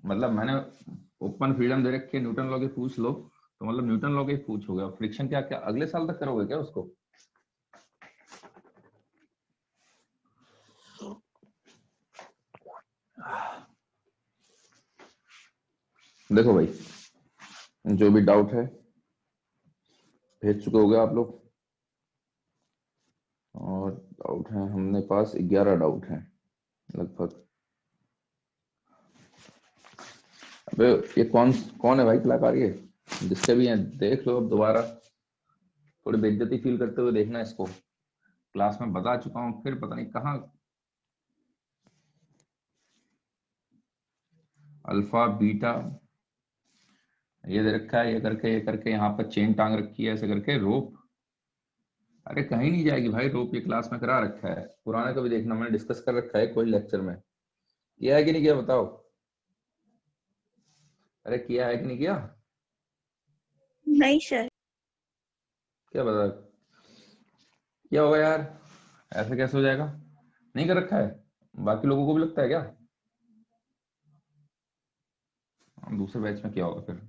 मतलब मैंने open freedom दे रखी है, न्यूटन लॉ की पूछ लो तो मतलब न्यूटन लॉ की पूछोगे। फ्रिक्शन क्या क्या अगले साल तक करोगे क्या उसको? देखो भाई, जो भी डाउट है भेज चुके होगे आप लोग, और डाउट है हमने पास 11 डाउट हैं लगभग। अबे ये कौन कौन है भाई कलाकार ये? जिसके भी हैं देख लो अब दोबारा, थोड़ी बेइज्जती फील करते हुए देखना इसको। क्लास में बता चुका हूँ, फिर पता नहीं कहाँ। अल्फा बीटा ये दे रखा है, ये करके यहाँ पर चेन टांग रखी है ऐसे करके रोप। अरे कहीं नहीं जाएगी भाई रोप, ये क्लास में करा रखा है, पुराने को भी देखना, मैंने डिस्कस कर रखा है कोई लेक्चर में। किया है कि नहीं किया बताओ? अरे किया है कि नहीं किया? नहीं सर। क्या बता, क्या होगा यार, ऐसे कैसे हो जाएगा? नहीं कर रखा है? बाकी लोगों को भी लगता है क्या? दूसरे बैच में क्या होगा फिर?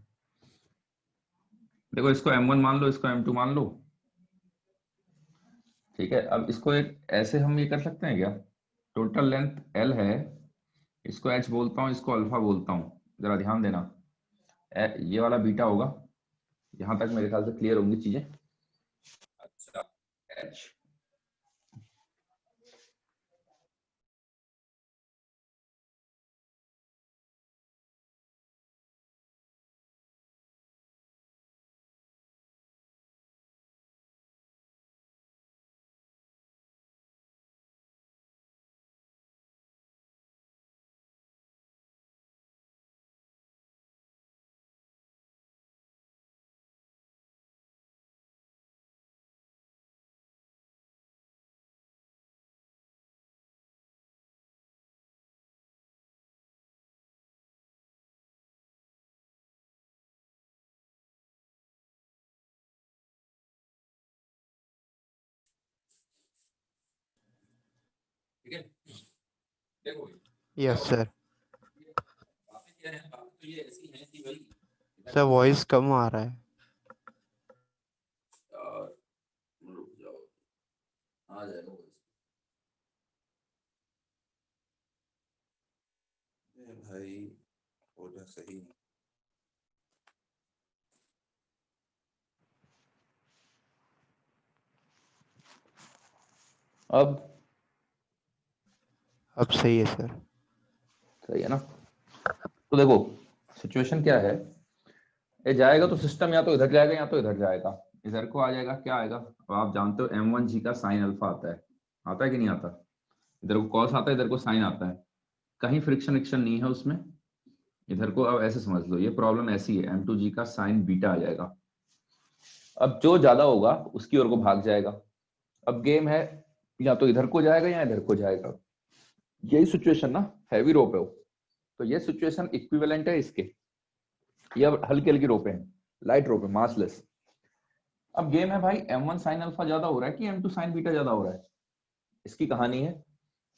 देखो इसको M1 मान लो, इसको M2 मान लो, ठीक है। अब इसको एक ऐसे हम ये कर सकते हैं क्या, टोटल लेंथ L है, इसको H बोलता हूँ, इसको अल्फा बोलता हूँ, जरा ध्यान देना। ये वाला बीटा होगा, यहां तक मेरे ख्याल से क्लियर होंगी चीजें। अच्छा, H ठीक है। देखो क्या यस होगा, सर। बातें क्या है, बातें तो ये ऐसी हैं कि भाई इधर सर को वॉइस कम आ रहा है। और रुक जाओ, आ जाएगा वो। ए भाई हो जा सही। अब अब सही है सर। सही है ना? तो देखो सिचुएशन क्या है, ये जाएगा तो सिस्टम या तो इधर जाएगा या तो इधर जाएगा। इधर को आ जाएगा, क्या आएगा? अब आप जानते हो M1G का साइन अल्फा आता है कि नहीं आता? इधर को कॉस आता है, इधर को साइन आता है, कहीं फ्रिक्शन विक्शन नहीं है उसमें। इधर को अब ऐसे समझ लो, ये प्रॉब्लम ऐसी है, M2G का साइन बीटा आ जाएगा। अब जो ज्यादा होगा उसकी ओर को भाग जाएगा। अब गेम है, या तो इधर को जाएगा या इधर को जाएगा। यही सिचुएशन ना, हैवी रोप है वो, तो ये सिचुएशन इक्विवेलेंट है इसके। ये अब हल्की हल्की रोपे हैं, लाइट रोप है, मासलेस। अब गेम है भाई, M1 साइन अल्फा ज्यादा हो रहा है कि M2 साइन बीटा ज्यादा हो रहा है, इसकी कहानी है।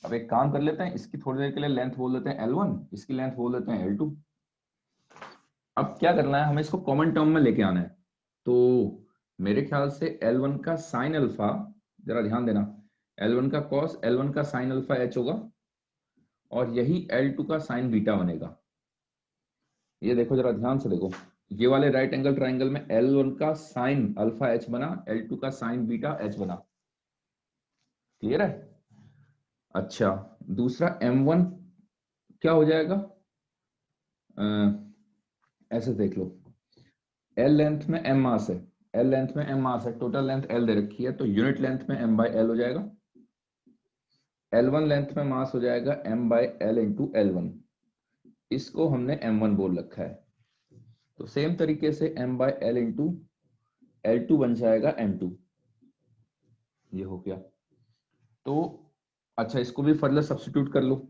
अब एक काम कर लेते हैं, इसकी थोड़ी देर के लिए लेंथ बोल देते हैं L1, इसकी लेंथ बोल देते हैं L2। अब क्या करना है, हमें इसको कॉमन टर्म में लेके आना है। तो मेरे ख्याल से L1 का साइन अल्फा, जरा ध्यान देना, L1 का कॉस, L1 का साइन अल्फा H होगा, और यही L2 का साइन बीटा बनेगा। ये देखो जरा ध्यान से देखो, ये वाले राइट एंगल ट्राइंगल में L1 का साइन अल्फा H बना, L2 का साइन बीटा H बना। क्लियर है? अच्छा, दूसरा M1 क्या हो जाएगा, ऐसे देख लो, L लेंथ में M मास है, L लेंथ में M मास है, टोटल लेंथ L दे रखी है, तो यूनिट लेंथ में M बाई L हो जाएगा। L1 लेंथ में मास हो जाएगा M by L into L1, इसको हमने M1 बोल रखा है। तो सेम तरीके से M by L into L2 बन जाएगा M2। ये हो गया। तो अच्छा, इसको भी फर्दर सब्स्टिट्यूट कर लो,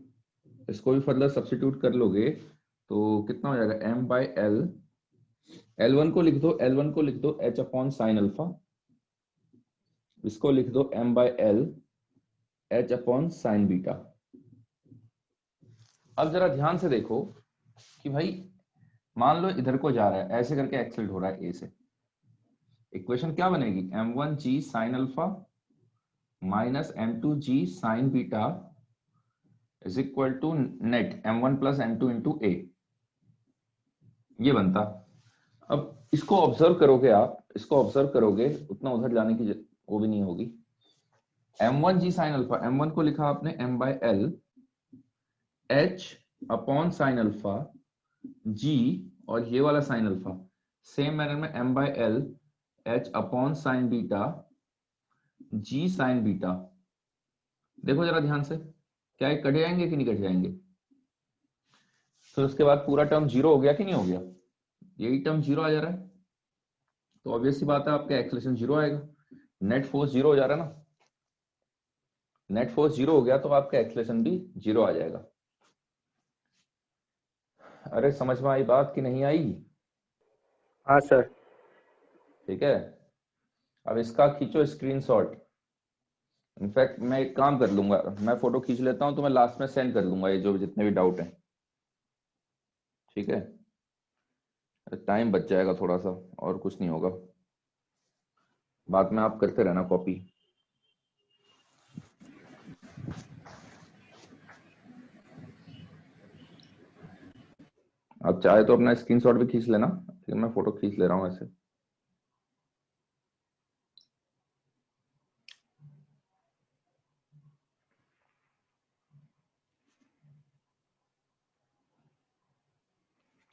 इसको भी फर्दर सब्स्टिट्यूट कर लोगे तो कितना हो जाएगा, M बाई L, L1 को लिख दो, L1 को लिख दो H अपॉन साइन अल्फा, इसको लिख दो M by L H upon sine beta. अब जरा ध्यान से देखो, कि भाई मान लो इधर को जा रहा है, ऐसे करके एक्सेलरेट हो रहा है ए से, इक्वेशन क्या बनेगी, m1g sine alpha minus m2g sine beta is equal to net m1 plus m2 into a, ये बनता। अब इसको ऑब्जर्व करोगे आप, इसको ऑब्जर्व करोगे, उतना उधर जाने की वो भी नहीं होगी। m1g साइन अल्फा, m1 को लिखा आपने m by L h upon sine alpha g, और ये वाला साइन अल्फा सेम मैनर में m by L h upon sine beta g sign beta. देखो जरा ध्यान से, क्या ये कट जाएंगे कि नहीं कट जाएंगे? तो उसके बाद पूरा टर्म जीरो हो गया कि नहीं हो गया? यही टर्म जीरो आ जा रहा है, तो ऑब्वियस सी बात है आपका एक्सेलरेशन जीरो आएगा, नेट फोर्स जीरो हो जा रहा है ना, नेट फोर्स जीरो हो गया तो आपका एक्सेलरेशन भी जीरो आ जाएगा। अरे समझ में आई बात कि नहीं आई? हाँ सर। ठीक है, अब इसका खींचो स्क्रीनशॉट। इनफैक्ट मैं एक काम कर लूंगा, मैं फोटो खींच लेता हूं तो मैं लास्ट में सेंड कर दूंगा ये जो जितने भी डाउट हैं, ठीक है? टाइम बच जाएगा थोड़ा सा, और कुछ नहीं होगा, बाद में आप करते रहना कॉपी। आप चाहे तो अपना स्क्रीनशॉट भी खींच लेना, ठीक है? मैं फोटो खींच ले रहा हूं ऐसे।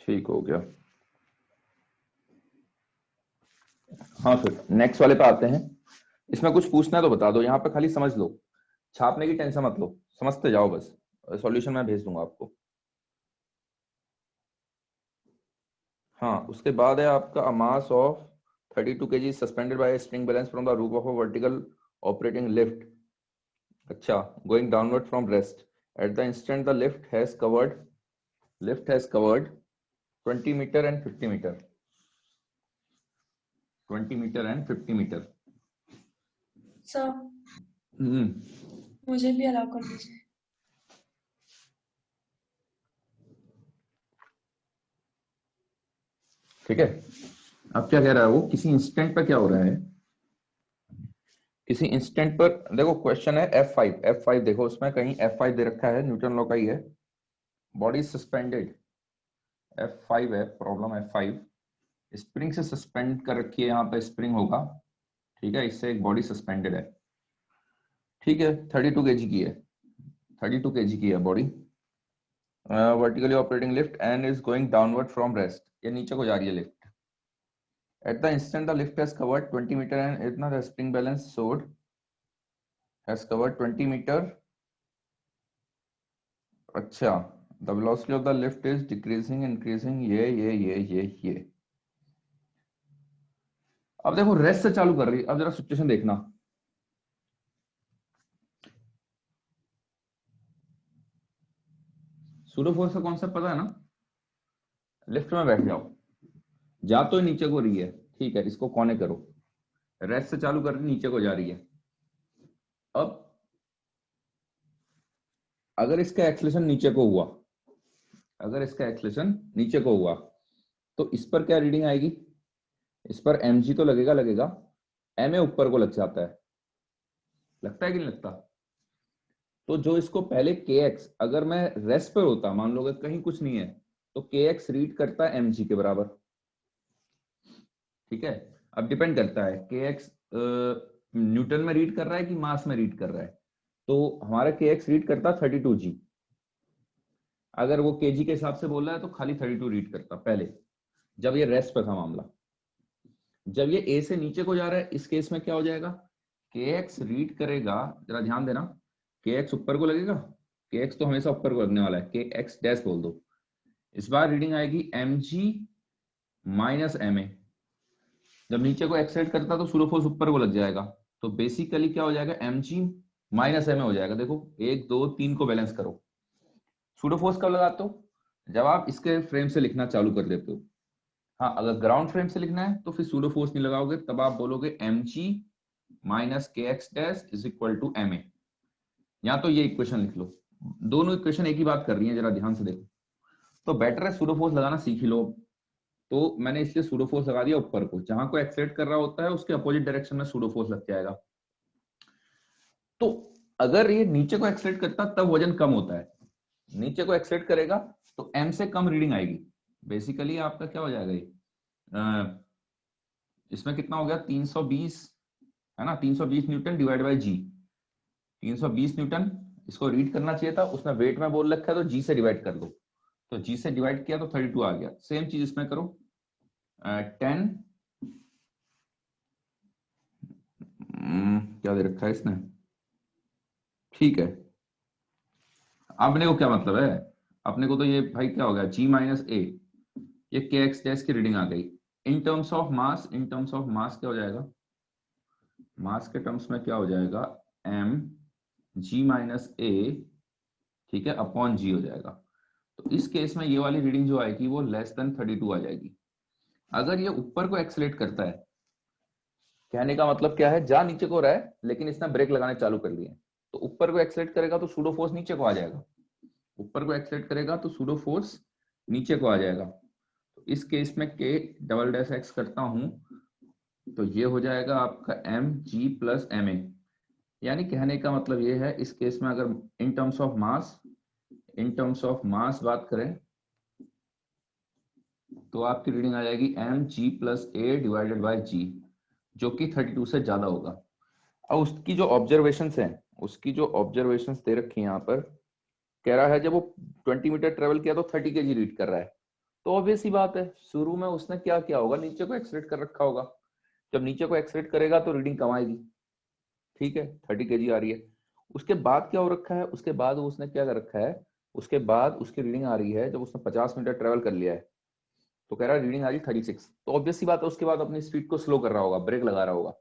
ठीक हो गया। हाँ फिर नेक्स्ट वाले पे आते हैं। इसमें कुछ पूछना है तो बता दो, यहाँ पे खाली समझ लो, छापने की टेंशन मत लो, समझते जाओ बस, सॉल्यूशन मैं भेज दूंगा आपको। हाँ, उसके बाद है आपका mass of 32 kg suspended by spring balance from the roof of a vertical operating lift, अच्छा, going downward from rest at the instant the lift has covered 20 metre and 50 metre, 20 metre and 50 metre. Sir मुझे भी allow कर दीजिए। ठीक है, अब क्या कह रहा है वो, किसी इंस्टेंट पर क्या हो रहा है, किसी इंस्टेंट पर, देखो क्वेश्चन है F5 देखो उसमें कहीं F5 दे रखा है, न्यूटन लॉ का ही है, बॉडी सस्पेंडेड, F5 है प्रॉब्लम, F5 स्प्रिंग से सस्पेंड कर रखी है, यहाँ पे स्प्रिंग होगा, ठीक है, इससे एक बॉडी सस्पेंडेड है, ठीक है, 32 kg की है, 32 kg की है body, vertically operating lift and is going downward from rest, ये नीचे को जा रही है lift, at the instant the lift has covered 20 meter and itna the spring balance showed has covered 20 meter, अच्छा, the velocity of the lift is decreasing increasing, ये। अब देखो रेस्ट से चालू कर रही है, अब जरा सिचुएशन देखना, सूडो फोर्स का कॉन्सेप्ट पता है ना, लिफ्ट में बैठ जाओ, जा तो नीचे को रही है, ठीक है, इसको कोने करो, रेस्ट से चालू कर रही नीचे को जा रही है, अब अगर इसका एक्सेलरेशन नीचे को हुआ, अगर इसका एक्सेलरेशन नीचे को हुआ तो इस पर क्या रीडिंग आएगी, इस पर mg तो लगेगा, ma ऊपर को लग जाता है, लगता है कि नहीं लगता? तो जो इसको पहले kx, अगर मैं रेस्ट पर होता, मान लो कहीं कुछ नहीं है, तो kx रीड करता है mg के बराबर, ठीक है? अब डिपेंड करता है kx न्यूटन में रीड कर रहा है कि मास में रीड कर रहा है, तो हमारा kx रीड करता 32g, अगर वो kg के हिसाब से बोल रहा है तो खाली 32 रीड करता पहले, जब ये रेस्ट पर था मामला। जब ये a से नीचे को जा रहा है, इस केस में क्या हो जाएगा, kx रीड करेगा, जरा ध्यान देना, kx ऊपर को लगेगा, kx तो हमेशा ऊपर को लगने वाला है, kx डैश बोल दो, इस बार रीडिंग आएगी mg माइनस ma, जब नीचे को एक्सेलेरेट करता तो सूडो फोर्स ऊपर को लग जाएगा, तो बेसिकली क्या हो जाएगा, mg माइनस ma हो जाएगा। देखो 1 2 3 को बैलेंस करो, सूडो फोर्स कब लगाते हो, जब आप इसके फ्रेम से लिखना चालू कर देते हो। हाँ, अगर ग्राउंड फ्रेम से लिखना है तो फिर सूडो फोर्स नहीं लगाओगे, तब आप बोलोगे mg minus kx dash is equal to ma, या तो ये इक्वेशन लिख लो, दोनों इक्वेशन एक ही बात कर रही है, जरा ध्यान से देखो, तो बेटर है सूडो फोर्स लगाना सीख ही लो। तो मैंने इसलिए सूडो फोर्स लगा दिया ऊपर को, जहां को एक्सेलेरेट कर रहा होता है उसके अपोजिट डायरेक्शन में सूडो फोर्स लग जाएगा। तो अगर ये नीचे को एक्सेलेरेट करता तब वजन कम होता है, नीचे को एक्सेलेरेट करेगा तो m से कम रीडिंग आएगी। बेसिकली आपका क्या हो जाएगा ये इसमें कितना हो गया 320 है ना, 320 newton divide by g. 320 newton इसको रीड करना चाहिए था, उसने वेट में बोल रखा है तो जी से डिवाइड कर दो। तो जी से डिवाइड किया तो 32 आ गया। सेम चीज इसमें करो 10 क्या दे रखा है इसने, ठीक है। अपने को क्या मतलब है, अपने को तो ये भाई क्या हो गया g माइनस ए, ये के एक्स डैश की रीडिंग आ गई। इन terms of mass, in terms of मास क्या हो जाएगा, मास के टर्म्स में क्या हो जाएगा m g माइनस ए, ठीक है, अपॉन g हो जाएगा। तो इस केस में ये वाली रीडिंग जो आएगी वो लेस देन 32 आ जाएगी। अगर ये ऊपर को एक्सेलेरेट करता है, कहने का मतलब क्या है, जा नीचे को रहा है लेकिन इसने ब्रेक लगाने चालू कर लिए, तो ऊपर को एक्सेलेरेट करेगा तो सूडो फोर्स नीचे को आ जाएगा, ऊपर को एक्सेलेरेट करेगा तो सूडो फोर्स नीचे को आ जाएगा। तो इस केस में k डबल डैश एक्स करता हूं तो ये हो जाएगा आपका m ji plus M a. यानी कहने का मतलब ये है इस केस में अगर in terms of mass, in terms of mass बात करें तो आपकी रीडिंग आ जाएगी M ji plus A divided by G, जो कि 32 से ज्यादा होगा। अब उसकी जो ऑब्जर्वेशंस हैं, उसकी जो ऑब्जर्वेशंस दे रखी है यहाँ पर, कह रहा है जब वो 20 मीटर ट्रेवल किया तो 30 kg रीड कर रहा है। तो ऑब्वियस ही बात है शुरू में उसने क्या किया होगा, नीचे को एक्सलेट कर रखा होगा। जब नीचे को एक्सलेट करेगा तो रीडिंग कम आएगी, ठीक है, 30 kg आ रही है। उसके बाद क्या हो रखा है, उसके बाद उसने क्या कर रखा है, उसके बाद उसकी रीडिंग आ रही है जब उसने 50 मीटर ट्रेवल कर लिया है तो कह रहा है रीडिंग आ रही 36। तो ऑब्वियस सी बात है उसके बाद अपनी स्पीड को स्लो कर रहा होगा, ब्रेक लगा रहा होगा।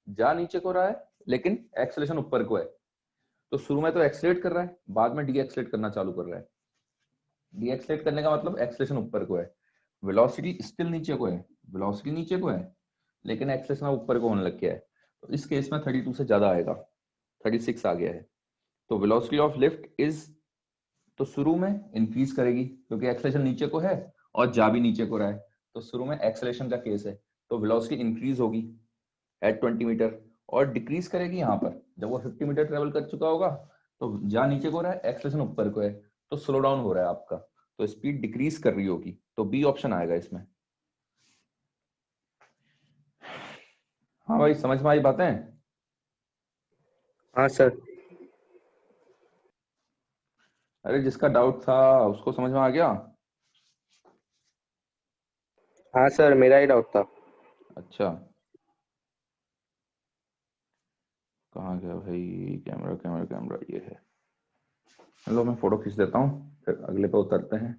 जा नीचे को रहा है लेकिन एक्सेलेरेशन ऊपर को है, तो शुरू में तो एक्सेलेरेट कर रहा है, बाद में डी एक्सेलेरेट करना चालू कर रहा है। डी एक्सेलेरेट करने का मतलब एक्सेलेरेशन ऊपर को है, वेलोसिटी स्टिल नीचे को है, वेलोसिटी नीचे को है लेकिन एक्सेलेरेशन ऊपर को होने लग गया है। तो इस केस में 32 से ज्यादा आएगा, 36 आ गया है। तो वेलोसिटी ऑफ लिफ्ट इज, तो शुरू में इंक्रीज करेगी क्योंकि एक्सेलेरेशन नीचे को है और जा भी नीचे को रहा है, तो शुरू में एक्सेलेरेशन का केस है तो वेलोसिटी इंक्रीज होगी एट 20 मीटर और डिक्रीज करेगी यहाँ पर जब वो 50 मीटर ट्रेवल कर चुका होगा। तो जा नीचे को रहा है, एक्सेलेरेशन ऊपर को है, तो स्लो डाउन हो रहा है आपका, तो स्पीड डिक्रीज कर रही होगी, तो बी ऑप्शन आएगा इसमें। हाँ भाई समझ में आई बातें? हाँ सर। अरे जिसका डाउट था उसको समझ में आ गया? हाँ सर, मेरा ही डाउट था। अच्छा, कहाँ गया भाई कैमरा, कैमरा कैमरा, ये है। चलो मैं फोटो खींच देता हूँ फिर अगले पे उतरते हैं।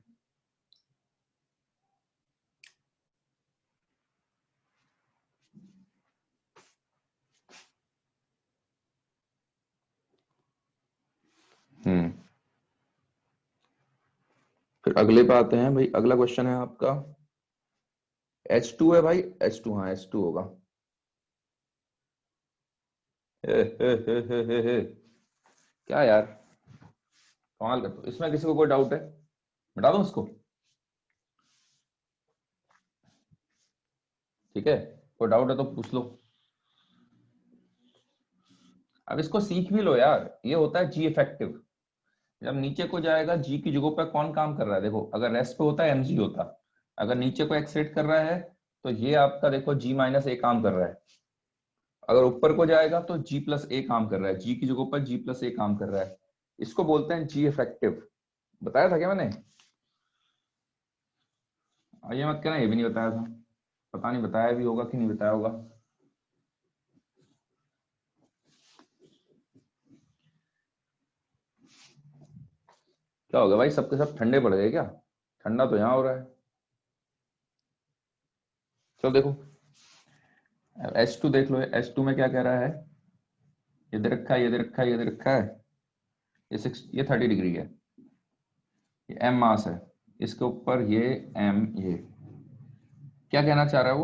फिर अगले पे आते हैं भाई। अगला क्वेश्चन है आपका H2 है भाई, H2, हाँ H2 होगा। हे। क्या यार कमाल कर, तो इसमें किसी को कोई डाउट है, बता दूं उसको? ठीक है, कोई डाउट है तो पूछ लो। अब इसको सीख भी लो यार, ये होता है जी इफेक्टिव। जब नीचे को जाएगा जी की जगह पे कौन काम कर रहा है, देखो अगर रेस्ट पे होता है एमजी होता, अगर नीचे को एक्सेलेरेट कर रहा है तो ये आपका देखो जी माइनस ए काम कर रहा है, अगर ऊपर को जाएगा तो जी प्लस ए काम कर रहा है, जी की जगह पर जी प्लस ए काम कर रहा है। इसको बोलते हैं जी इफेक्टिव। बताया था क्या मैंने? ये मत कहना ये भी नहीं बताया था, पता नहीं बताया भी होगा कि नहीं बताया होगा। क्या हो गया भाई, सबके सब ठंडे पड़ गए क्या? ठंडा तो यहाँ हो रहा है। चलो देखो H2 देख लो, H2 में क्या कह रहा है, ये दे रखा है, ये दे रखा है, ये दे रखा है, ये 30 डिग्री है, ये m मास है, इसके ऊपर ये m, ये क्या कहना चाह रहा है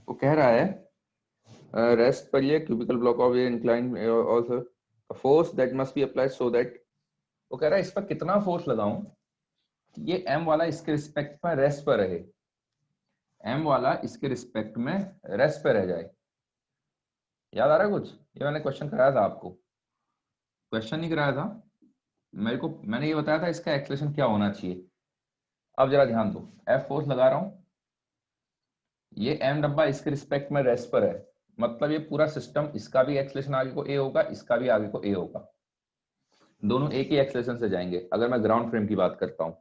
वो कह रहा है रेस्ट पर ये क्यूबिकल ब्लॉक ऑफ ये incline also force that must be applied so that, वो कह रहा है इस पर कितना फोर्स लगाऊं ये m वाला इसके रिस्पेक्ट में रेस्ट पर रहे, m वाला इसके रिस्पेक्ट में रेस्ट पे रह जाए। याद आ रहा है कुछ? ये मैंने क्वेश्चन कराया था आपको, क्वेश्चन नहीं कराया था मैंने ये बताया था इसका एक्सलेशन क्या होना चाहिए। अब जरा ध्यान दो, F फोर्स लगा रहा हूं, ये m डब्बा इसके रिस्पेक्ट में रेस्ट पर है, मतलब ये पूरा सिस्टम, इसका भी एक्सलेशन आगे को a होगा, इसका भी आगे को a होगा, दोनों एक ही एक्सलेशन से जाएंगे अगर मैं ग्राउंड फ्रेम की बात करता हूं।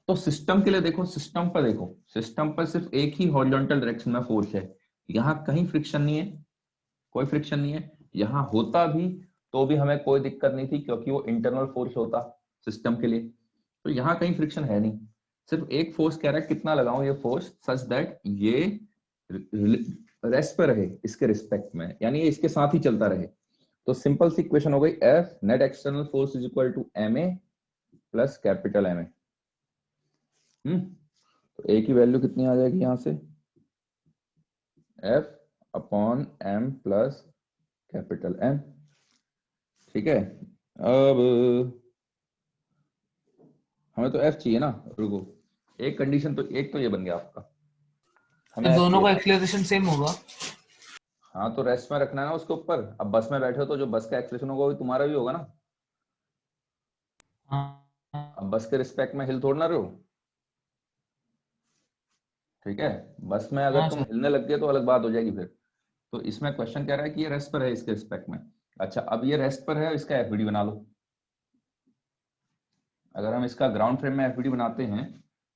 तो सिस्टम के लिए देखो, सिस्टम पर सिर्फ एक ही हॉरिजॉन्टल डायरेक्शन में फोर्स है, यहाँ कहीं फ्रिक्शन नहीं है, कोई फ्रिक्शन नहीं है। यहाँ होता भी तो भी हमें कोई दिक्कत नहीं थी क्योंकि वो इंटरनल फोर्स होता सिस्टम के लिए। तो यहाँ कहीं फ्रिक्शन है नहीं, सिर्फ एक फोर्स कह रहा है कितना लगाऊं ये फोर्स सच दैट ये रेस्ट पे रहे इसके रिस्पेक्ट में, यानी ये इसके साथ ही चलता रहे। तो सिंपल सी इक्वेशन हो गई, F net external force is equal to ma plus capital Ma। तो A की वैल्यू कितनी आ जाएगी यहां से, F upon m plus capital M। ठीक है, अब हमें तो F चाहिए ना, रुको, एक कंडीशन तो, एक तो ये बन गया आपका, हमें तो F दोनों का चाहिए। एक्सीलरेशन सेम होगा। हाँ तो रेस्ट में रखना है ना उसके ऊपर, अब बस में बैठे हो तो जो बस का एक्सलेशन होगा वो तुम्हारा भी होगा ना, हाँ, अब बस के रिस्पेक्ट में हिल थोड़ ना रहे हो। ठीक है, बस में अगर हाँ तुम सर। हिलने लग गए तो अलग बात हो जाएगी फिर। तो इसमें क्वेश्चन कह रहा है कि ये रेस्ट पर है इसके रिस्पेक्ट में। अच्छा, अब ये रेस्ट पर है, इसका एफबीडी बना लो। अगर हम इसका ग्राउंड फ्रेम में एफबीडी बनाते हैं,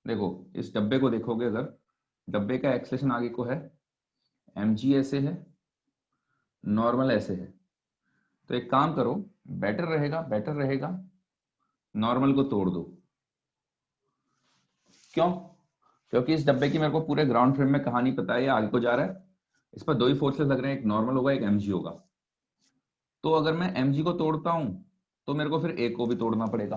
देखो इस डब्बे को देखोगे, अगर डब्बे का एक्सलेशन आगे को है mg ऐसे है, नॉर्मल ऐसे है, तो एक काम करो, बेटर रहेगा नॉर्मल को तोड़ दो। क्यों? क्योंकि इस डब्बे की मेरे को पूरे ग्राउंड फ्रेम में कहानी पता है, ये आगे को जा रहा है, इस पर दो ही फोर्सेस लग रहे हैं, एक नॉर्मल होगा एक mg होगा। तो अगर मैं mg को तोड़ता हूं तो मेरे को फिर a को भी तोड़ना पड़ेगा।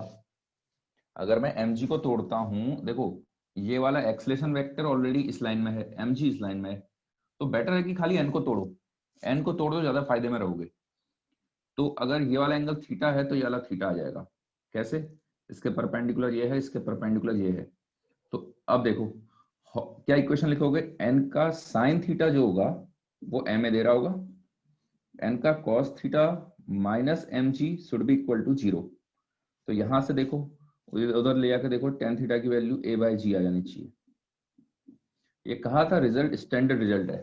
अगर मैं mg को तोड़ता हूं, देखो ये वाला एक्सलेशन वेक्टर ऑलरेडी इस लाइन में है, mg इस लाइन में है, तो बेटर है कि खाली n को तोड़ो, n को तोड़ दो, ज्यादा फायदे में रहोगे। तो अगर ये वाला एंगल थीटा है तो ये वाला थीटा आ जाएगा। कैसे? इसके परपेंडिकुलर ये है, इसके परपेंडिकुलर ये है। तो अब देखो क्या इक्वेशन लिखोगे, n का साइन थीटा जो होगा वो ma दे रहा होगा, n का cos theta minus mg should be equal to 0। तो यहां से देखो उधर ले जाकर देखो, tan थीटा की वैल्यू a बाय g आ जानी चाहिए। ये कहा था रिजल्ट स्टैंडर्ड रिजल्ट है,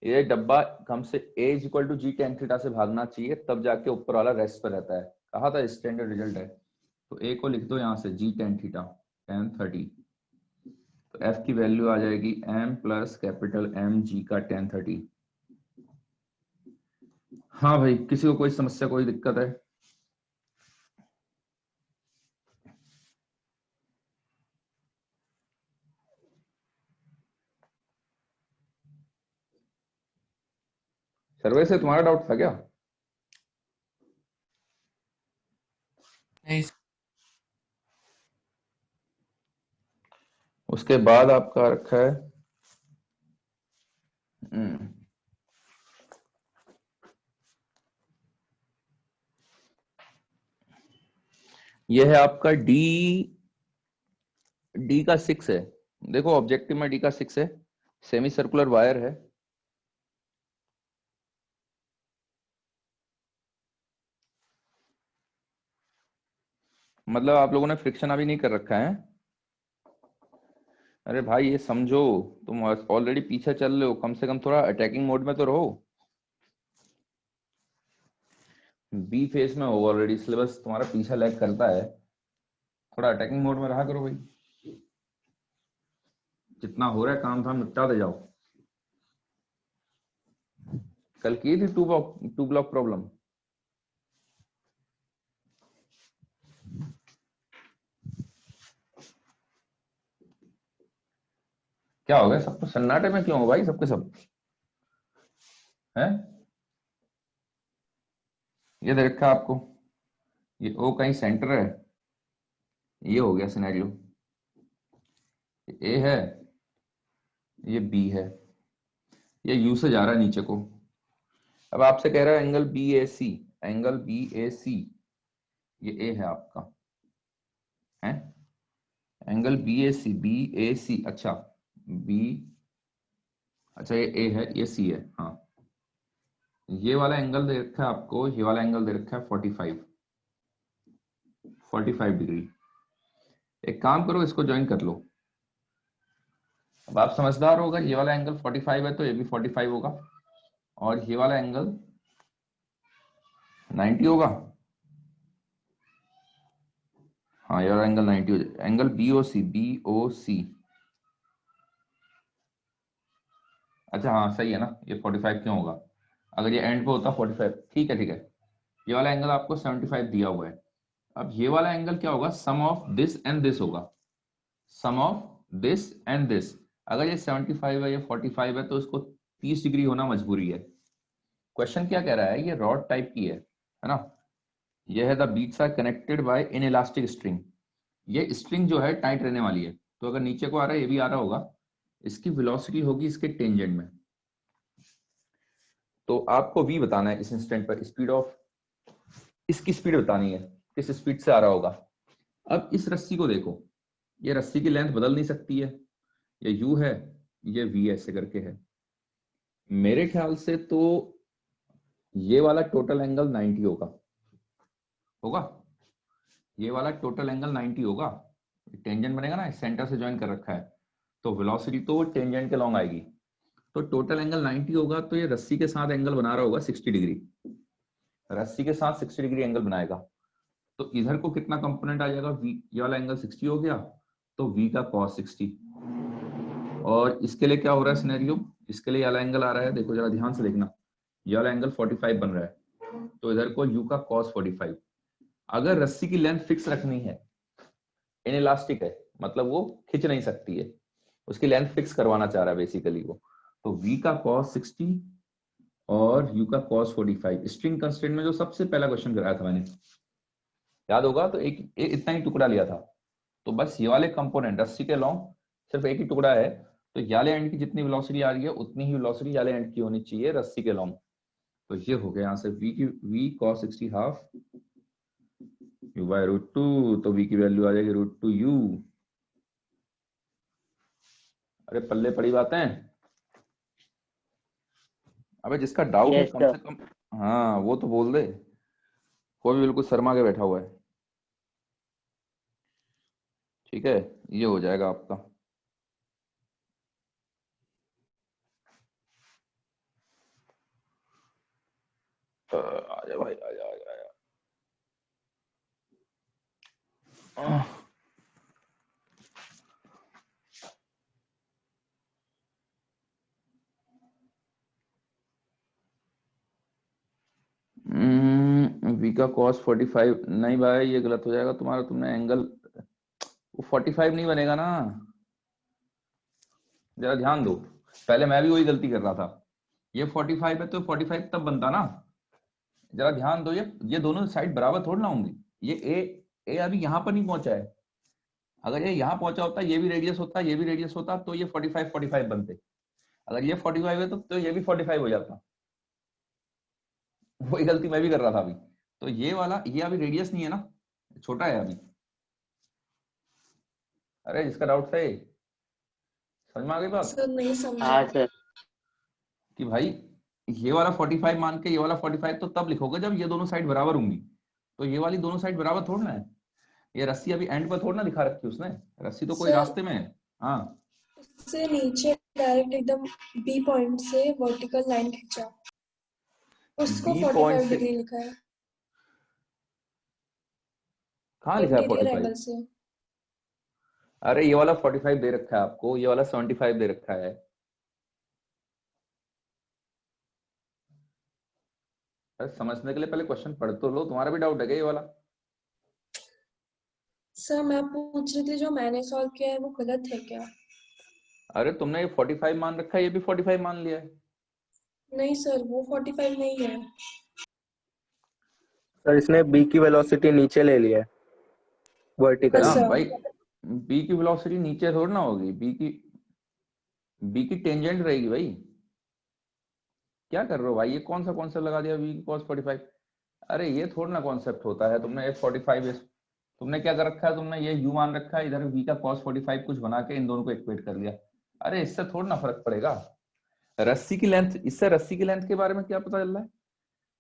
ये डब्बा कम से a is equal to g tan theta से भागना चाहिए, तब जाके ऊपर वाला रेस्ट पर रहता है, कहा था स्टैंडर्ड रिजल्ट है। तो a को लिख दो यहाँ से जी tan थीटा tan 30, तो f की वैल्यू आ जाएगी m plus capital m g का tan 30। हाँ भाई, किसी को कोई समस्या कोई दिक्कत है? सर्वे से तुम्हारा डाउट था क्या? नहीं उसके बाद आपका रखा है ये है आपका डी का 6 है। देखो ऑब्जेक्टिव में डी का 6 है, सेमी सर्कुलर वायर है, मतलब आप लोगों ने फ्रिक्शन अभी नहीं कर रखा है। अरे भाई ये समझो, तुम ऑलरेडी पीछे चल रहे हो, कम से कम थोड़ा अटैकिंग मोड में तो रहो। बी फेस में हो ऑलरेडी, सिलेबस तुम्हारा पीछा लैग करता है, थोड़ा अटैकिंग मोड में रहा करो भाई, जितना हो रहा है काम धाम निपटा दे जाओ। कल की थी टू ब्लॉक प्रॉब्लम, क्या हो गया सबको सन्नाटे में क्यों हो भाई, सबके सब है? ये दे रखा आपको, ये ओ कहीं सेंटर है, ये हो गया सिनेरियो, ए है, ये बी है, ये यू से जा रहा है नीचे को। अब आपसे कह रहा है एंगल बी ए सी, एंगल बी ए सी, ये ए है आपका, है एंगल बी ए सी, अच्छा बी, अच्छा ये ए है, ये सी है, हाँ ये वाला एंगल दे रखा है आपको, ये वाला एंगल दे रखा है 45 डिग्री। एक काम करो, इसको ज्वाइन कर लो। अब आप समझदार होगा, ये वाला एंगल 45 है तो ये भी 45 होगा, और ये वाला एंगल 90 होगा। हाँ ये वाला एंगल 90 हो जाए। एंगल बी ओ सी, अच्छा हाँ सही है ना, ये 45 क्यों होगा, अगर ये एंड पे होता 45, ठीक है ठीक है। ये वाला एंगल आपको 75 दिया हुआ है। अब ये वाला एंगल क्या होगा, सम ऑफ दिस एंड दिस होगा, सम ऑफ दिस एंड दिस। अगर ये 75 है, ये 45 है, तो इसको 30 डिग्री होना मजबूरी है। क्वेश्चन क्या कह रहा है, ये रॉड टाइप की है ना, ये है the beads are connected by inelastic string. ये स्ट्रिंग जो है टाइट रहने वाली है, तो अगर नीचे को आ रहा है, ये भी आ रहा होगा, इसकी वेलोसिटी होगी इसके टेंजेंट में। तो आपको v बताना है इस इंस्टेंट पर, स्पीड ऑफ, इसकी स्पीड बतानी है, किस स्पीड से आ रहा होगा। अब इस रस्सी को देखो, ये रस्सी की लेंथ बदल नहीं सकती है, ये u है, ये v ऐसे करके है। मेरे ख्याल से तो ये वाला टोटल एंगल 90 होगा, होगा ये वाला टोटल एंगल 90 होगा। टेंजेंट बनेगा ना, सेंटर से ज्वाइन कर रखा है, तो वेलोसिटी तो टेंजेंट के लॉन्ग आएगी, तो टोटल एंगल 90 होगा। तो ये रस्सी के साथ एंगल बना रहा होगा 60 डिग्री, रस्सी के साथ 60 डिग्री एंगल बनाएगा। तो इधर को कितना कंपोनेंट आ जाएगा, v, ये वाला एंगल 60 हो गया, तो v का cos 60। और इसके लिए क्या हो रहा है सिनेरियो, इसके लिए ये वाला एंगल आ रहा है, देखो जरा ध्यान से देखना, ये वाला एंगल 45 बन रहा है, तो इधर को u का cos 45। अगर रस्सी की लेंथ फिक्स रखनी है, इनइलास्टिक है, मतलब वो खिंच नहीं सकती है, उसकी लेंथ फिक्स करवाना चाह रहा है बेसिकली वो, तो v का cos 60 और u का cos 45। स्ट्रिंग कंस्ट्रेंट में जो सबसे पहला क्वेश्चन कराया था मैंने, याद होगा, तो एक इतना ही टुकड़ा लिया था, तो बस ये वाले कंपोनेंट रस्सी के लॉन्ग सिर्फ एक ही टुकड़ा है, तो याले एंड की जितनी वेलोसिटी आ रही है उतनी ही वेलोसिटी याले एंड की होनी चाहिए रस्सी के लॉन्ग। तो ये हो गया यहाँ से v cos 60 half u by √2, तो v की वैल्यू आ जाएगी √2u। अरे पल्ले पड़ी बातें, अबे जिसका डाउट है यस कम सर। से कम, हाँ वो तो बोल दे, कोई भी बिल्कुल शर्मा के बैठा हुआ है। ठीक है, ये हो जाएगा आपका। आजा भाई, आजा आजा आजा। वी का cos 45, नहीं भाई ये गलत हो जाएगा तुम्हारा, तुमने एंगल, वो 45 नहीं बनेगा ना, जरा ध्यान दो, पहले मैं भी वही गलती कर रहा था, ये 45 है तो 45 तब बनता ना, जरा ध्यान दो, ये दोनों साइड बराबर थोड़ी ना होंगी, ये ए अभी यहाँ पर नहीं पहुंचा है, अगर ये यहाँ पहुंचा होता, ये भी रेडियस होता, ये भी रेडियस होता, तो ये 45 बनते, अगर ये 45 है तो ये भी 45 हो जाता, वही गलती मैं भी कर रहा था अभी। तो ये वाला, ये अभी रेडियस नहीं है ना, छोटा है अभी। अरे जिसका डाउट था ये, समझ में आ गई बात, सर नहीं समझा। हाँ सर। कि भाई ये वाला 45 मान के ये वाला 45 तो तब लिखोगे जब ये दोनों साइड बराबर होंगी, तो ये वाली दोनों साइड बराबर थोड़ा ना है, ये रस्सी अभी एंड पर थोड़ा ना दिखा रखी उसने, रस्सी तो कोई सर रास्ते में है। हाँ उससे नीचे डायरेक्ट एकदम बी पॉइंट से वर्टिकल लाइन खींचा, उसको बी पॉइंट 45 से डिग्री लिखा है कहाँ लिखा है इंटीरियर 45, एंगल से। अरे ये वाला 45 दे रखा है आपको, ये वाला 75 दे रखा है। अरे समझने के लिए पहले क्वेश्चन पढ़ तो लो, तुम्हारा भी डाउट है क्या ये वाला। सर मैं पूछ रही थी जो मैंने सॉल्व किया है वो गलत है क्या? अरे तुमने ये 45 मान रखा है, ये भी 45 मान लिया है। नहीं सर वो 45 नहीं है। सर इसने बी की वेलोसिटी नीचे ले लिया है, बस ना वर्टिकली। सर। भाई, बी की वेलोसिटी नीचे थोड़ी ना होगी, बी की टेंजेंट रहेगी भाई, क्या कर रहे हो भाई, ये कौन सा कॉन्सेप्ट लगा दिया बी की cos 45। अरे ये थोड़ा ना कॉन्सेप्ट होता है, तुमने ये 45 तुमने क्या कर रखा है, तुमने ये u मान रखा है, इधर v का cos 45 कुछ बना के इन दोनों को इक्वेट कर लिया। अरे इससे थोड़ा ना फर्क पड़ेगा, रस्सी की लेंथ, इससे रस्सी की लेंथ के बारे में क्या पता चल रहा है,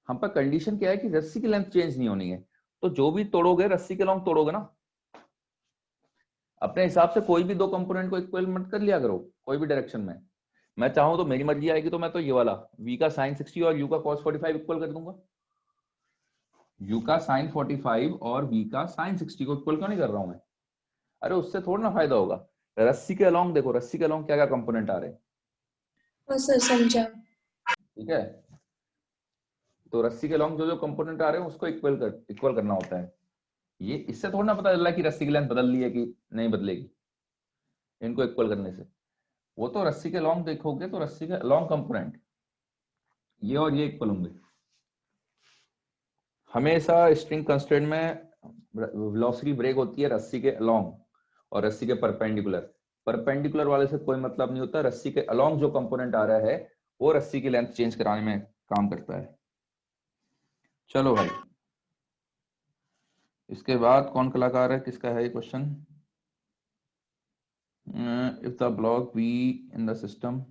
हम पर कंडीशन क्या है कि रस्सी की लेंथ चेंज नहीं होनी है, तो जो भी तोड़ोगे रस्सी के लॉन्ग तोड़ोगे ना, अपने हिसाब से कोई भी दो कंपोनेंट को इक्वल मत कर लिया करो कोई भी डायरेक्शन में। मैं चाहूं तो मेरी मर्जी आएगी तो मैं तो ये वाला v का sin 60 और u का cos 45 इक्वल कर दूंगा, u का sin 45 और v का sin 60 को इक्वल क्यों नहीं कर रहा हूं मैं? अरे उससे थोड़ा ना फायदा होगा। रस्सी के अलॉन्ग देखो, रस्सी के अलॉन्ग क्या क्या कंपोनेंट आ रहे हैं, हाँ सर समझा। ठीक है, तो रस्सी के अलॉन्ग जो जो कंपोनेंट आ रहे हैं उसको इक्वल करना होता है। ये इससे थोड़ा ना पता चल रहा है कि रस्सी की लेंथ बदल ली है कि नहीं बदलेगी इनको इक्वल करने से। वो तो रस्सी के लॉन्ग देखोगे तो रस्सी के लॉन्ग कंपोनेंट ये और ये इक्वल होंगे हमेशा। स्ट्रिंग कंस्ट्रेंट में वेलोसिटी ब्रेक होती है रस्सी के अलोंग और रस्सी के परपेंडिकुलर। परपेंडिकुलर वाले से कोई मतलब नहीं होता, रस्सी के अलोंग जो कंपोनेंट आ रहा है वो रस्सी की लेंथ चेंज कराने में काम करता है। चलो भाई, इसके बाद कौन कलाकार है, किसका है ये question? If the block be in the system,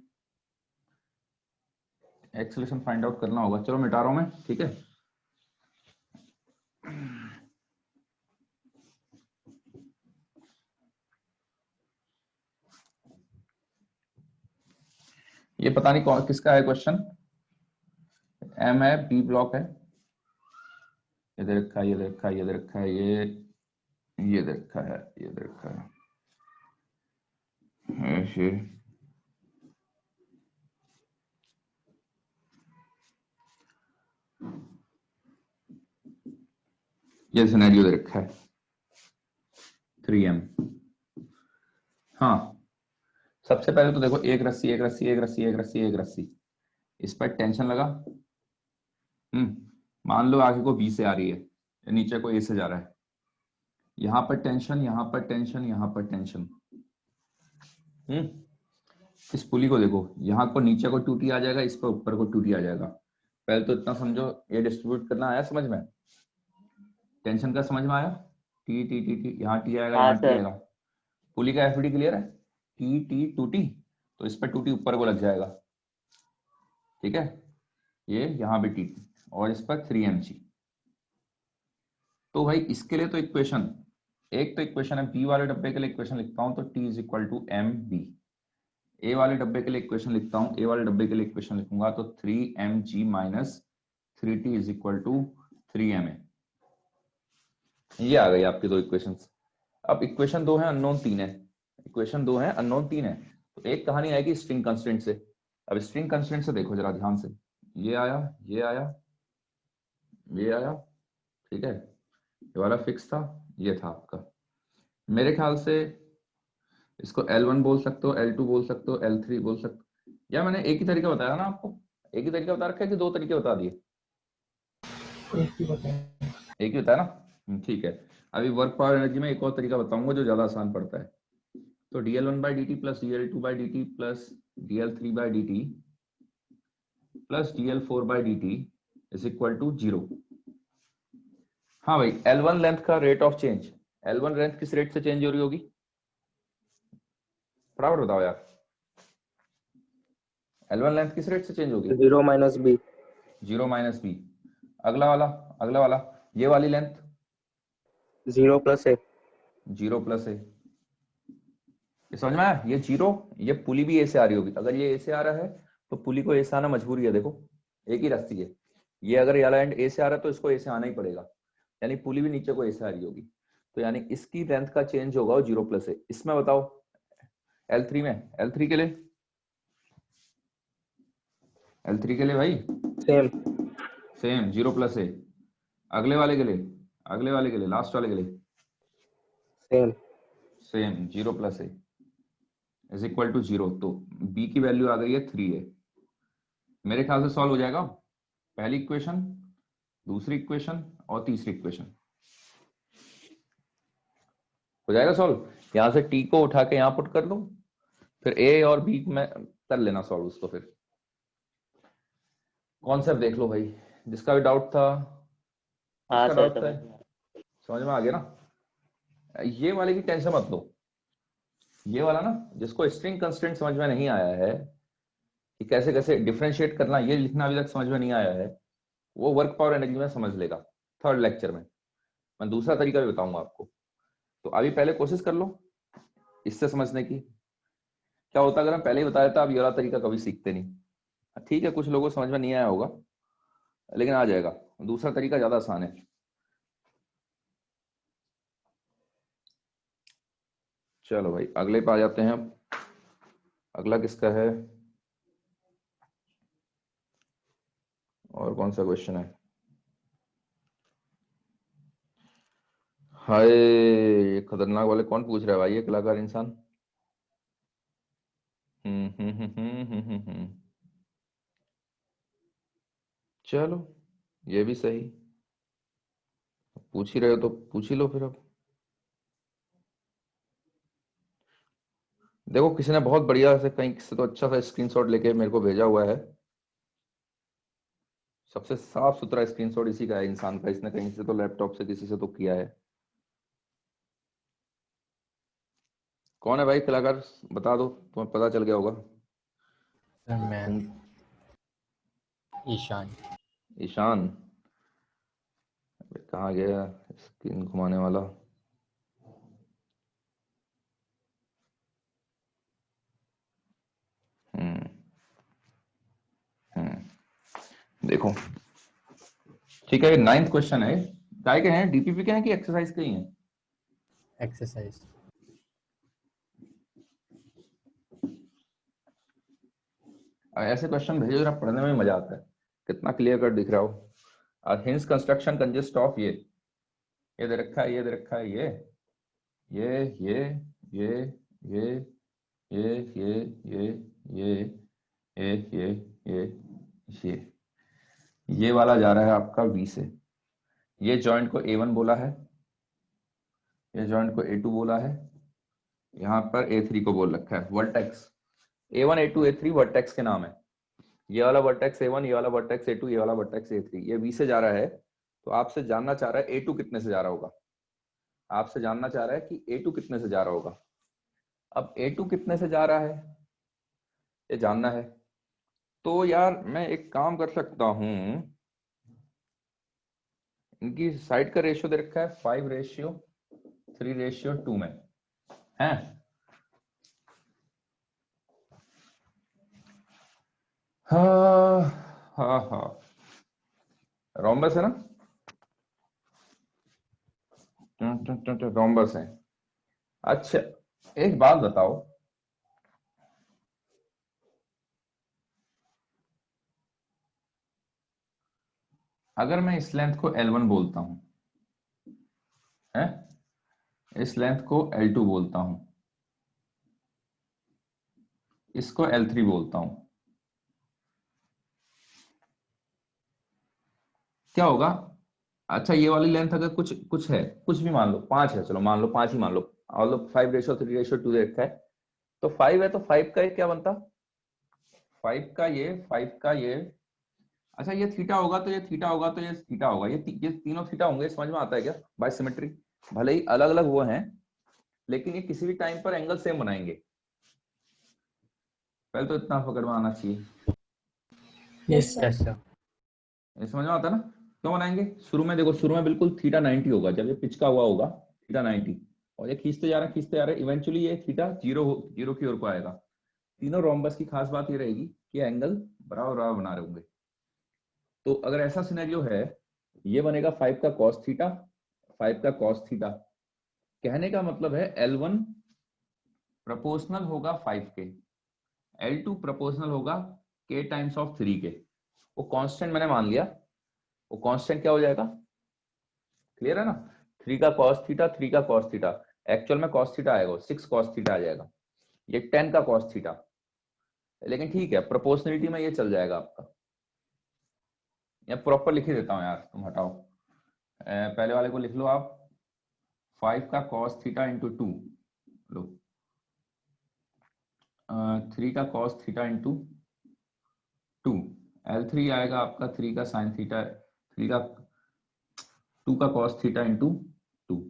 acceleration find out करना होगा। चलो मिटा रहा हूं मैं, ठीक है। ये पता नहीं कौन किसका है क्वेश्चन, एम है, बी ब्लॉक है, ये दे रखा है, ये दे रखा है, ये दे रखा है, ये दे रखा है, ये दे रखा है, ऐसे ये सिनेरियो दे रखा है 3m। हाँ, सबसे पहले तो देखो एक रस्सी, एक रस्सी, एक रस्सी, एक रस्सी, एक रस्सी, इस पर टेंशन लगा। मान लो आगे को बी से आ रही है, नीचे को ए से जा रहा है, यहां पर टेंशन, यहां पर टेंशन, यहां पर टेंशन। इस पुली को देखो, यहाँ को नीचे को 2t आ जाएगा, इस पर ऊपर को 2t आ जाएगा। पहले तो इतना समझो, ये डिस्ट्रीब्यूट करना आया समझ में, टेंशन का समझ में आया, टी टी टी टी, यहाँ टी आएगा, हाँ यहाँ टी सर। आएगा। पुली का एफडी क्लियर है, टी टी 2t, तो इस पर 2t ऊपर को लग जाएगा, ठीक है, ये यहाँ भी टी और इस पर 3mg। तो भाई इसके लिए तो इक्वेशन, एक तो इक्वेशन है बी वाले डब्बे के लिए, इक्वेशन लिखता हूं तो t is equal to M B. A वाले डब्बे के लिए इक्वेशन लिखता हूं, ए वाले डब्बे के लिए इक्वेशन लिखूंगा तो 3mg minus 3t is equal to 3ma। ये आ गई आपकी दो इक्वेशंस। अब इक्वेशन 2 है, अननोन 3 है, इक्वेशन 2 है, अननोन 3 है, तो एक कहानी आएगी स्ट्रिंग कंस्ट्रेंट से। अब स्ट्रिंग कंस्ट्रेंट से देखो जरा ध्यान से, ये आया, ये आया, ये आया, ठीक है, ये वाला फिक्स था, ये था आपका। मेरे ख्याल से इसको L1 बोल सकते हो, L2 बोल सकते हो, L3 बोल सकते हो, या मैंने एक ही तरीका बताया ना आपको, एक ही तरीका बता रखा है कि दो तरीके बता दिए? एक ही बताया ना, ठीक है। अभी वर्क पावर एनर्जी में एक और तरीका बताऊंगा जो ज्यादा आसान पड़ता है। तो dl1/dt plus dl2/dt plus dl3/dt plus dl4/dt is equal to 0। हाँ भाई, L1 लेंथ का rate of change, L1 length किस रेट से चेंज हो रही होगी, फटाफट बताओ यार, L1 लेंथ किस रेट से चेंज होगी? 0 माइनस बी। 0 minus B. अगला वाला, अगला वाला, ये वाली लेंथ 0 प्लस ए। 0 प्लस ए। ये समझ में आया, ये 0, ये पुली भी ए से आ रही होगी, अगर ये ए से आ रहा है तो पुली को ए से आना मजबूरी है, देखो एक ही रास्ती है, ये अगर ये वाला एंड ए से आ रहा है तो इसको ए से आना ही पड़ेगा, यानी पुली भी नीचे को ए से आ रही होगी, तो यानी इसकी लेंथ का चेंज होगा 0 प्लस ए। इसमें बताओ L3 में, L3 के लिए, L3 के लिए भाई सेम। सेम 0 प्लस ए। अगले वाले के लिए, अगले वाले के लिए, लास्ट वाले के लिए same. Same 0 plus a is equal to 0। तो बी की वैल्यू आ गई है 3a। मेरे ख्याल से सॉल्व हो जाएगा पहली इक्वेशन, दूसरी इक्वेशन और तीसरी इक्वेशन, हो जाएगा सॉल्व। यहां से टी को उठा के यहां पुट कर दो, फिर ए और बी में कर लेना सॉल्व उसको। फिर कॉन्सेप्ट देख लो भाई, जिसका भी डाउट था, हाँ किसका सर डाउट था, समझ में। समझ में आ गया ना? ये वाले की टेंशन मत लो, ये वाला ना जिसको स्ट्रिंग कंस्ट्रेंट समझ में नहीं आया है कि कैसे कैसे डिफरेंशिएट करना, ये लिखना अभी तक समझ में नहीं आया है, वो वर्क पावर एनर्जी में समझ लेगा थर्ड लेक्चर में। मैं दूसरा तरीका भी बताऊंगा आपको। तो अभी पहले कोशिश कर लो इससे समझने की। क्या होता अगर हम पहले ही बता देता, अब ये वाला तरीका कभी सीखते नहीं। ठीक है, कुछ लोगों को समझ में नहीं आया होगा, लेकिन आ जाएगा। दूसरा तरीका ज्यादा आसान है। चलो भाई अगले पे आ जाते हैं। अगला किसका है और कौन सा क्वेश्चन है? हाय, ये खतरनाक वाले कौन पूछ रहा है भाई, ये कलाकार इंसान। हम्म। चलो ये भी सही, पूछ ही रहे हो तो पूछ ही लो फिर। अब देखो किसी ने बहुत बढ़िया से कहीं से तो अच्छा सा स्क्रीनशॉट लेके मेरे को भेजा हुआ है। सबसे साफ सुथरा स्क्रीनशॉट इसी का है, इंसान का। इसने कहीं से तो लैपटॉप से किसी से तो किया है। कौन है भाई कलाकार, बता दो, तुम्हें पता चल गया होगा। मैं तुम ईशान। ईशान, कहाँ गया स्क्रीन घुमाने वाला? हम्म देखो ठीक है, 9th क्वेश्चन है। काय के हैं, डीपीपी के हैं कि एक्सरसाइज के ही हैं? एक्सरसाइज। ऐसे क्वेश्चन भेजो जरा, पढ़ने में मजा आता है। कितना क्लियर कट दिख रहा हो। हिंस कंस्ट्रक्शन कंसिस्ट ऑफ ये दे रखा है, ये दे रखा है, ये ये ये ये ये ये ये ये ये ये ये वाला जा रहा है आपका बी से। ये जॉइंट को A1 बोला है, ये जॉइंट को A2 बोला है, यहाँ पर A3 को बोल रखा है vertex. A1 A2 A3 vertex के नाम है। ये वाला वर्टेक्स A1, ये वाला वर्टेक्स A2, ये वाला वर्टेक्स A3। ये B से जा रहा है, तो आपसे जानना चाह रहा है A2 कितने से जा रहा होगा। आपसे जानना चाह रहा है कि A2 कितने से जा रहा होगा। अब A2 कितने से जा रहा है ये जानना है। तो यार मैं एक काम कर सकता हूं, इनकी साइड का रेशियो दे रखा है 5:3:2 में है। हाँ हाँ हाँ, रोम्बस है ना, रोम्बस है। अच्छा एक बात बताओ, अगर मैं इस लेंथ को L1 बोलता हूं है, इस लेंथ को L2 बोलता हूं, इसको L3 बोलता हूं, क्या होगा? अच्छा ये वाली लेंथ अगर कुछ कुछ है, कुछ भी मान लो 5 है, चलो मान लो 5 ही मान लो, और लो 5:3:2 दे रखा है, तो 5 है तो 5 का ये क्या बनता, 5 का ये, 5 का ये। अच्छा ये थीटा होगा तो ये थीटा होगा तो ये थीटा होगा, ये तीनों थीटा होंगे, समझ में आता है क्या? बाय सिमेट्री, भले ही अलग अलग वो हैं, लेकिन ये किसी भी टाइम पर एंगल सेम बनाएंगे। पहले तो इतना पकड़ में आना चाहिए। Yes sir. Yes sir. ये समझ में आता है ना? क्यों बनाएंगे? शुरू में देखो, शुरू में बिल्कुल थीटा 90 होगा, जब ये पिच का हुआ होगा थीटा 90, और ये खींचते जा रहे हैं खींचते जा रहे हैं, इवेंचुअली ये थीटा जीरो की ओर को आएगा। तीनों रोम्बस की खास बात ये रहेगी कि एंगल बराबर बराबर बना रहे होंगे। तो अगर ऐसा सिनेरियो है, ये बनेगा 5 का कॉस थीटा, 5 का कॉस थीटा। कहने का मतलब है L1 प्रोपोर्शनल होगा 5 के, L2 प्रोपोर्शनल होगा k टाइम्स ऑफ 3 के। वो कांस्टेंट मैंने मान लिया, वो कांस्टेंट क्या हो जाएगा, क्लियर है ना? 3 का कॉस थीटा, 3 का कॉस थीटा, एक्चुअल में कॉस थीटा आएगा 6 कॉस थीटा आ जाएगा। ये 10 का कॉस थीटा, लेकिन ठीक है प्रोपोर्शनलिटी में ये चल जाएगा आपका। या प्रॉपर लिख ही देता हूं यार, तुम हटाओ, पहले वाले को लिख लो आप, 5 का कॉस थीटा इंटू 2 लो, 3 का कॉस थीटा इंटू 2, L3 आएगा आपका 3 का साइन थीटा, 3 का 2 का कॉस थीटा इंटू 2।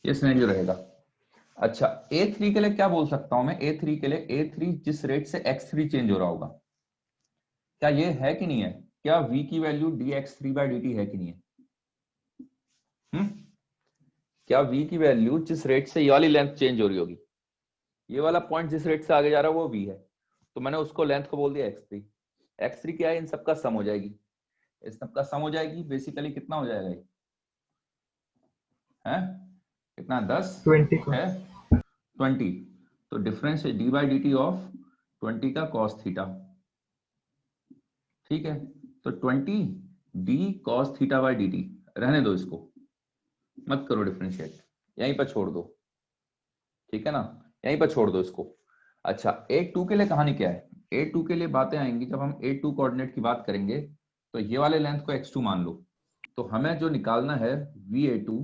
ये सिनेरियो रहेगा। अच्छा A3 के लिए क्या बोल सकता हूं मैं, A3 के लिए A3 जिस रेट से X3 चेंज हो रहा होगा, क्या ये है कि नहीं है, क्या V की वैल्यू dx3/dt है कि नहीं है? क्या V की वैल्यू जिस रेट से ये वाली लेंथ चेंज हो रही होगी, ये वाला पॉइंट जिस रेट से आगे जा रहा है वो V है, तो मैंने उसको लेंथ को बोल दिया x3। x3 क्या है, इन सबका सम हो जाएगी, इस सबका सम हो जाएगी, बेसिकली कितना हो जाएगा ये है, कितना 10 20 का है 20, तो डिफरेंस है d/dt ऑफ 20 का cos थीटा। ठीक है, तो 20 d cos θ/dt, रहने दो इसको, मत करो डिफरेंशिएट, यहीं पर छोड़ दो, ठीक है ना, यहीं पर छोड़ दो इसको। अच्छा A2 के लिए कहानी क्या है, A2 के लिए बातें आएंगी जब हम A2 कोऑर्डिनेट की बात करेंगे। तो ये वाले लेंथ को x2 मान लो, तो हमें जो निकालना है VA2,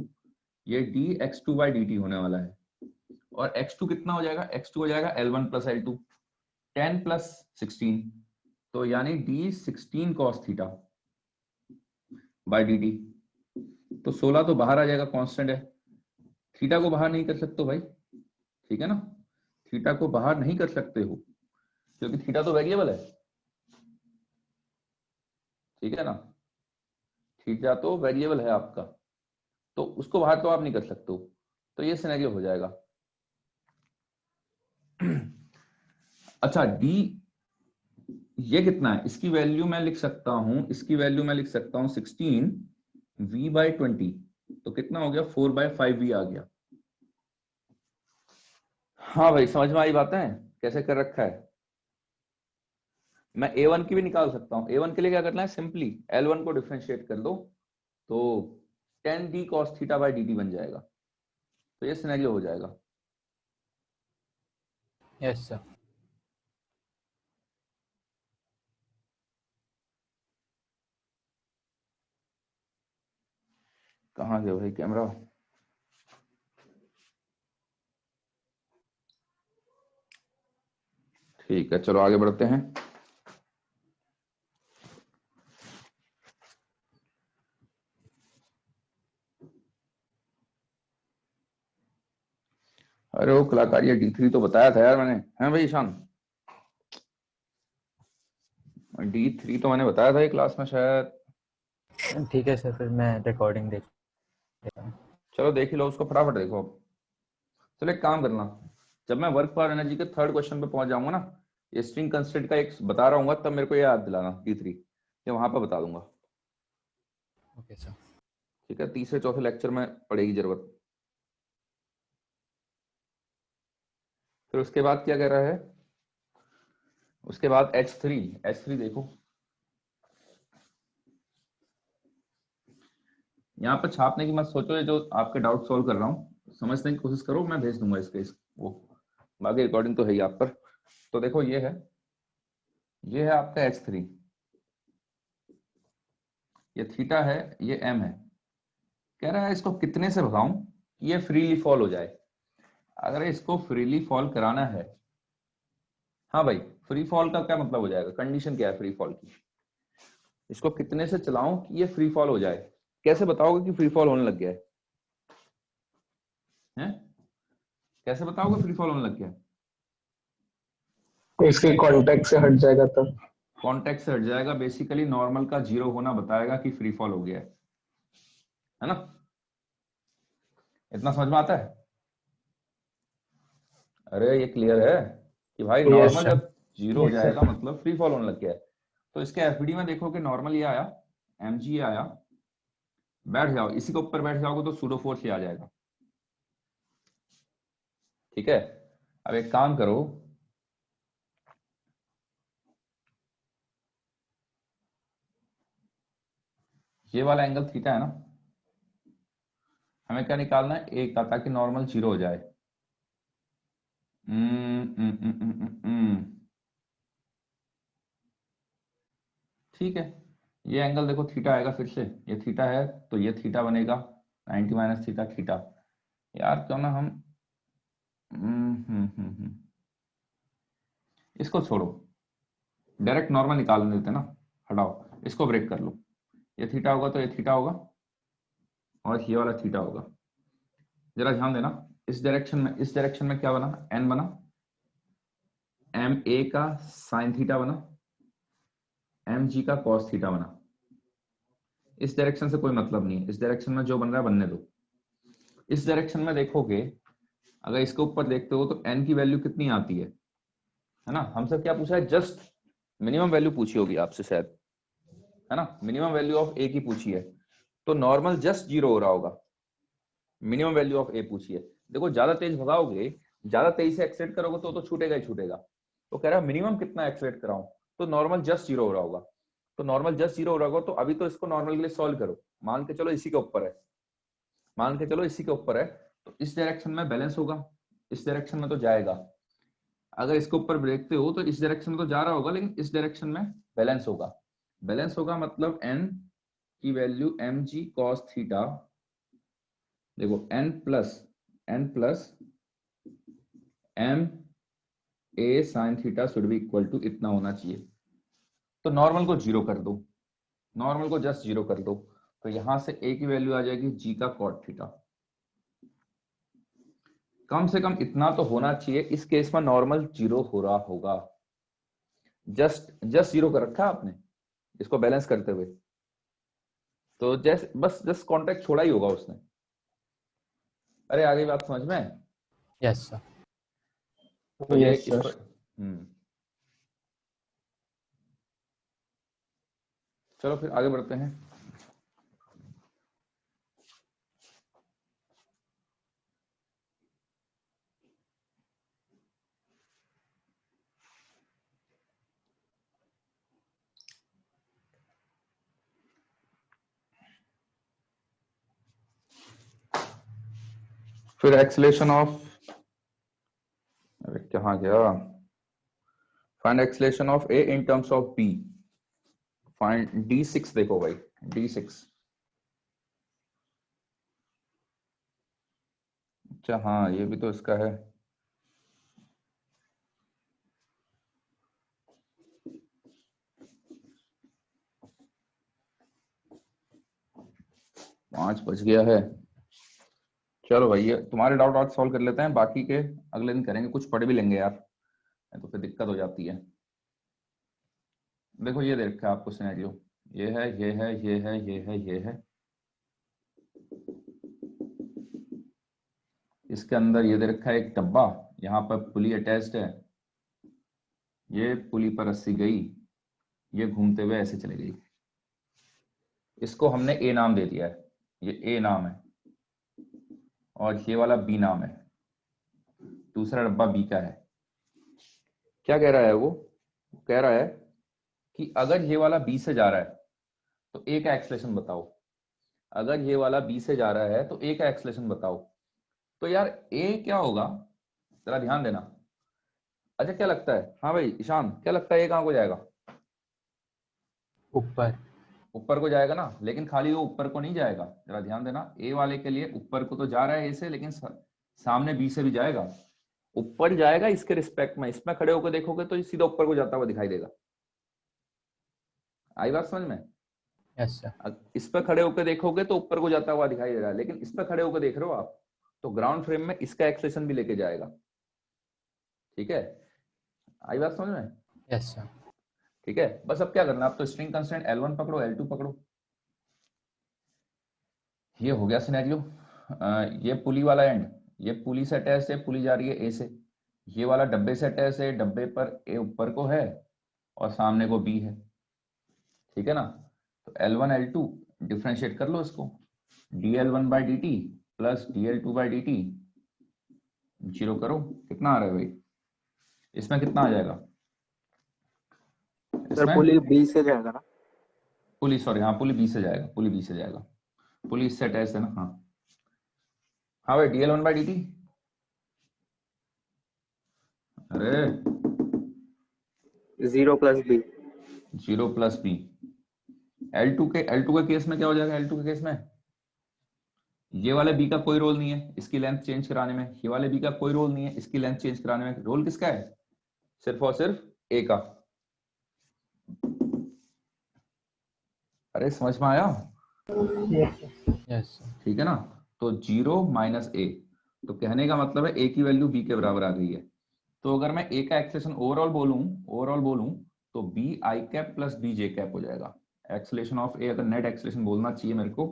ये dx2/dt होने वाला है, और x2 कितना हो जाएगा, x2 हो जाएगा L1 + L2, 10 + 16, तो यानी d16 cos θ/dt। तो 16 तो बाहर आ जाएगा, कांस्टेंट है, थीटा को बाहर नहीं कर सकते हो भाई, ठीक है ना, थीटा को बाहर नहीं कर सकते हो क्योंकि थीटा तो वेरिएबल है, ठीक है ना, थीटा तो वेरिएबल है आपका, तो उसको बाहर तो आप नहीं कर सकते हो, तो ये सिनेरियो हो जाएगा। अच्छा d ये कितना है, इसकी वैल्यू मैं लिख सकता हूं, इसकी वैल्यू मैं लिख सकता हूं 16 v/20, तो कितना हो गया 4/5v आ गया। हाँ भाई समझ में आई बातें, कैसे कर रखा है। मैं A1 की भी निकाल सकता हूं, A1 के लिए क्या करना है, सिंपली L1 को डिफरेंशिएट कर दो, तो 10d cos θ/dt बन जाएगा, तो ये सिनेरियो हो जाएगा। Yes, sir. कहाँ गया भाई कैमरा, ठीक है चलो आगे बढ़ते हैं। अरे वो कलाकारी D3 तो बताया था यार मैंने, है भाई ईशान, D3 तो मैंने बताया था ये क्लास में शायद, ठीक है सर, फिर मैं रिकॉर्डिंग देख लेता हूँ। चलो देख ही लो उसको फटाफट देखो। चलो एक काम करना, जब मैं वर्क फॉर एनर्जी के थर्ड क्वेश्चन पे पहुंच जाऊंगा ना, ये स्ट्रिंग कंस्ट्रेंट का एक बता रहा हूँ, तब मेरे को याद दिलाना D3, ये वहां पर बता दूंगा, ओके सर। ठीक है, तीसरे चौथे लेक्चर में पड़ेगी जरूरत। फिर उसके बाद क्या कह रहा है, उसके बाद H3 देखो, यहाँ पर छापने की मत सोचो, ये जो आपके डाउट सॉल्व कर रहा हूँ समझने की कोशिश करो, मैं भेज दूंगा इसके वो, बाकी रिकॉर्डिंग तो है ही आप पर। तो देखो ये है आपका H3, ये थीटा है, ये m है, कह रहा है इसको कितने से भगाऊं कि ये फ्रीली फॉल हो जाए। अगर इसको फ्रीली फॉल कराना है, हाँ भाई फ्री फॉल का क्या मतलब हो जाएगा, कंडीशन क्या है फ्री फॉल की, इसको कितने से चलाऊं कि ये फ्री फॉल हो जाए, कैसे बताओगे कि फ्री फॉल होने लग गया है? कैसे बताओगे फ्री फॉल होने लग गया है? इसके कांटेक्ट से हट जाएगा तब। कॉन्टेक्ट से हट जाएगा, बेसिकली नॉर्मल का जीरो होना बताएगा कि फ्री फॉल हो गया है ना, इतना समझ में आता है। अरे ये क्लियर है कि भाई यस नॉर्मल सर। जब जीरो हो यस जाएगा सर। मतलब फ्री फॉल होने लग गया है। तो इसके एफडी में देखो कि नॉर्मल ये आया, mg आया, बैठ जाओ इसी के ऊपर बैठ जाओगे तो सूडो फोर्स ही आ जाएगा, ठीक है। अब एक काम करो, ये वाला एंगल थीटा है ना, हमें क्या निकालना है, एक का, ताकि नॉर्मल जीरो हो जाए। ठीक है, ये एंगल देखो थीटा आएगा, फिर से ये थीटा है तो ये थीटा बनेगा 90 माइनस थीटा थीटा। यार क्यों ना हम इसको छोड़ो, डायरेक्ट नॉर्मल निकाल देते ना, हटाओ इसको, ब्रेक कर लो, ये थीटा होगा तो ये थीटा होगा और ये वाला थीटा होगा, जरा ध्यान देना, इस डायरेक्शन में क्या बना, एन बना, एम ए का साइन थीटा बना, एम जी का कॉस थीटा बना। इस डायरेक्शन से कोई मतलब नहीं है, इस डायरेक्शन में जो बन रहा है बनने दो। इस डायरेक्शन में देखोगे, अगर इसके ऊपर देखते हो तो एन की वैल्यू कितनी आती है ना। हमसे क्या पूछा है, जस्ट मिनिमम वैल्यू पूछी होगी आपसे शायद, है ना, मिनिमम वैल्यू ऑफ ए की पूछी है, तो नॉर्मल जस्ट 0 हो रहा होगा। मिनिमम वैल्यू ऑफ ए पूछी है, देखो ज्यादा तेज भगाओगे, ज्यादा तेज से एक्सेलेरेट करोगे तो छूटेगा ही छूटेगा। तो कह रहा है मिनिमम कितना एक्सेलेरेट कराऊं, तो नॉर्मल जस्ट 0 हो रहा होगा। तो नॉर्मल जस्ट 0 हो रहा होगा, तो अभी तो इसको नॉर्मल के लिए सॉल्व करो, मान के चलो इसी के ऊपर है, मान के चलो इसी के ऊपर है, तो इस डायरेक्शन में बैलेंस होगा, इस डायरेक्शन में तो जाएगा। अगर इसके ऊपर देखते हो तो इस डायरेक्शन में तो जा रहा होगा, लेकिन इस डायरेक्शन में बैलेंस होगा। बैलेंस होगा मतलब एन की value M G cos theta, देखो N plus M A sine theta should be equal to इतना होना चाहिए। तो नॉर्मल को 0 कर दो, नॉर्मल को जस्ट 0 कर दो, तो यहां से ए की वैल्यू आ जाएगी जी का कॉट थीटा। कम से कम इतना तो होना चाहिए, इस केस में नॉर्मल 0 हो रहा होगा। जस्ट 0 कर रखा है आपने इसको बैलेंस करते हुए, तो जस्ट बस जस्ट कॉन्टेक्ट छोड़ा ही होगा उसने। अरे आगे बात समझ में? Yes sir. तो ये यस इस सर। पर चलो फिर आगे बढ़ते हैं। फिर एक्सेलेरेशन ऑफ, अरे कहाँ गया, find acceleration of a in terms of b, find D6। देखो भाई D6, अच्छा हाँ ये भी तो इसका है। पांच बज गया है। चलो भाई ये तुम्हारे डाउट आज सॉल्व कर लेते हैं, बाकी के अगले दिन करेंगे, कुछ पढ़ भी लेंगे यार, नहीं तो फिर दिक्कत हो जाती है। देखो ये देख रखा है आपको सिनेरियो, ये है ये है ये है ये है ये है, इसके अंदर ये दे रखा है एक डब्बा, यहाँ पर पुली अटैच्ड है, ये पुली पर रस्सी गई, ये घूमते हुए ऐसे चले गई। इसको हमने ए नाम दे दिया है, ये ए नाम है, और ये वाला बी नाम है, दूसरा डब्बा बी का है। क्या कह रहा है वो कह रहा है कि अगर ये वाला बी से जा रहा है तो ए का एक्सेलेरेशन बताओ, अगर ये वाला बी से जा रहा है तो ए का एक्सेलेरेशन बताओ। तो यार ए क्या होगा, जरा ध्यान देना। अच्छा क्या लगता है, हाँ भाई ईशान क्या लगता है, ए कहाँ को जाएगा? ऊपर। ऊपर को जाएगा ना, लेकिन खाली वो ऊपर को नहीं जाएगा, जरा ध्यान देना। ए वाले के लिए ऊपर को तो जा रहा है ए से, लेकिन सामने बी से भी जाएगा, ऊपर जाएगा इसके रिस्पेक्ट में। इसमें खड़े होकर देखोगे तो सीधा ऊपर को जाता हुआ दिखाई देगा। आई बात समझ में? Yes sir. इस पर खड़े होकर देखोगे तो ऊपर को जाता हुआ दिखाई दे रहा है, लेकिन इस पर खड़े होकर देख रहे हो आप तो ग्राउंड फ्रेम में इसका एक्सेलेरेशन भी लेके जाएगा। ठीक है, आई बात समझ में? Yes sir. ठीक है, बस अब क्या करना, आप तो स्ट्रिंग कंस्ट्रेंट L1 पकड़ो, L2 पकड़ो। ये हो गया सिनेरियो। ये पुली वाला एंड, ये पुली से अटैच है, पुली जा रही है ए से, ये वाला डब्बे से अटैच है, डब्बे पर ए ऊपर को है और सामने को बी है। ठीक है ना, तो L1 L2 डिफ्रेंशिएट कर लो इसको, dL1/dt प्लस dL2/dt 0 करो, कितना आ रहा है भाई, इसमें कितना आ जाएगा? सर इसमें पुली बी से जाएगा ना? पुली, सॉरी हाँ पुली बी से जाएगा, पुली बी से जाएगा, पुली इससे अटैच है ना। हाँ हाँ भाई dL1/dt, अरे 0 plus B. 0 plus B. L2 के केस में क्या हो जाएगा, L2 के केस में ये वाले बी का कोई रोल नहीं है इसकी लेंथ चेंज कराने में, ये वाले बी का कोई रोल नहीं है इसकी लेंथ चेंज कराने में। रोल किसका है, सिर्फ और सिर्फ ए का। अरे समझ में आया? Yes sir. ठीक है ना, तो 0 माइनस ए, तो कहने का मतलब है ए की वैल्यू बी के बराबर आ गई है। तो अगर मैं ए का एक्सेलेरेशन ओवरऑल बोलूं तो b i cap plus b j cap हो जाएगा। एक्सेलेरेशन ऑफ ए अगर नेट एक्सेलेरेशन बोलना चाहिए मेरे को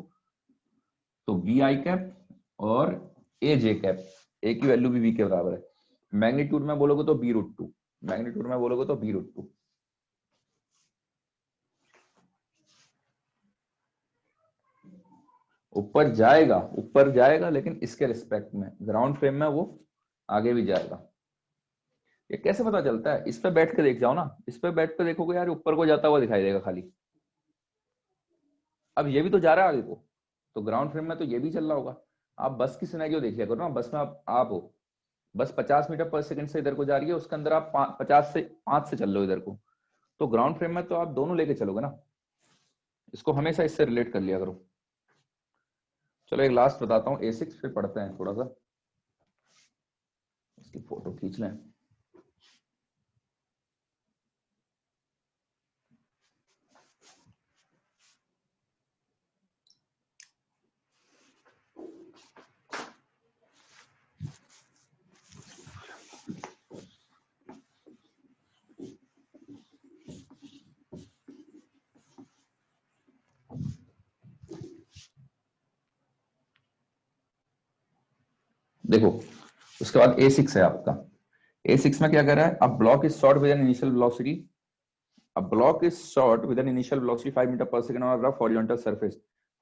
तो बी आई कैप और ए जे कैप, ए की वैल्यू भी बी के बराबर है। मैग्नीट्यूड में बोलोगे तो बी रूट टू, मैग्नीट्यूड में बोलोगे तो बी रूट टू। ऊपर जाएगा लेकिन इसके रिस्पेक्ट में, ग्राउंड फ्रेम में वो आगे भी जाएगा। ये कैसे पता चलता है? इस पे बैठ के देख जाओ ना, इस पे बैठ के देखोगे यार ऊपर को जाता हुआ दिखाई देगा खाली। अब ये भी तो जा रहा है आगे को, तो ग्राउंड फ्रेम में तो ये भी चल रहा होगा। आप बस की सिनेरियो देख लिया करो ना, बस में आप हो, बस 50 मीटर पर सेकंड से इधर को जा रही है, उसके अंदर आप 50 से 5 से चल रहे हो इधर को, तो ग्राउंड फ्रेम में तो आप दोनों लेके चलोगे ना। इसको हमेशा इससे रिलेट कर लिया करो। चलो एक लास्ट बताता हूँ A6, फिर पढ़ते हैं थोड़ा सा। इसकी फोटो खींच लें। देखो उसके बाद A6 है आपका। A6 में क्या कर रहा है? अब block is short with an initial velocity, a block is shot with an initial velocity 5 meter per second on a rough horizontal surface,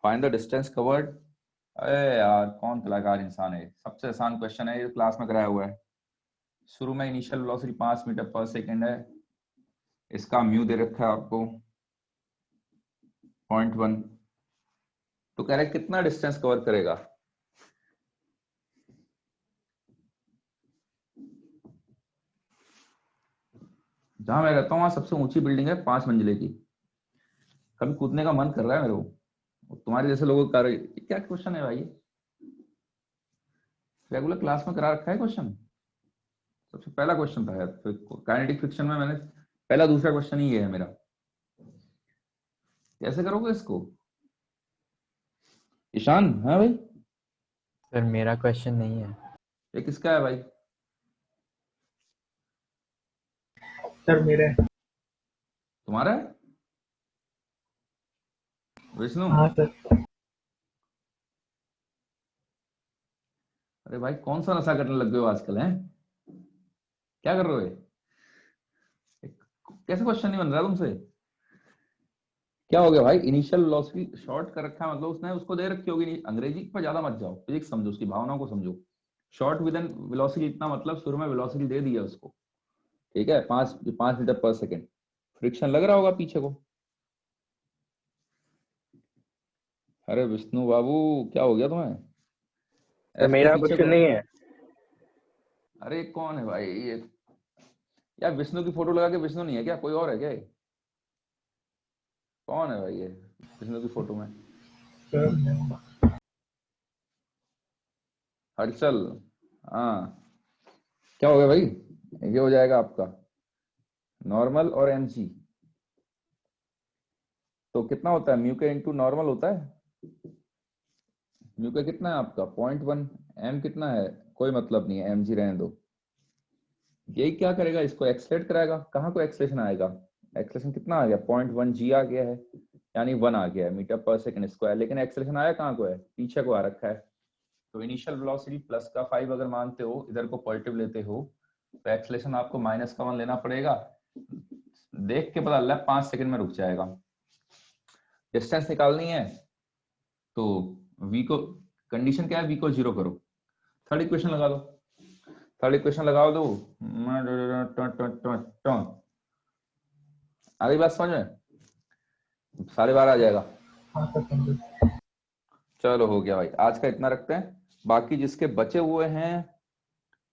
find the distance covered। अरे यार कौन कलाकार इंसान है, सबसे आसान क्वेश्चन है ये, क्लास में कराया हुआ है। शुरू में इनिशियल वेलोसिटी 5 मीटर पर सेकंड है, इसका म्यू दे रखा है आपको 0.1, तो कह रहा है कितना डिस्टेंस कवर करेगा। जहां मैं रहता हूँ वहां सबसे ऊंची बिल्डिंग है 5 मंजिले की, कभी कूदने का मन कर रहा है मेरे को। तुम्हारे जैसे लोगों का क्या क्वेश्चन है भाई? रेगुलर क्लास में करा रखा है क्वेश्चन, सबसे पहला क्वेश्चन था यार। काइनेटिक फ्रिक्शन में मैंने पहला दूसरा क्वेश्चन ही ये है मेरा। कैसे करोगे इसको ईशान? हाँ भाई, सर मेरा क्वेश्चन नहीं है। ये किसका है भाई? सर मेरे। तुम्हारा है विष्णु? हाँ सर। अरे भाई कौन सा नशा करने लग गए हो आजकल, हैं? क्या कर रहे हो? कैसे क्वेश्चन नहीं बन रहा तुमसे? क्या हो गया भाई? इनिशियल वेलोसिटी शॉर्ट कर रखा है, मतलब उसने उसको दे रखी होगी। अंग्रेजी पर ज्यादा मत जाओ, फिजिक्स समझो, उसकी भावनाओं को समझो। शॉर्ट विद एन वेलोसिटी, इतना मतलब शुरू में वेलोसिटी दे दी है उसको, ठीक है, 5 मीटर पर सेकेंड। फ्रिक्शन लग रहा होगा पीछे को। अरे विष्णु बाबू क्या हो गया तुम्हें? सर F के मेरा पीछे क्वेश्चन को। नहीं है। अरे कौन है भाई ये? यार विष्णु की फोटो लगा के विष्णु नहीं है क्या? कोई और है क्या? कौन है भाई ये विष्णु की फोटो में? हर्षल। हाँ क्या हो गया भाई? ये हो जाएगा आपका नॉर्मल और mg, तो कितना होता है? म्यू के इंटू नॉर्मल होता है। म्यू का कितना है आपका? 0.1। m कितना है? कोई मतलब नहीं है, mg रहने दो। यही क्या करेगा? इसको एक्सलेट कराएगा। कहाँ को एक्सलेशन आएगा? एक्सलेशन कितना आ गया? 0.1 g आ गया है, यानी 1 आ गया है मीटर पर सेकंड स्क्वायर। लेकिन एक्सलेशन आया कहाँ को है? पीछे को आ रखा है। तो इनिशियल वेलोसिटी प्लस का 5 अगर मानते हो, इधर को पॉजिटिव लेते हो, तो एक्सलेशन आपको माइनस का 1 लेना पड़ेगा। देख के पता लगा 5 सेकंड में रुक जाएगा। डिस्टेंस निकालनी है तो v को, कंडीशन क्या है? v को 0 करो। थर्ड इक्वेशन लगा दो, थर्ड इक्वेशन लगा दो। आ गई बात समझ में? 12:30 आ जाएगा। हाँ सर। चलो हो गया भाई, आज का इतना रखते हैं। बाकी जिसके बचे हुए हैं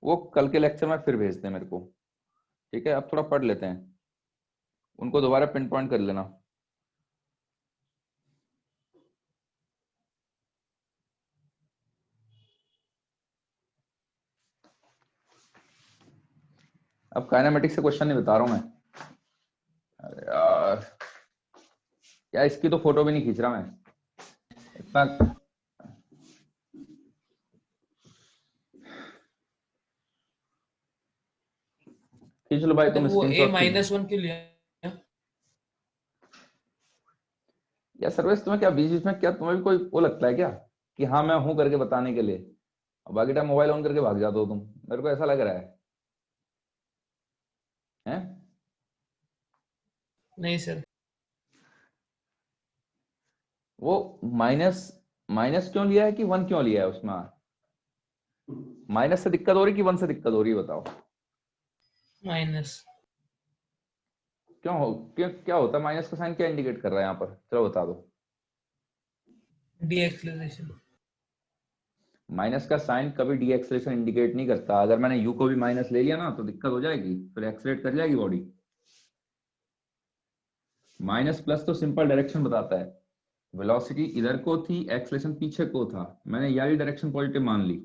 वो कल के लेक्चर में फिर भेज दें मेरे को, ठीक है? अब थोड़ा पढ़ लेते हैं, उनको दोबारा पिन पॉइंट कर लेना। अब काइनेमेटिक्स से क्वेश्चन नहीं बता रहा हूं मैं। अरे यार इसकी तो फोटो भी नहीं खींच रहा मैं, इतना खींच लो भाई तो तुम वो ए स्क्रीनशॉट खींच लो। -1 क्यों लिया? या सर्वेश तुम्हें क्या बीच बीच में क्या तुम्हें भी कोई वो लगता है क्या कि हाँ मैं हूं करके बताने के लिए, और बाकी टाइम मोबाइल ऑन करके भाग जाते हो तुम, मेरे को ऐसा लग रहा है हैं? नहीं सर। वो माइनस माइनस क्यों लिया है कि वन क्यों लिया है उसमें? माइनस से दिक्कत हो रही कि वन से दिक्कत हो रही है बताओ? माइनस। क्यों हो क्यों क्या होता है माइनस का साइन क्या इंडिकेट कर रहा है यहाँ पर, चलो बता दो। डीएक्सेलरेशन। माइनस का साइन कभी डी एक्सलेशन इंडिकेट नहीं करता। अगर मैंने यू को भी माइनस ले लिया ना तो दिक्कत हो जाएगी, फिर एक्सलेट कर जाएगी बॉडी। माइनस प्लस तो सिंपल डायरेक्शन बताता है, वेलोसिटी इधर को थी, एक्सलेशन पीछे को था, मैंने ये वाली डायरेक्शन पॉजिटिव मान ली,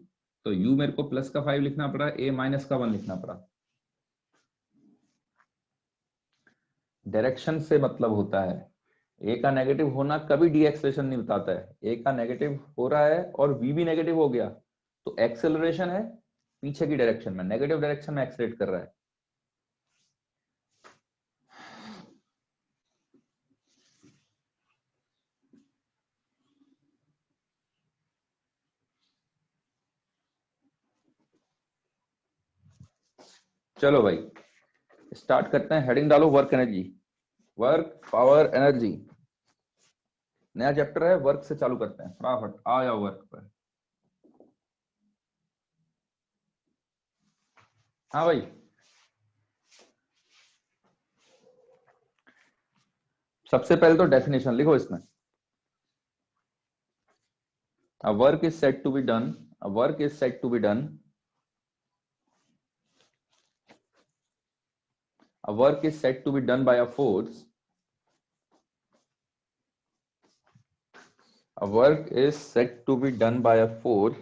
तो यू मेरे को प्लस का 5 लिखना पड़ा, ए माइनस का 1 लिखना पड़ा। डायरेक्शन से मतलब होता है, ए का नेगेटिव होना कभी डी एक्सलेशन नहीं बताता है। ए का नेगेटिव हो रहा है और वी भी नेगेटिव हो गया तो एक्सेलरेशन है पीछे की डायरेक्शन में, नेगेटिव डायरेक्शन में एक्सलेट कर रहा है। चलो भाई स्टार्ट करते हैं। हेडिंग डालो work energy, work power energy, नया चैप्टर है, वर्क से चालू करते हैं फटाफट। आ जाओ वर्क पर। हाँ भाई सबसे पहले तो डेफिनेशन लिखो इसमें। A work is said to be done, a work is said to be done, a work is said to be done by a force, a work is said to be done by a force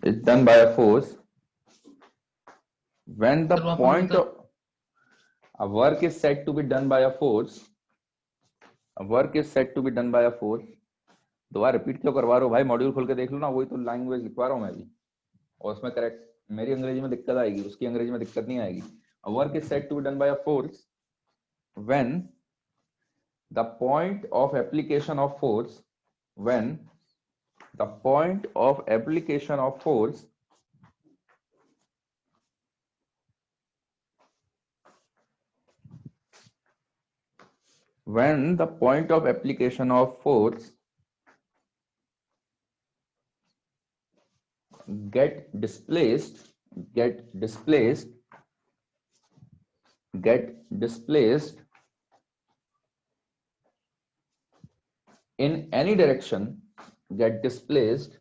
is done by a force when the sir वापस point बता। of a work is said to be done by a force, a work is said to be done by a force। दोबारा repeat क्यों करवा रहे हो भाई, module खोल के देख लो ना, वही तो लैंग्वेज लिखवा रहा हूं मैं भी, और उसमें करेक्ट मेरी अंग्रेजी में दिक्कत आएगी, उसकी अंग्रेजी में दिक्कत नहीं आएगी। A work is said to be done by a force when the point of application of force, when the point of application of force when the point of application of force get displaced in any direction, get displaced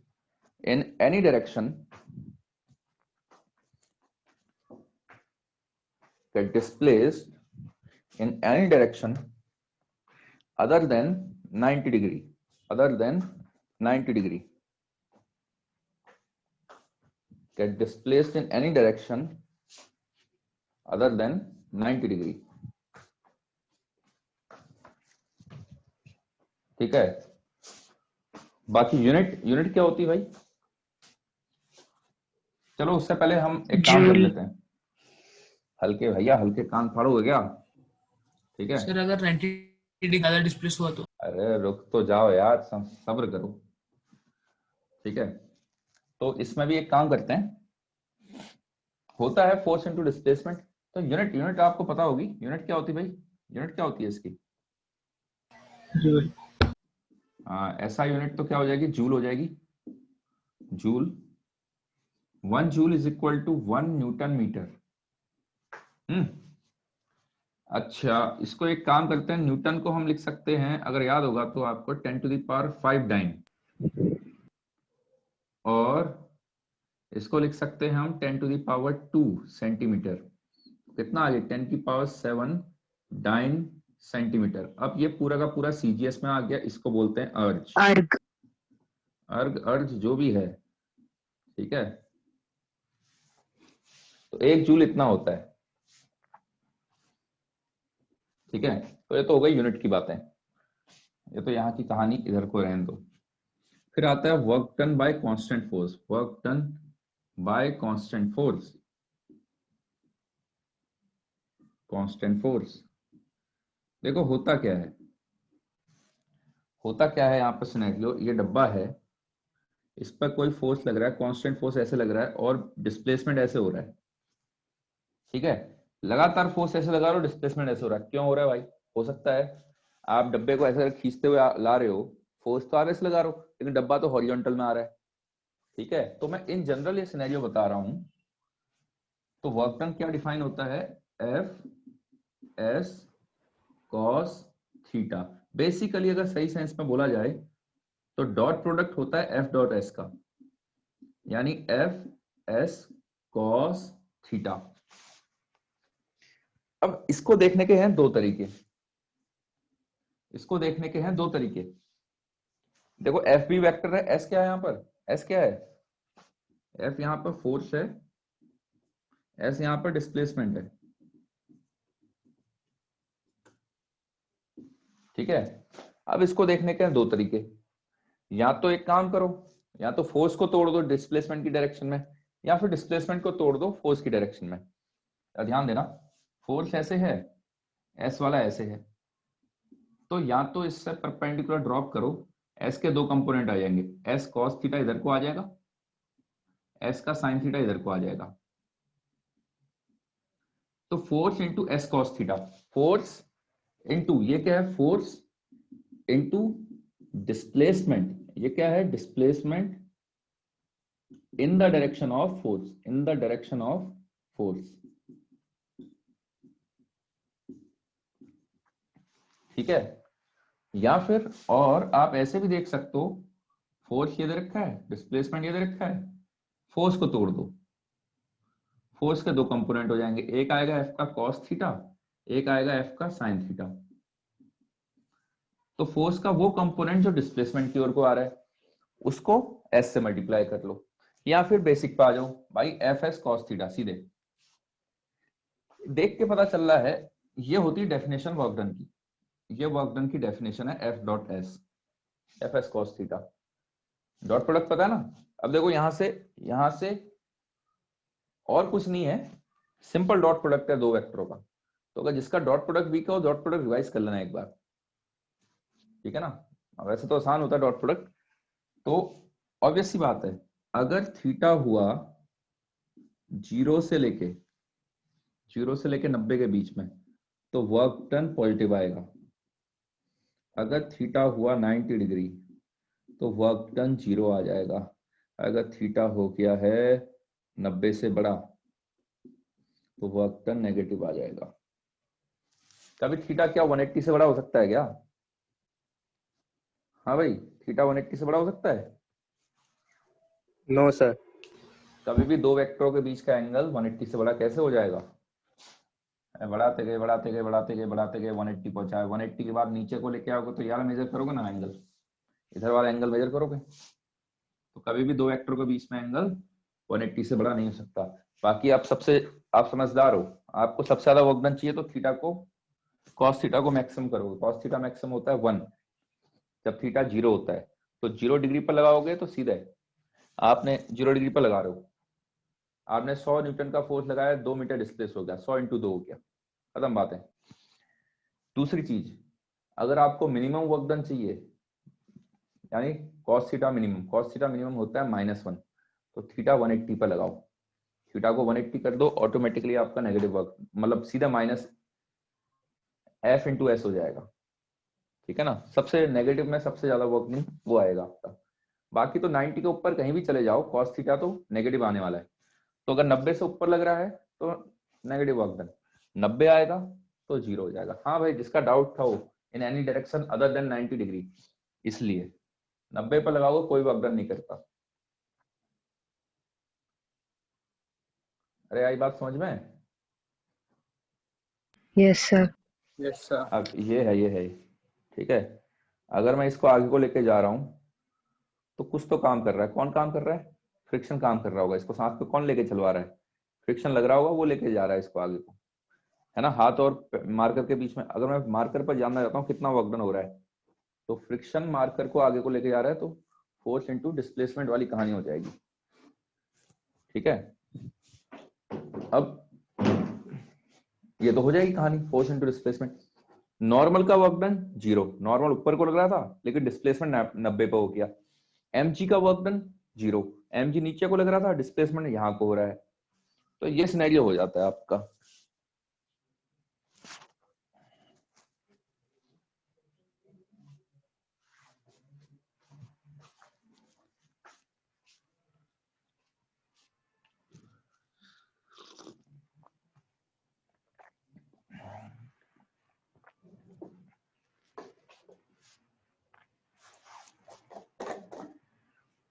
in any direction, get displaced in any direction other than 90 degree, other than 90 degree, get displaced in any direction other than 90 degree। ठीक है, बाकी unit क्या होती है भाई? चलो उससे पहले हम एक काम कर लेते हैं। हल्के भैया हल्के कान फाड़ोगे क्या? ठीक है सर अगर 90 डिग्री ज्यादा डिस्प्लेस हुआ तो? अरे रुक तो जाओ यार, सब्र करो। ठीक है तो इसमें भी एक काम करते हैं, होता है फोर्स इनटू डिस्प्लेसमेंट। तो यूनिट आपको पता होगी, यूनिट क्या होती है भाई? यूनिट क्या होती है इसकी? जूल। ऐसा यूनिट तो क्या हो जाएगी? जूल हो जाएगी। Joule, 1 joule is equal to 1 newton metre. अच्छा इसको एक काम करते हैं, न्यूटन को हम लिख सकते हैं, अगर याद होगा तो आपको 10⁵ डाइन, और इसको लिख सकते हैं हम 10⁻² सेंटीमीटर। कितना आ गया? 10⁷ डाइन सेंटीमीटर। अब ये पूरा का पूरा सीजीएस में आ गया, इसको बोलते हैं अर्ज। अर्ज जो भी है, ठीक है। तो 1 जूल इतना होता है, ठीक है। तो ये तो हो गई यूनिट की बातें। ये तो यहाँ की कहानी, इधर को रहने दो। फिर आता है work done bye constant force. Work done bye constant force, constant force. देखो होता क्या है, होता क्या है यहाँ पर सिनेरियो, ये डब्बा है, इस पर कोई फोर्स लग रहा है, कांस्टेंट फोर्स ऐसे लग रहा है और डिस्प्लेसमेंट ऐसे हो रहा है। ठीक है, लगातार फोर्स ऐसे लगा रहे हो, डिस्प्लेसमेंट ऐसे हो रहा है। क्यों हो रहा है भाई? हो सकता है आप डब्बे को ऐसे खींचते हुए ला रहे हो, फोर्स तो आर एस लगा रहे हो, लेकिन डब्बा तो हॉरिजॉन्टल में आ रहा है। ठीक है, तो मैं इन जनरल ये सिनेरियो बता रहा हूं। तो वर्क डन क्या डिफाइन होता है? F s cos theta. Basically अगर सही सेंस में बोला जाए तो डॉट प्रोडक्ट होता है एफ डॉट एस का, यानी एफ एस कॉस थीटा। अब इसको देखने के हैं दो तरीके, इसको देखने के हैं दो तरीके। देखो एफ बी वेक्टर है, एस क्या है यहाँ पर? एस क्या है? एफ यहाँ पर फोर्स है, एस यहाँ पर डिस्प्लेसमेंट है। ठीक है, अब इसको देखने के हैं दो तरीके। या तो एक काम करो, या तो फोर्स को तोड़ दो डिस्प्लेसमेंट की डायरेक्शन में, या फिर डिस्प्लेसमेंट को तोड़ दो फोर्स की डायरेक्शन में। ध्यान देना, फोर्स ऐसे है, एस वाला ऐसे है, तो या तो इससे परपेंडिकुलर ड्रॉप करो, एस के दो कंपोनेंट आ जाएंगे, एस कॉस थीटा इधर को आ जाएगा, एस का साइन थीटा इधर को आ जाएगा। तो force into S cos theta, force into ये क्या है? फोर्स इंटू डिस्प्लेसमेंट, ये क्या है? Displacement in the direction of force, in the direction of force. ठीक है, या फिर और आप ऐसे भी देख सकते हो, फोर्स ये दे रखा है, डिस्प्लेसमेंट ये दे रखा है, फोर्स को तोड़ दो, फोर्स के दो कंपोनेंट हो जाएंगे, एक आएगा एफ का कॉस थीटा, एक आएगा एफ का साइन थीटा। तो फोर्स का वो कंपोनेंट जो डिस्प्लेसमेंट की ओर को आ रहा है उसको एस से मल्टीप्लाई कर लो, या फिर बेसिक पे आ जाओ भाई, एफ एस कॉस थीटा। सीधे देख के पता चल रहा है, ये होती है डेफिनेशन वर्क डन की, ये वर्क डन की डेफिनेशन है F dot S, F s cos theta. Dot product पता है ना? अब देखो यहां से और कुछ नहीं है, सिंपल डॉट प्रोडक्ट है दो वेक्टरों का। तो अगर जिसका डॉट प्रोडक्ट वीक हो, डॉट प्रोडक्ट रिवाइज कर लेना एक बार। ठीक है ना, वैसे तो आसान होता है डॉट प्रोडक्ट। तो ऑब्वियस सी बात है, अगर थीटा हुआ 0 से लेके 90 के बीच में, तो वर्क डन पॉजिटिव आएगा। अगर थीटा हुआ 90 डिग्री तो वर्क डन 0 आ जाएगा। अगर थीटा हो गया है 90 से बड़ा तो वर्क डन नेगेटिव आ जाएगा। कभी थीटा क्या 180 से बड़ा हो सकता है क्या? हाँ भाई, थीटा 180 से बड़ा हो सकता है? No sir. कभी भी दो वेक्टरों के बीच का एंगल 180 से बड़ा कैसे हो जाएगा? बढ़ाते गए 180 पहुंचाए, 180 के बाद नीचे को लेके आओगे तो यार मेजर करोगे ना एंगल, इधर वाला एंगल मेजर करोगे। तो कभी भी दो वेक्टर के बीच में एंगल 180 से बड़ा नहीं हो सकता। बाकी आप समझदार हो, आपको सबसे ज्यादा वर्क डन चाहिए तो थीटा को, कॉस थीटा को मैक्सिमम करोगे। कॉस थीटा मैक्सिमम होता है 1 जब थीटा 0 होता है। तो 0 डिग्री पर लगाओगे तो सीधे आपने 0 डिग्री पर लगा रहे हो, आपने 100 न्यूटन का फोर्स लगाया, 2 मीटर डिस्प्लेस हो गया, 100 × 2 हो गया, खत्म बात है। दूसरी चीज, अगर आपको मिनिमम वर्क डन चाहिए, यानी कॉस थीटा मिनिमम होता है -1, तो थीटा 180 पर लगाओ, थीटा को 180 कर दो, ऑटोमेटिकली आपका नेगेटिव वर्क, मतलब सीधा माइनस एफ इंटू एस हो जाएगा। ठीक है ना, सबसे नेगेटिव में सबसे ज्यादा वर्क डन वो आएगा आपका। बाकी तो 90 के ऊपर कहीं भी चले जाओ, कॉस थीटा तो नेगेटिव आने वाला है। तो अगर 90 से ऊपर लग रहा है तो नेगेटिव वर्क डन, 90 आएगा तो 0 हो जाएगा। हाँ भाई, जिसका डाउट था वो in any direction other than 90 degree, इसलिए 90 पर लगाओगे कोई वर्क डन नहीं करता। अरे आई बात समझ में? Yes sir. Yes sir. अब ये है, ठीक है। अगर मैं इसको आगे को लेके जा रहा हूं तो कुछ तो काम कर रहा है। कौन काम कर रहा है? फ्रिक्शन काम कर रहा होगा। इसको साथ पे कौन लेके चलवा रहा है? फ्रिक्शन लग रहा होगा, वो लेके जा रहा है इसको आगे को, है ना। हाथ और मार्कर के बीच में, अगर मैं मार्कर पर जानना चाहता हूँ कितना वर्क डन हो रहा है, तो फ्रिक्शन मार्कर को आगे को लेके जा रहा है, तो फोर्स इनटू डिस्प्लेसमेंट वाली कहानी हो जाएगी। ठीक है, अब ये तो हो जाएगी कहानी, फोर्स इनटू डिस्प्लेसमेंट। नॉर्मल का वर्क डन 0, नॉर्मल ऊपर को लग रहा था लेकिन डिस्प्लेसमेंट 90 पे हो गया। mg का वर्क डन 0, mg नीचे को लग रहा था, डिस्प्लेसमेंट यहाँ को हो रहा है। तो ये सिनेरियो हो जाता है आपका।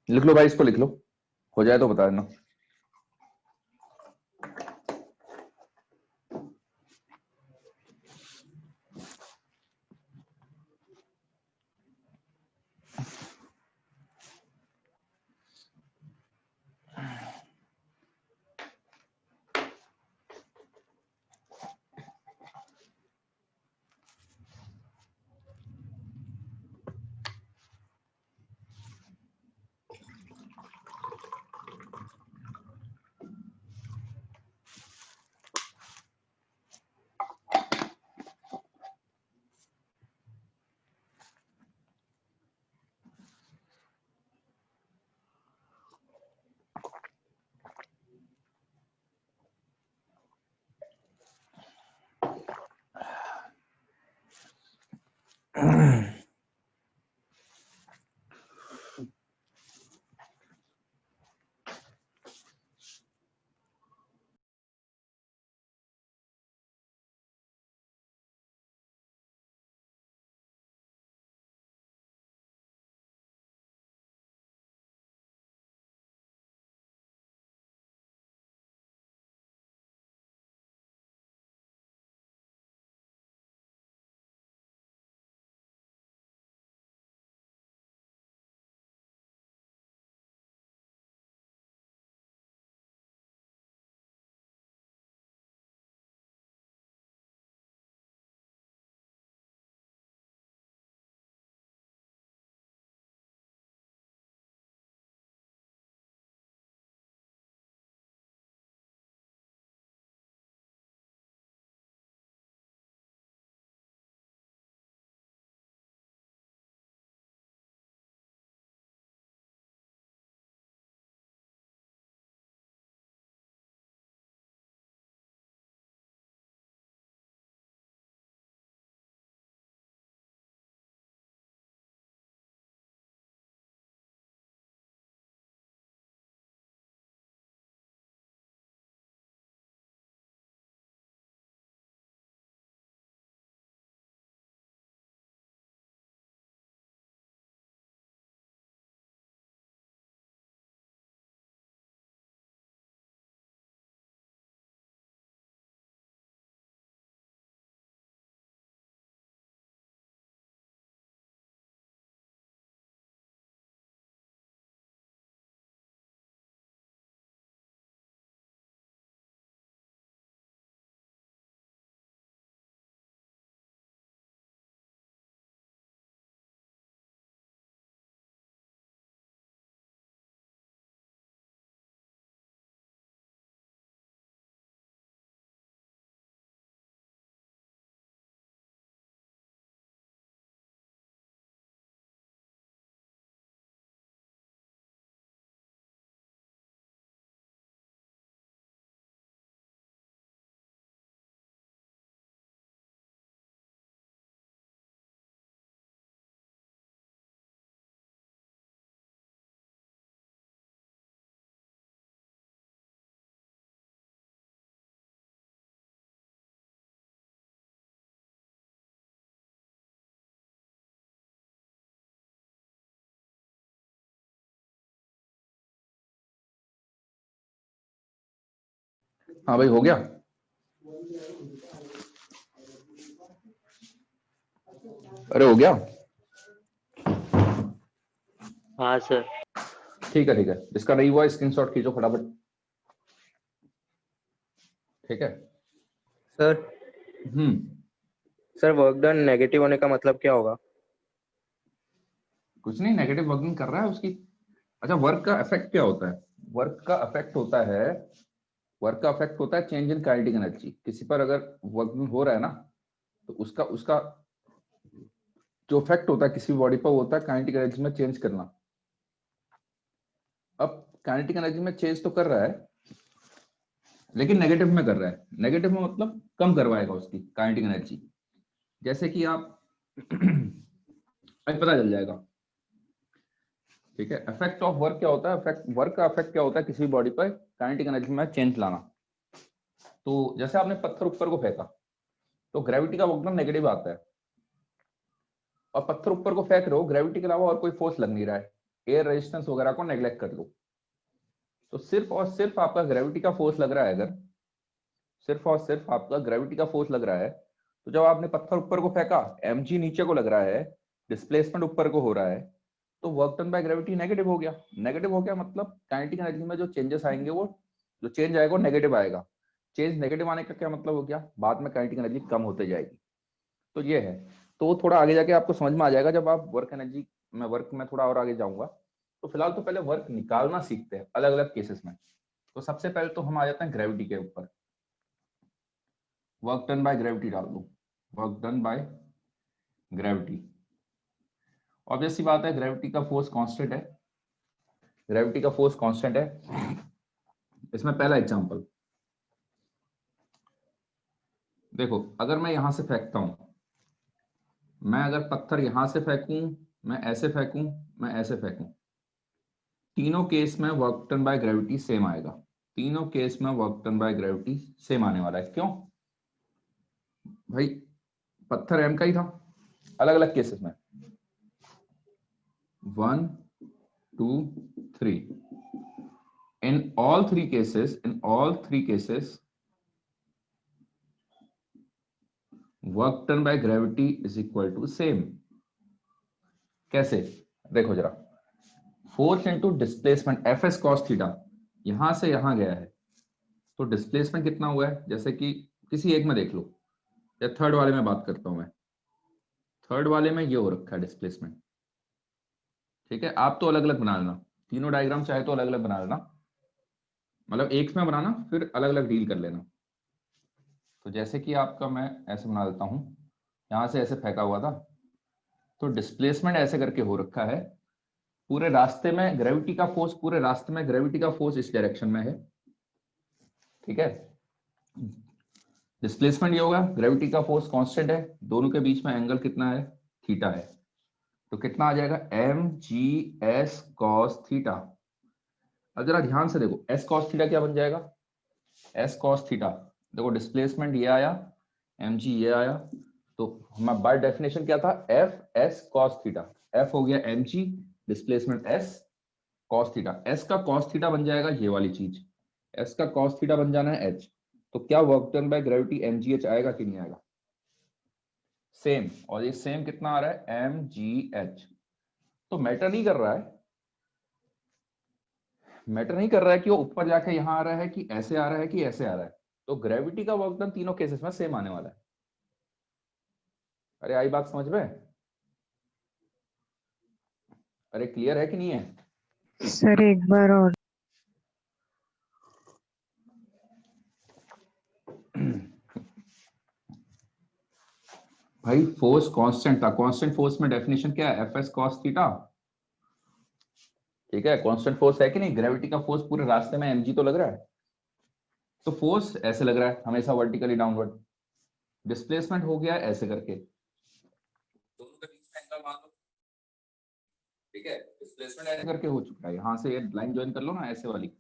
लिख लो भाई, इसको लिख लो, हो जाए तो बता देना। हाँ भाई, हो गया। अरे हो गया, हाँ सर। ठीक है ठीक है, जिसका नहीं हुआ स्क्रीनशॉट खींचो फटाफट। ठीक है। सर हम्म सर वर्क डन नेगेटिव होने का मतलब क्या होगा? कुछ नहीं, नेगेटिव वर्किंग कर रहा है उसकी। अच्छा, वर्क का इफेक्ट क्या होता है? वर्क का इफेक्ट होता है, वर्क का इफेक्ट होता है चेंज इन काइनेटिक एनर्जी। किसी पर अगर वर्किंग हो रहा है ना, तो उसका उसका जो इफेक्ट होता है किसी बॉडी पर, वो होता है काइनेटिक एनर्जी में चेंज करना। अब काइनेटिक एनर्जी में चेंज तो कर रहा है, लेकिन नेगेटिव में कर रहा है। नेगेटिव में मतलब कम करवाएगा उसकी काइनेटिक एनर्जी। जैसे कि आप आज पता चल जाएगा, ठीक है। इफेक्ट ऑफ वर्क क्या होता है? इफेक्ट, वर्क का इफेक्ट क्या होता है किसी बॉडी पर काइनेटिक एनर्जी में चेंज लाना। तो जैसे आपने पत्थर ऊपर को फेंका, तो ग्रेविटी का वर्क नेगेटिव आता है, और पत्थर ऊपर को फेंक रहे हो, ग्रेविटी के अलावा और कोई फोर्स लग नहीं रहा है, एयर रेजिस्टेंस वगैरह को नेग्लेक्ट कर दो, तो सिर्फ और सिर्फ आपका ग्रेविटी का फोर्स लग रहा है। अगर सिर्फ और सिर्फ आपका ग्रेविटी का फोर्स लग रहा है, तो जब आपने पत्थर ऊपर को फेंका, mg नीचे को लग रहा है, डिस्प्लेसमेंट ऊपर को हो रहा है, तो work done by gravity negative हो गया। नेगेटिव हो गया मतलब काइनेटिक एनर्जी में जो चेंजेस आएंगे, वो जो चेंज आएगा वो नेगेटिव आएगा। चेंज नेगेटिव आने का क्या मतलब हो गया? बाद में काइनेटिक एनर्जी कम होते जाएगी। तो ये है। तो वो थोड़ा आगे जाके आपको समझ में आ जाएगा जब आप वर्क एनर्जी में, वर्क में थोड़ा और आगे जाऊंगा। तो फिलहाल तो पहले वर्क निकालना सीखते हैं अलग अलग केसेस में। तो सबसे पहले तो हम आ जाते हैं ग्रेविटी के ऊपर। वर्क डन बाय ग्रेविटी डाल दो, work done by gravity. Obvious सी बात है, ग्रेविटी का फोर्स कांस्टेंट है, ग्रेविटी का फोर्स कांस्टेंट है। इसमें पहला एग्जांपल देखो, अगर मैं यहां से फेंकता हूं, मैं अगर पत्थर यहां से फेंकूं, मैं ऐसे फेंकूं, मैं ऐसे फेंकूं, तीनों केस में work done by gravity same आएगा। तीनों केस में work done by gravity same आने वाला है। क्यों भाई? पत्थर एम का ही था, अलग अलग केसेस में 1 2 3, in all three cases work done by gravity is equal to same। कैसे? देखो जरा, force into displacement F s cos theta, यहां से यहां गया है, तो डिस्प्लेसमेंट कितना हुआ है? जैसे कि किसी एक में देख लो, या थर्ड वाले में बात करता हूं मैं, थर्ड वाले में ये हो रखा है डिस्प्लेसमेंट, ठीक है। आप तो अलग अलग बना लेना, तीनों डायग्राम चाहे तो अलग अलग बना लेना, मतलब एक में बनाना फिर अलग अलग डील कर लेना। तो जैसे कि आपका मैं ऐसे बना देता हूं, यहां से ऐसे फेंका हुआ था, तो डिस्प्लेसमेंट ऐसे करके हो रखा है, पूरे रास्ते में ग्रेविटी का फोर्स, पूरे रास्ते में ग्रेविटी का फोर्स इस डायरेक्शन में है, ठीक है। डिस्प्लेसमेंट ये होगा, ग्रेविटी का फोर्स कांस्टेंट है, दोनों के बीच में एंगल कितना है? थीटा है। तो कितना आ जाएगा? M g s cos theta. अब जरा ध्यान से देखो, एस कॉस थीटा क्या बन जाएगा? एस कॉस थीटा, देखो डिस्प्लेसमेंट ये आया, एम जी ये आया, तो हमारा बाय डेफिनेशन क्या था? F s cos theta. F हो गया m g, displacement s, cos theta. S का कॉस थीटा बन जाएगा ये वाली चीज, एस का कॉस थीटा बन जाना है एच। तो क्या work done by gravity m g h आएगा कि नहीं आएगा? सेम। और ये सेम कितना आ रहा है? M g h. तो मैटर नहीं कर रहा है, मैटर नहीं कर रहा है कि वो ऊपर जाके यहां आ रहा है कि ऐसे आ रहा है कि ऐसे आ रहा है। तो ग्रेविटी का वर्क डन तीनों केसेस में सेम आने वाला है। अरे आई बात समझ में? अरे क्लियर है कि नहीं है? सर एक बार और। भाई फोर्स कांस्टेंट था, कांस्टेंट फोर्स में डेफिनेशन क्या है? एफ एस कॉस थीटा, ठीक है। कांस्टेंट फोर्स है कि नहीं? ग्रेविटी का फोर्स पूरे रास्ते में एमजी तो लग रहा है, तो फोर्स ऐसे लग रहा है हमेशा वर्टिकली डाउनवर्ड। डिस्प्लेसमेंट हो गया ऐसे करके, दोनों के बीच में एंगल मान लो, ठीक है। डिस्प्लेसमेंट ऐसे करके हो चुका है, यहां से ये लाइन ज्वाइन कर लो ना ऐसे वाली।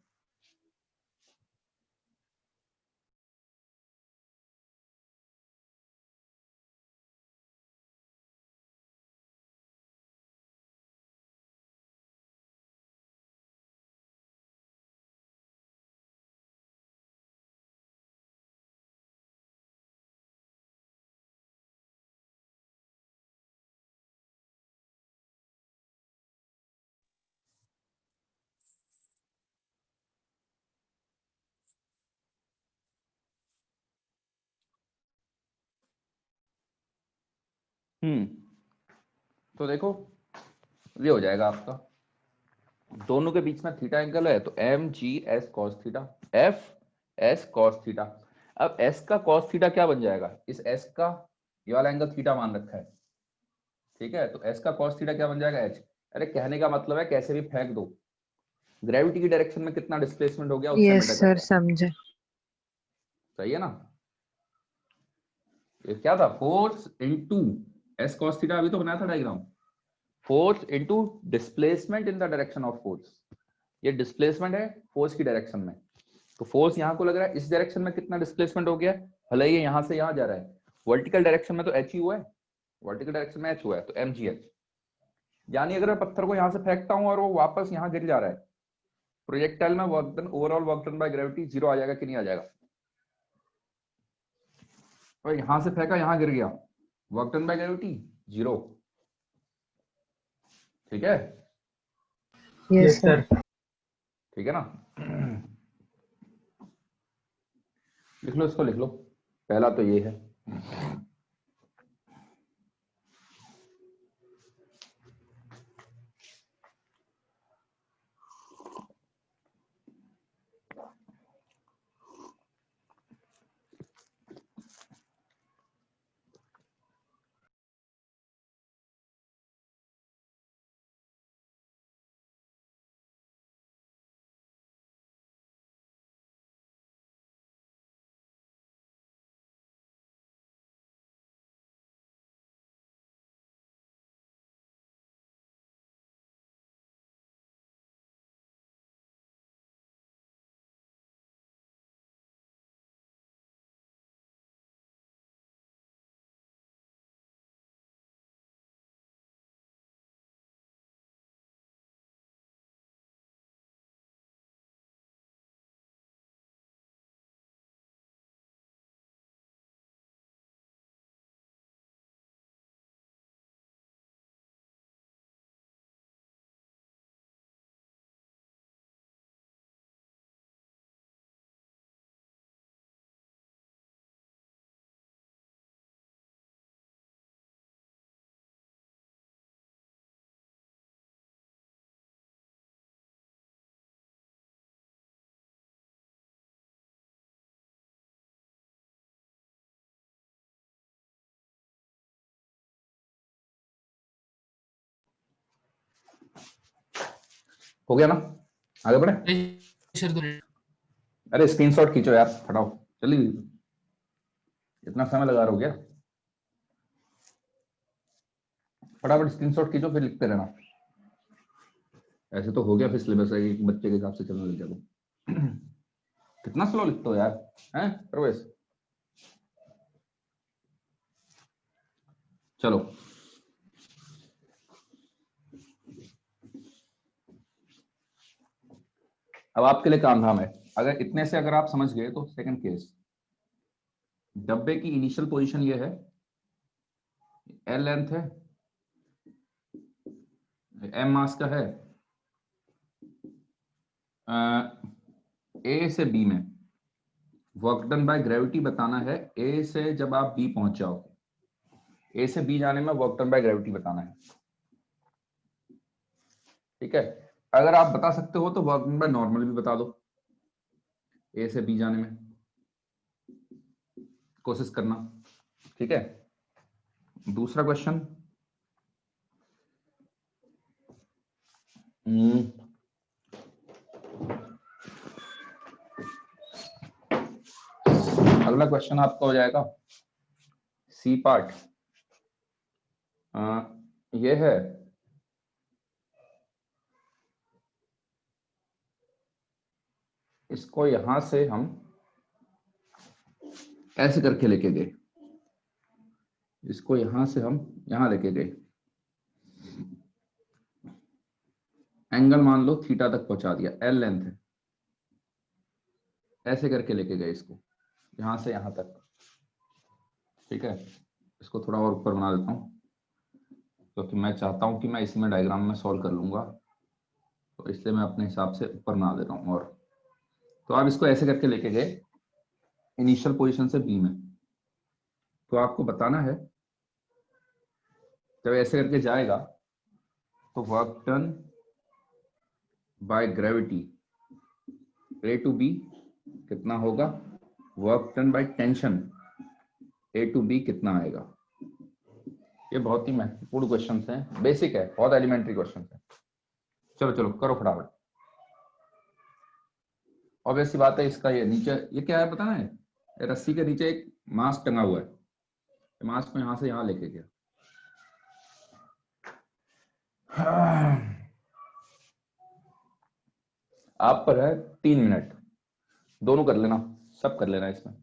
तो देखो, ये हो जाएगा आपका, दोनों के बीच में थीटा एंगल है तो m g s cos theta, f s cos theta. अब एस का कॉस थीटा क्या बन जाएगा, इस एस का ये वाला एंगल थीटा मान रखा है, ठीक है, तो एस का कॉस थीटा क्या बन जाएगा, एच। अरे कहने का मतलब है कैसे भी फेंक दो, ग्रेविटी की डायरेक्शन में कितना डिस्प्लेसमेंट हो गया उससे यस मैटर सर, करेगा। समझे। सही है ना, ये क्या था, force into S cos theta, अभी तो बनाया था diagram, force into displacement in the direction of force. ये डिस्प्लेसमेंट है फोर्स की डायरेक्शन में, तो फोर्स यहाँ को लग रहा है इस डायरेक्शन में कितना डिस्प्लेसमेंट हो गया, भले ये यहाँ से यहाँ जा रहा है, वर्टिकल डायरेक्शन में तो एच ही हुआ है, वर्टिकल डायरेक्शन में एच हुआ है, तो एम जी एच। यानी अगर मैं पत्थर को यहाँ से फेंकता हूँ और वो वापस यहाँ गिर जा रहा है, प्रोजेक्टाइल में work done, overall work done by gravity zero आ जाएगा कि नहीं आ जाएगा। और यहां से फेंका यहाँ गिर गया, work done by gravity zero, ठीक है, यस यस सर। सर। ठीक है ना। लिख लो इसको, लिख लो, पहला तो ये है। हो गया ना, आगे बढ़े। सर तो अरे स्क्रीनशॉट खींचो यार, हटाओ, चलिए, इतना समय लगा रहे हो क्या, फटाफट स्क्रीनशॉट खींचो फिर लिखते रहना, ऐसे तो हो गया फिर सिलेबस है कि बच्चे के हिसाब से चलने लग जाओ। कितना स्लो लिखते हो यार, हैं प्रवेश। चलो अब आपके लिए काम धाम है, अगर इतने से अगर आप समझ गए तो सेकंड केस, डब्बे की इनिशियल पोजीशन ये है, एल लेंथ है, एम मास का है, ए से बी में वर्क डन बाय ग्रेविटी बताना है, ए से जब आप बी पहुंच जाओ, ए से बी जाने में वर्क डन बाय ग्रेविटी बताना है, ठीक है। अगर आप बता सकते हो तो वर्क डन बाय नॉर्मल भी बता दो, ए से बी जाने में कोशिश करना, ठीक है। दूसरा क्वेश्चन, अगला क्वेश्चन आपका हो जाएगा सी पार्ट, ये है इसको यहां से हम ऐसे करके लेके गए, इसको यहां से हम यहां लेके गए, एंगल मान लो थीटा तक पहुंचा दिया, एल लेंथ है, ऐसे करके लेके गए इसको यहां से यहां तक, ठीक है। इसको थोड़ा और ऊपर बना देता हूं क्योंकि मैं चाहता हूं कि मैं इसी में डायग्राम में सॉल्व कर लूंगा, तो इसलिए मैं अपने हिसाब से ऊपर बना दे रहा हूं। और तो आप इसको ऐसे करके लेके गए इनिशियल पोजीशन से बी में, तो आपको बताना है जब ऐसे करके जाएगा तो work done by gravity a to b कितना होगा, work done by tension a to b कितना आएगा। ये बहुत ही महत्वपूर्ण क्वेश्चंस हैं, बेसिक है, बहुत एलिमेंट्री क्वेश्चंस हैं। चलो चलो करो फटाफट। ऑब्वियस सी बात है, इसका ये नीचे ये क्या है पता है, रस्सी के नीचे एक मास्क टंगा हुआ है, मास्क को यहां से यहां लेके गया। आप पर है 3 मिनट, दोनों कर लेना, सब कर लेना इसमें।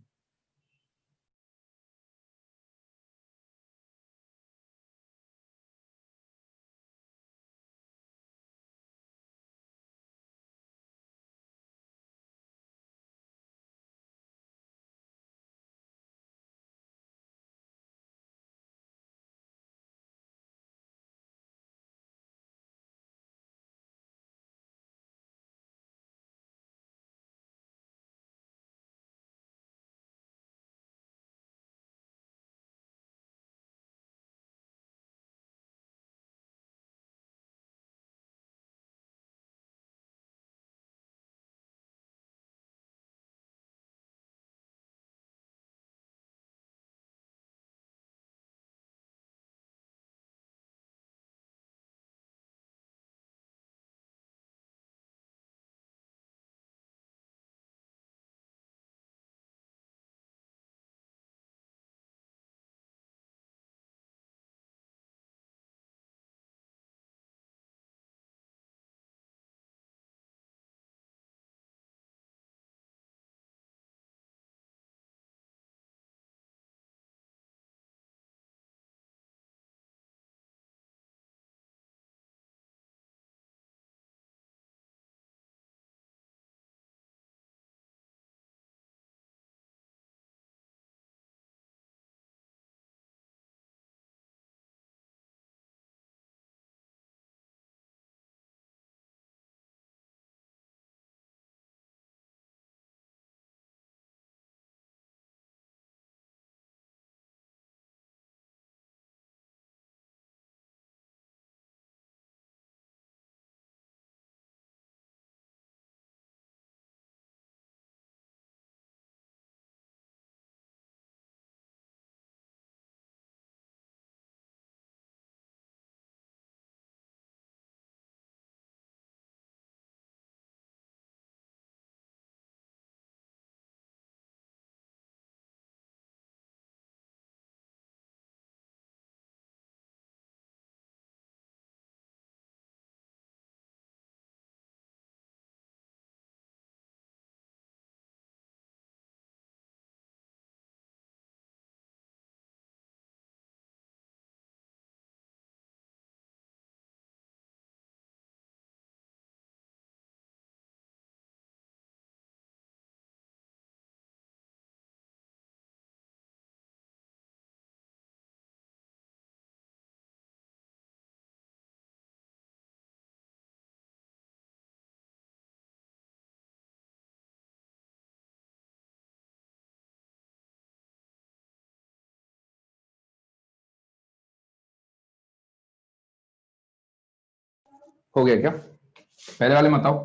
हो गया क्या, पहले वाले मत आओ।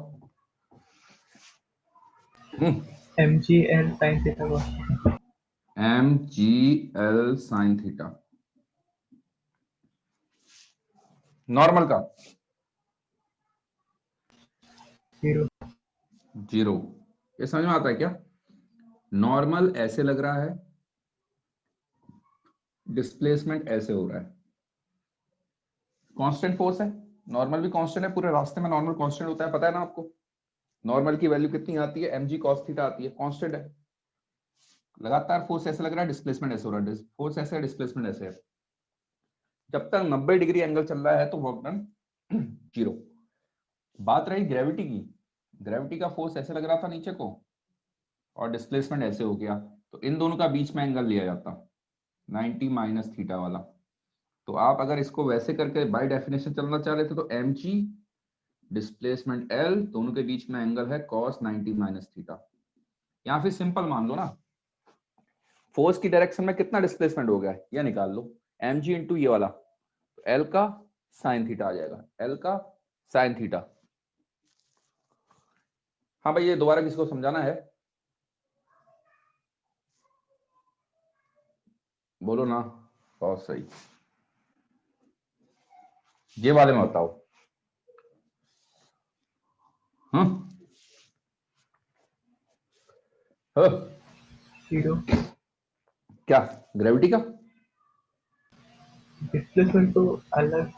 MGL sin theta cos theta. MGL sin theta, normal का 0. 0। ये समझ में आता है क्या, नॉर्मल ऐसे लग रहा है, डिस्प्लेसमेंट ऐसे हो रहा है, कांस्टेंट फोर्स है, नॉर्मल भी कांस्टेंट है, पूरे रास्ते में नॉर्मल कांस्टेंट होता है, पता है ना आपको। नॉर्मल की वैल्यू कितनी आती है, mg cos थीटा आती है, कांस्टेंट है। लगातार फोर्स ऐसे लग रहा है, डिस्प्लेसमेंट ऐसे हो रहा है, फोर्स ऐसे है, डिस्प्लेसमेंट ऐसे है। जब तक 90 डिग्री एंगल चल रहा है तो वर्क डन 0। बात रही ग्रेविटी की, ग्रेविटी का फोर्स ऐसे लग रहा था नीचे को और डिस्प्लेसमेंट ऐसे हो गया, तो इन दोनों का बीच में एंगल लिया जाता 90 माइनस थीटा वाला। तो आप अगर इसको वैसे करके बाय डेफिनेशन चलना चाह रहे थे तो mg डिस्प्लेसमेंट l, दोनों के बीच में एंगल है cos 90 माइनस थीटा। या फिर सिंपल मान लो ना, फोर्स की डायरेक्शन में कितना डिस्प्लेसमेंट हो गया है, ये निकाल लो, mg इंटू ये वाला, तो l का साइन थीटा आ जाएगा, एल का साइन थीटा। हाँ भाई, ये दोबारा किसको समझाना है? बोलो ना। बहुत सही, ये वाले में बताओ। हम्म, हाँ, जीरो क्या ग्रेविटी का? डिस्प्लेसमेंट तो अलग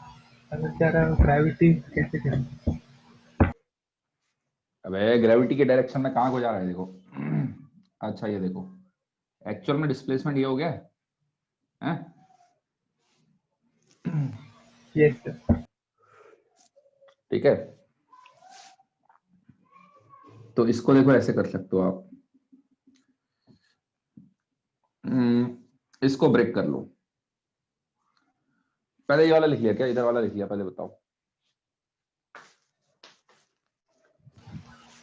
अलग जा रहा है, ग्रेविटी कैसे करें? अबे ग्रेविटी के डायरेक्शन में कहाँ को जा रहा है, देखो। अच्छा ये देखो, एक्चुअल में डिस्प्लेसमेंट ये हो गया है? Yes sir. ठीक है, तो इसको देखो ऐसे कर सकते हो आप। इसको ब्रेक कर लो। पहले ये वाला लिख लिया क्या, इधर वाला लिख लिया? पहले बताओ।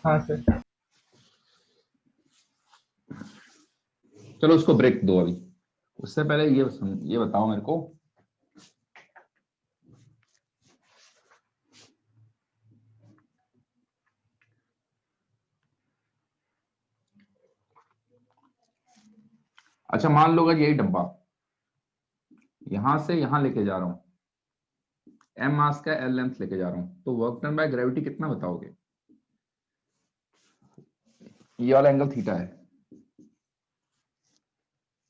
हाँ सर। चलो उसको ब्रेक दो अभी। उससे पहले ये बताओ मेरे को, अच्छा मान लो अगर यही डब्बा यहां से यहां लेके जा रहा हूं, एम मास का एल लेंथ लेके जा रहा हूं, तो वर्क डन बाय ग्रेविटी कितना बताओगे? ये वाला एंगल थीटा है,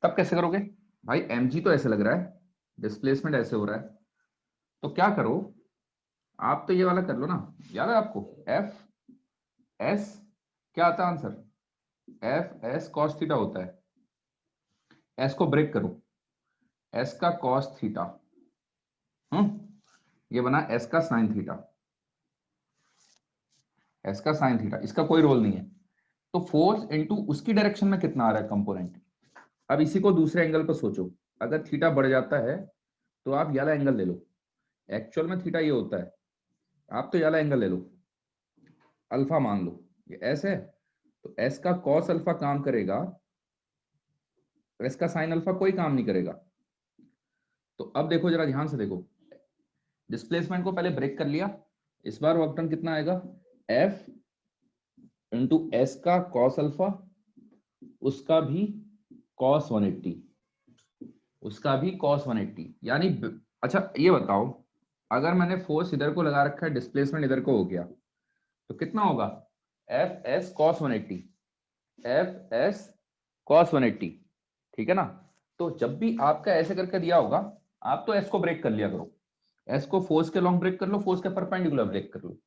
तब कैसे करोगे भाई? mg तो ऐसे लग रहा है, डिस्प्लेसमेंट ऐसे हो रहा है, तो क्या करो आप, तो ये वाला कर लो ना। याद है आपको एफ एस क्या आता है answer? F s cos theta होता है। एस को ब्रेक करो, एस का कॉस थीटा, ये बना एस का साइन थीटा। एस का साइन थीटा, इसका कोई रोल नहीं है। तो फोर्स इनटू उसकी डायरेक्शन में कितना आ रहा है कंपोनेंट। अब इसी को दूसरे एंगल पर सोचो, अगर थीटा बढ़ जाता है तो आप ये वाला एंगल ले लो। एक्चुअल में थीटा ये होता है, आप तो ये वाला एंगल ले लो, अल्फा मान लो। ये एस है, तो एस का कॉस अल्फा काम करेगा, एस का साइन अल्फा कोई काम नहीं करेगा। तो अब देखो जरा ध्यान से देखो, डिस्प्लेसमेंट को पहले ब्रेक कर लिया, इस बार वर्क डन कितना आएगा? एफ इंटू एस का कॉस अल्फा, उसका भी कॉस 180, उसका भी कॉस 180, यानी अच्छा ये बताओ, अगर मैंने फोर्स इधर को लगा रखा है, डिस्प्लेसमेंट इधर को हो गया, तो कितना होगा? F s cos 180, F s cos 180, ठीक है ना? तो जब भी आपका ऐसे करके दिया होगा, आप तो एस को ब्रेक कर लिया करो। एस को फोर्स के अलोंग ब्रेक कर लो, फोर्स के परपेंडिकुलर ब्रेक कर लो,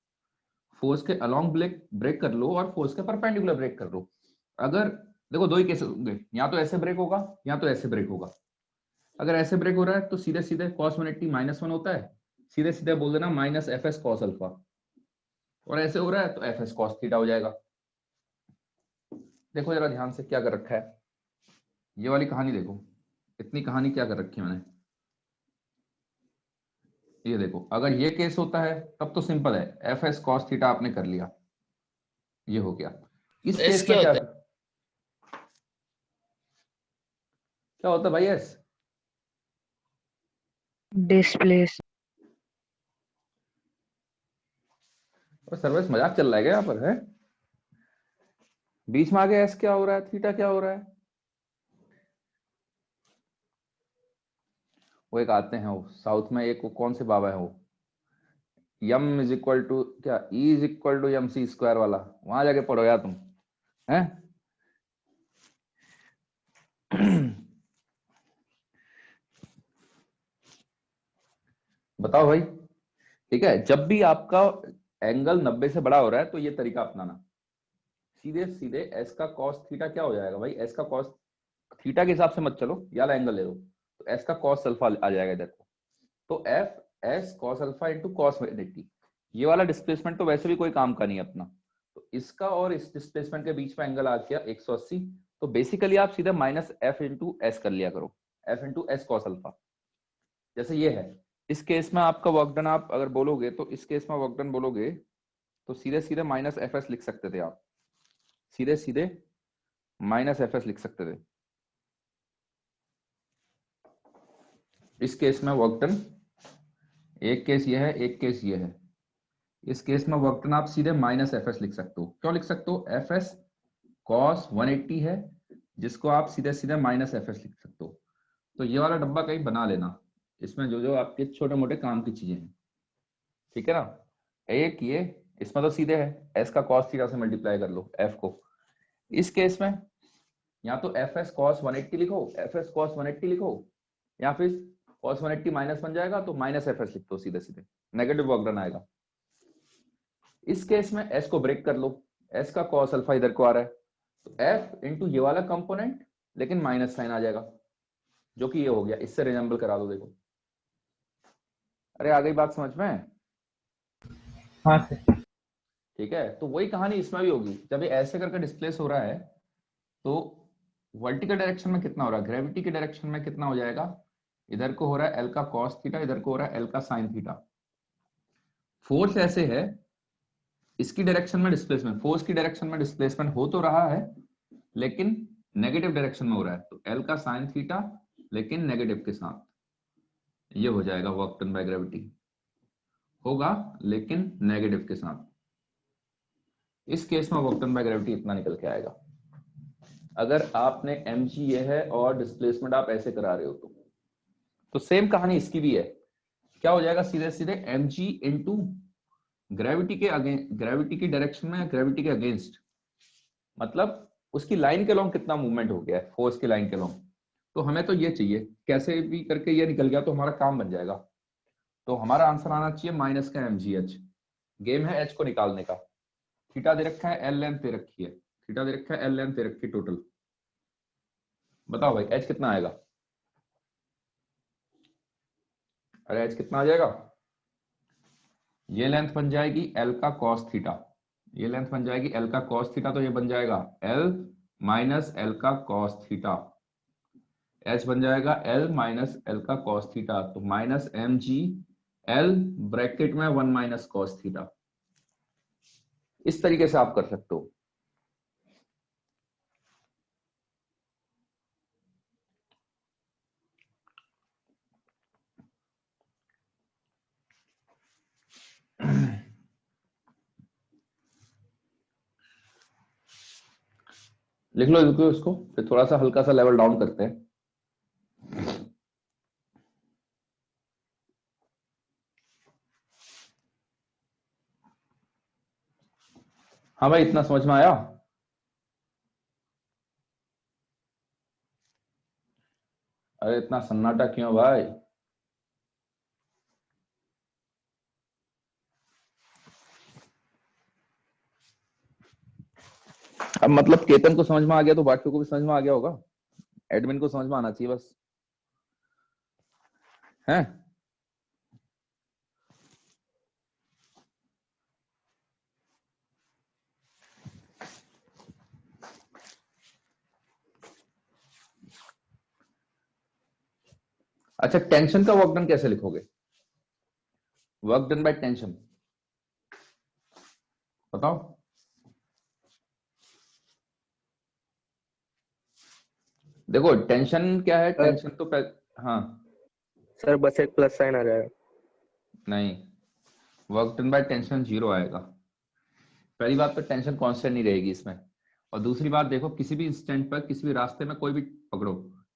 फोर्स के अलोंग ब्रेक कर लो और फोर्स के परपेंडिकुलर ब्रेक कर लो। अगर देखो दो ही केस होंगे, या तो ऐसे ब्रेक होगा या तो ऐसे ब्रेक होगा। अगर ऐसे ब्रेक हो रहा है तो सीधे सीधे cos 180 -1 होता है, सीधे सीधे बोल देना minus F s cos alpha, और ऐसे हो रहा है तो एफ एस कॉस थीटा हो जाएगा। देखो जरा ध्यान से क्या कर रखा है, ये वाली कहानी देखो, इतनी कहानी क्या कर रखी है मैंने। ये देखो, अगर ये केस होता है तब तो सिंपल है, एफ एस कॉस थीटा आपने कर लिया, ये हो गया। इस एस केस क्या में क्या होता क्या होता है भाई? S Displace. और सर्विस मजाक चल रहा है क्या यहाँ पर है? बीच में आगे एस क्या हो रहा है, थीटा क्या हो रहा है? वो एक आते हैं, वो साउथ में एक, वो कौन से बाबा है वो, यम इज इक्वल टू क्या, E is equal to m c square वाला, वहां जाके पढ़ो यार तुम, हैं? बताओ भाई। ठीक है, जब भी आपका एंगल 90 से बड़ा हो रहा है तो ये तरीका अपनाना, सीधे सीधे एस का कॉस थीटा क्या हो जाएगा भाई? एस का कॉस थीटा के हिसाब से मत चलो, या एंगल ले लो, तो एस का कॉस अल्फा आ जाएगा इधर को, तो F s cos alpha into cos 180। ये वाला डिस्प्लेसमेंट तो वैसे भी कोई काम का नहीं है अपना, तो इसका और इस डिस्प्लेसमेंट के बीच में एंगल आ गया 180, तो बेसिकली आप सीधे माइनस एफ इंटू एस कर लिया करो, F into S cos alpha. जैसे ये है, इस केस में आपका वर्क डन आप अगर बोलोगे, तो इस केस में वर्क डन बोलोगे तो सीधे सीधे माइनस एफ एस लिख सकते थे आप, सीधे सीधे माइनस एफ एस लिख सकते थे। इस केस में वर्क डन एक केस ये है, एक केस ये है। इस केस में वर्क डन आप सीधे माइनस एफ एस लिख सकते हो। क्यों लिख सकते हो? एफ एस कॉस 180 है, जिसको आप सीधे सीधे माइनस एफ एस लिख सकते हो। तो ये वाला डब्बा कहीं बना लेना, इसमें जो जो आपके छोटे मोटे काम की चीजें हैं, ठीक है ना। एक ये इसमें तो सीधे है, एस का कॉस थीटा से मल्टीप्लाई कर लो एफ को। इस केस में या तो एफ एस कॉस 180 लिखो, एफ एस कॉस 180 लिखो, या फिर कॉस 180 माइनस बन जाएगा तो माइनस एफ एस लिख दो सीधे सीधे, नेगेटिव वर्क डन आएगा। इस केस में एस को ब्रेक कर लो, एस का कॉस अल्फा इधर को आ रहा है, तो एफ इंटू ये वाला कंपोनेंट लेकिन माइनस साइन आ जाएगा, जो कि ये हो गया। इससे रिजेंबल करा दो, देखो। अरे आ गई बात समझ में? हाँ सर। ठीक है, तो वही कहानी इसमें भी होगी। जब ये ऐसे करके डिस्प्लेस हो रहा है तो वर्टिकल डायरेक्शन में कितना हो रहा है, ग्रेविटी के डायरेक्शन में कितना हो जाएगा, इधर को हो रहा है एल का कॉस थीटा, इधर को हो रहा है एल का साइन थीटा। फोर्स ऐसे है, इसकी डायरेक्शन में डिस्प्लेसमेंट, फोर्स की डायरेक्शन में डिस्प्लेसमेंट हो तो रहा है लेकिन नेगेटिव डायरेक्शन में हो रहा है, तो एल का साइन थीटा लेकिन नेगेटिव के साथ, ये हो जाएगा वर्क डन बाय ग्रेविटी, होगा लेकिन नेगेटिव के साथ। इस केस में वर्क डन बाय ग्रेविटी इतना निकल के आएगा। अगर आपने mg ये है और डिस्प्लेसमेंट आप ऐसे करा रहे हो तो सेम कहानी इसकी भी है। क्या हो जाएगा? सीधे सीधे mg इंटू ग्रेविटी के ग्रेविटी की डायरेक्शन में, ग्रेविटी के अगेंस्ट, मतलब उसकी लाइन के लॉन्ग कितना मूवमेंट हो गया है, फोर्स की लाइन के लॉन्ग। तो हमें तो ये चाहिए, कैसे भी करके ये निकल गया तो हमारा काम बन जाएगा। तो हमारा आंसर आना चाहिए माइनस का mgh। गेम है एच को निकालने का। थीटा दे रखा है, एल लेंथ दे रखी है, थीटा दे रखा है, एल लेंथ दे रखी है टोटल। बताओ भाई एच कितना आएगा? अरे एच कितना आ जाएगा? ये लेंथ बन जाएगी एल का कॉस थीटा, ये लेंथ बन जाएगी एल का कॉस थीटा, तो ये बन जाएगा एल माइनस एल का कॉस थीटा। एच बन जाएगा एल माइनस एल का कॉस थीटा, तो minus m g l bracket में 1 माइनस कॉस थीटा। इस तरीके से आप कर सकते हो। लिख लो इसको, फिर थोड़ा सा हल्का सा लेवल डाउन करते हैं। हाँ भाई, इतना समझ में आया? अरे इतना सन्नाटा क्यों भाई? अब मतलब केतन को समझ में आ गया तो बाकियों को भी समझ में आ गया होगा। एडमिन को समझ में आना चाहिए बस, है? अच्छा, टेंशन का वर्क डन कैसे लिखोगे? वर्क डन बाय टेंशन बताओ। देखो टेंशन क्या है, टेंशन तो हाँ सर बस एक प्लस साइन आ जाएगा। नहीं, वर्क डन बाय टेंशन 0 आएगा। पहली बात तो टेंशन कांस्टेंट नहीं रहेगी इसमें, और दूसरी बात देखो किसी भी इंस्टेंट पर, किसी भी रास्ते में कोई भी पकड़ो,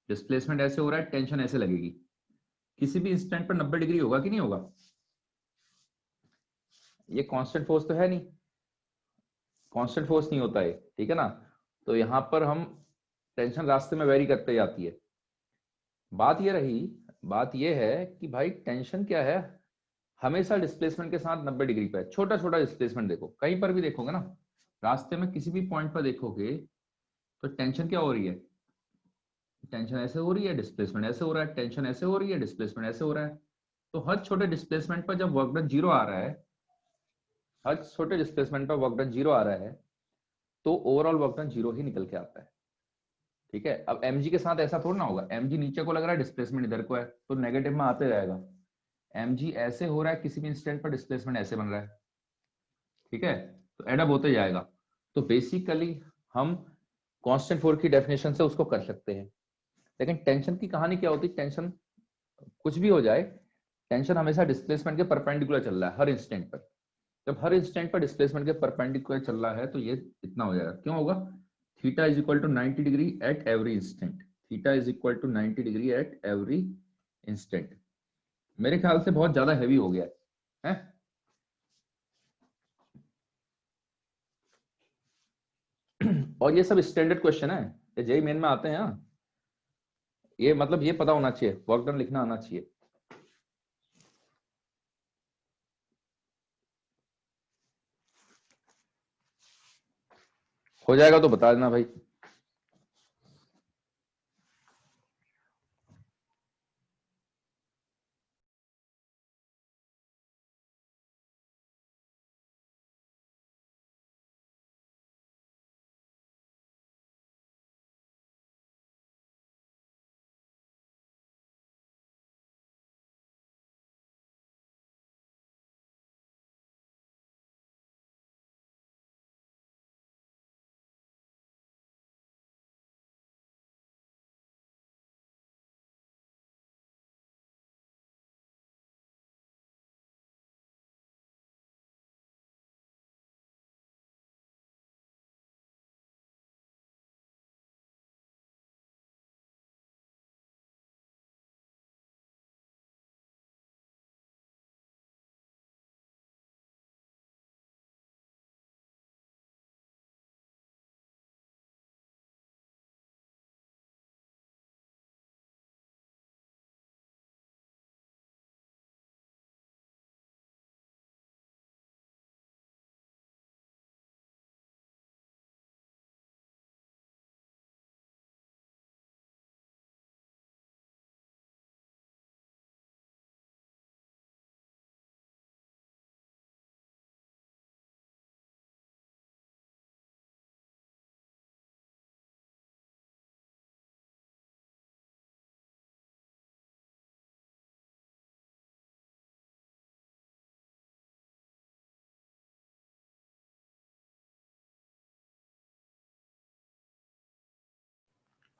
डिस्प्लेसमेंट ऐसे हो रहा है, टेंशन ऐसे लगेगी, किसी भी इंस्टेंट पर 90 डिग्री होगा कि नहीं होगा? ये कांस्टेंट फोर्स तो है नहीं, कांस्टेंट फोर्स नहीं होता है, ठीक है ना। तो यहां पर हम टेंशन रास्ते में वेरी करते जाती है। बात ये है कि भाई टेंशन क्या है, हमेशा डिस्प्लेसमेंट के साथ 90 डिग्री पे, छोटा छोटा डिस्प्लेसमेंट देखो, कहीं पर भी देखोगे ना, रास्ते में किसी भी पॉइंट पर देखोगे तो टेंशन क्या हो रही है, टेंशन ऐसे हो रही है, डिस्प्लेसमेंट ऐसे हो रहा है, टेंशन ऐसे हो रही है, डिस्प्लेसमेंट ऐसे हो रहा है। तो हर छोटे डिस्प्लेसमेंट पर जब वर्क डन 0 आ रहा है, हर छोटे डिस्प्लेसमेंट पर वर्क डन 0 आ रहा है, तो ओवरऑल वर्क डन 0 ही निकल के आता है, ठीक है। अब mg के साथ ऐसा थोड़ा ना होगा, mg नीचे को लग रहा है, डिस्प्लेसमेंट इधर को है, तो नेगेटिव में आते जाएगा। mg ऐसे हो रहा है, किसी भी इंस्टेंट पर डिस्प्लेसमेंट ऐसे बन रहा है, ठीक है, तो एडअप होते जाएगा। तो बेसिकली हम कांस्टेंट फोर्स की डेफिनेशन से उसको कर सकते हैं। लेकिन टेंशन की कहानी क्या होती है, टेंशन कुछ भी हो जाए, टेंशन हमेशा डिस्प्लेसमेंट के परपेंडिकुलर चल रहा है हर इंस्टेंट पर। जब हर इंस्टेंट पर डिस्प्लेसमेंट के परपेंडिकुलर चल रहा है तो ये इतना हो जाएगा। क्यों होगा? Theta is equal to 90 degree at every instant. Theta is equal to 90 degree at every instant. मेरे ख्याल से बहुत ज्यादा हैवी हो गया है? और ये सब स्टैंडर्ड क्वेश्चन है, ये जेई मेन में आते हैं। हाँ, ये मतलब ये पता होना चाहिए, वर्क डन लिखना आना चाहिए। हो जाएगा तो बता देना भाई।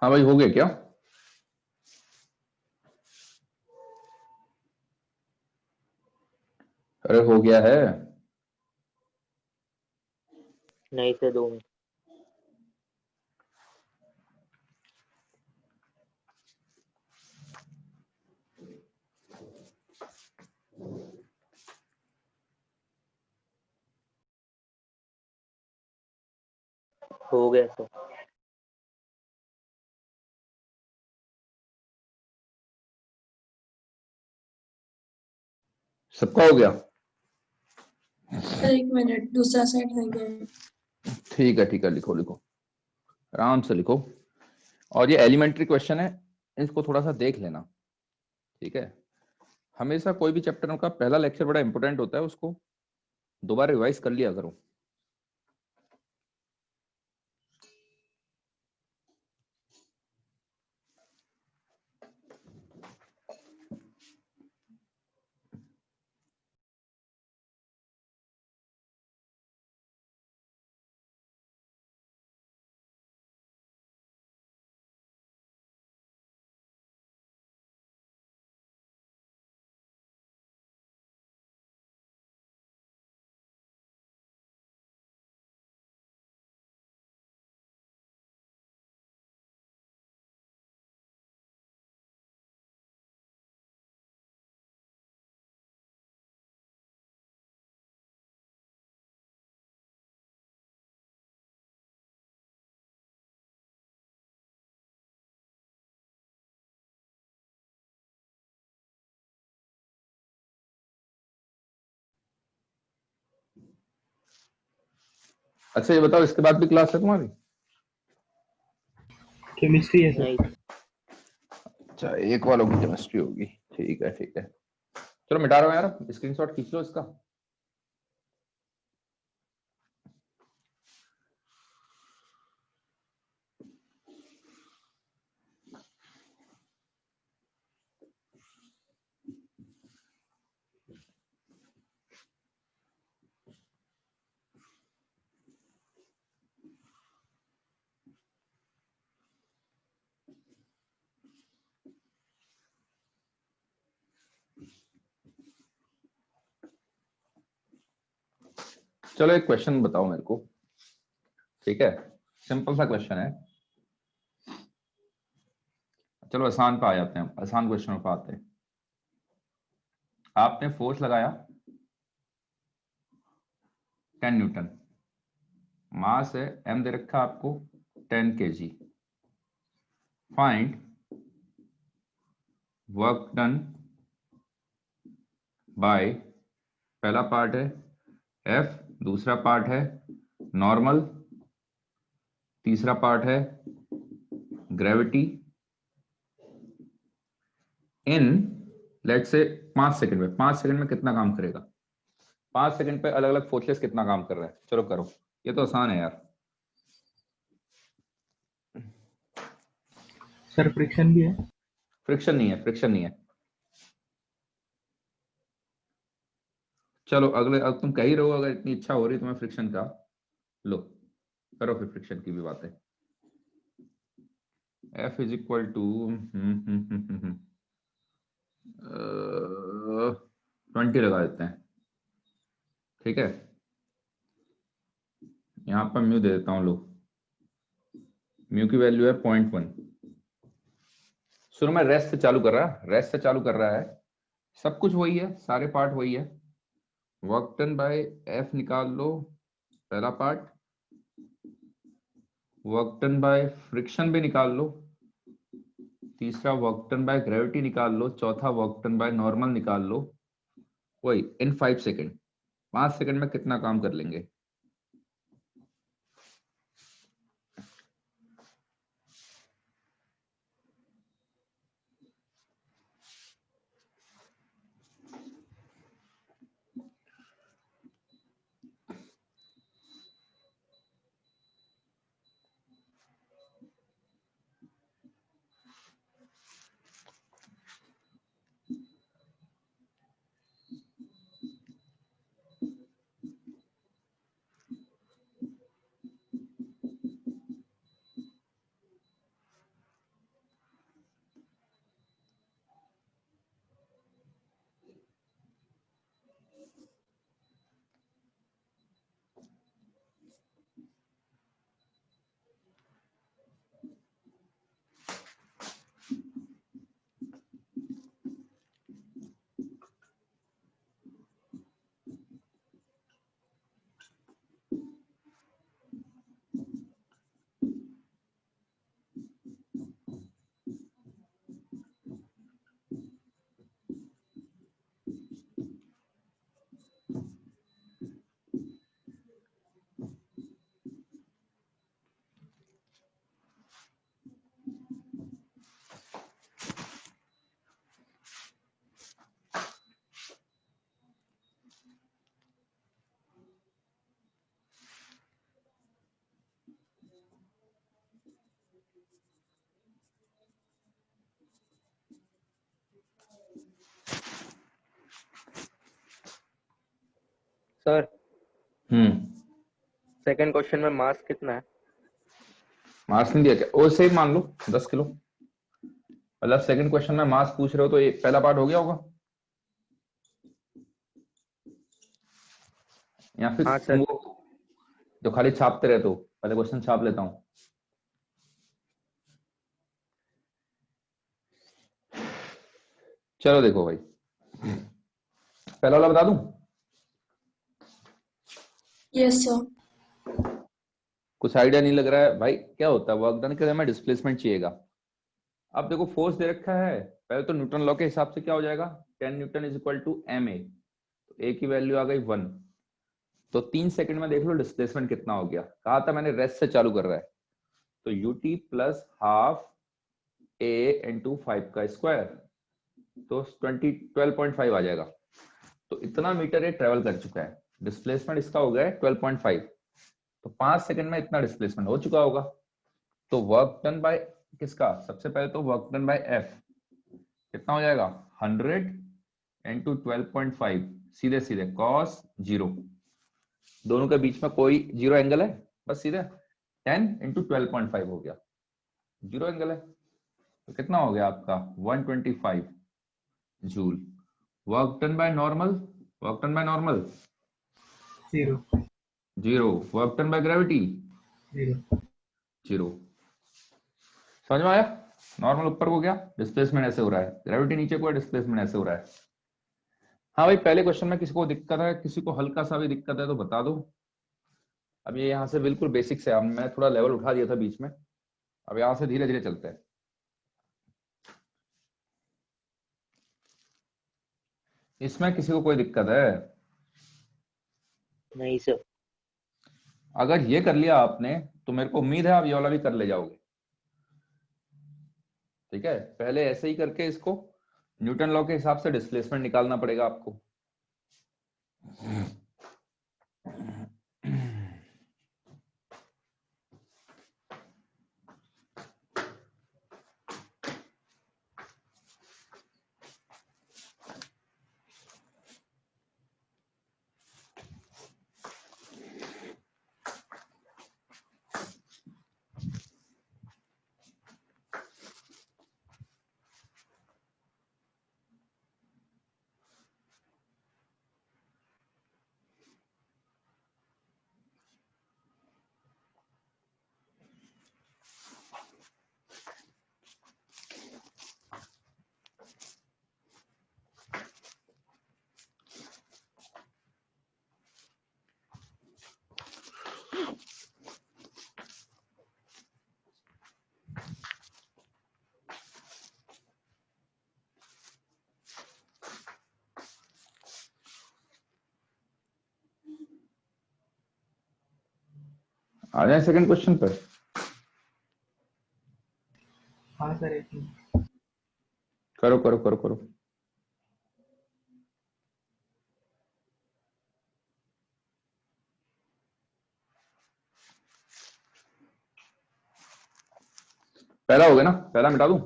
हाँ भाई, हो गया क्या? अरे हो गया है। नहीं से 2 मिनट। हो गया सर। सबका हो गया? एक मिनट, दूसरा सेट है गया। ठीक है ठीक है, लिखो लिखो, आराम से लिखो। और ये एलिमेंट्री क्वेश्चन है, इसको थोड़ा सा देख लेना, ठीक है? हमेशा कोई भी चैप्टर का पहला लेक्चर बड़ा इंपॉर्टेंट होता है, उसको दोबारा रिवाइज कर लिया करो। अच्छा ये बताओ, इसके बाद भी क्लास है तुम्हारी? केमिस्ट्री है सर। नहीं अच्छा, एक वालों की केमिस्ट्री होगी, ठीक है ठीक है। चलो मिटा रहा हूँ यार, स्क्रीनशॉट खींच लो इसका। चलो एक क्वेश्चन बताओ मेरे को, ठीक है, सिंपल सा क्वेश्चन है। चलो आसान पे आ जाते हैं, आसान क्वेश्चन पे आते हैं। आपने फोर्स लगाया 10 न्यूटन, मास है m दे रखा आपको 10 kg, find work done bye, पहला पार्ट है F, दूसरा पार्ट है नॉर्मल, तीसरा पार्ट है ग्रेविटी, इन लेट से 5 सेकंड में। 5 सेकंड में कितना काम करेगा? 5 सेकंड पे अलग अलग फोर्सेस कितना काम कर रहा है? चलो करो, ये तो आसान है यार। सर फ्रिक्शन भी है। फ्रिक्शन नहीं है, फ्रिक्शन नहीं है। चलो अगले, अब तुम कह ही रहो, अगर इतनी इच्छा हो रही तुम्हें फ्रिक्शन का, लो करो फिर फ्रिक्शन की भी बातें। F इज इक्वल टू 20 लगा देते हैं, ठीक है। यहां पर म्यू दे देता हूं, लो म्यू की वैल्यू है 0.1। शुरू में रेस्ट से चालू कर रहा है, रेस्ट से चालू कर रहा है, सब कुछ वही है, सारे पार्ट वही है। वर्क डन बाय एफ निकाल लो, पहला part. Work done by friction भी निकाल लो, तीसरा वर्क डन बाय ग्रेविटी निकाल लो, चौथा वर्क डन बाय नॉर्मल निकाल लो। वही इन 5 सेकेंड, 5 सेकेंड में कितना काम कर लेंगे? सर हम्म, सेकंड क्वेश्चन में मास कितना है? मास नहीं दिया क्या? और सही मान लो 10 किलो। मतलब सेकंड क्वेश्चन में मास पूछ रहे हो तो ये पहला पार्ट हो गया होगा, या फिर हाँ तुम सर। वो जो खाली छापते रहते हो? पहले क्वेश्चन छाप लेता हूं। चलो देखो भाई, पहला वाला बता दूं? Yes sir. कुछ आइडिया नहीं लग रहा है भाई, क्या होता है वर्क डन के लिए हमें डिस्प्लेसमेंट चाहिएगा। अब देखो फोर्स दे रखा है, पहले तो न्यूटन लॉ के हिसाब से क्या हो जाएगा? 10 newton is equal to m a, तो ए की वैल्यू आ गई 1। तो 3 सेकंड में देख लो डिस्प्लेसमेंट कितना हो गया। कहा था मैंने रेस्ट से चालू कर रहा है, तो यूटी प्लस हाफ ए इंटू 5 का स्क्वायर, तो 12.5 आ जाएगा। तो इतना मीटर ये ट्रेवल कर चुका है, डिस्प्लेसमेंट इसका हो गया है 12.5। तो 5 सेकंड में इतना डिस्प्लेसमेंट हो चुका होगा। तो वर्क डन बाय किसका? सबसे पहले तो वर्क डन बाय एफ कितना हो जाएगा? 100 इंटू 12.5, सीधे सीधे कॉस 0, दोनों के बीच में कोई जीरो एंगल है, बस सीधे 10 इंटू 12.5 हो गया, जीरो एंगल है। तो कितना हो गया आपका? 125 joule. Work done by normal, work done by normal 0। 0, work done by gravity 0. 0. समझ में आया? नॉर्मल ऊपर को गया, डिस्प्लेसमेंट ऐसे हो रहा है, ग्रेविटी नीचे को, डिस्प्लेसमेंट ऐसे हो रहा है। हाँ भाई, पहले क्वेश्चन में किसी को दिक्कत है, किसी को हल्का सा भी दिक्कत है तो बता दो। अब ये यहाँ से बिल्कुल बेसिक से, अब मैं थोड़ा लेवल उठा दिया था बीच में, अब यहाँ से धीरे धीरे चलते हैं। इसमें किसी को कोई दिक्कत है? नहीं सर। अगर ये कर लिया आपने तो मेरे को उम्मीद है आप ये वाला भी कर ले जाओगे। ठीक है, पहले ऐसे ही करके इसको न्यूटन लॉ के हिसाब से डिस्प्लेसमेंट निकालना पड़ेगा आपको। आ जाए सेकंड क्वेश्चन पर। हाँ सर, एक मिनट. करो करो करो करो। पहला हो गया ना, पहला मिटा दूं?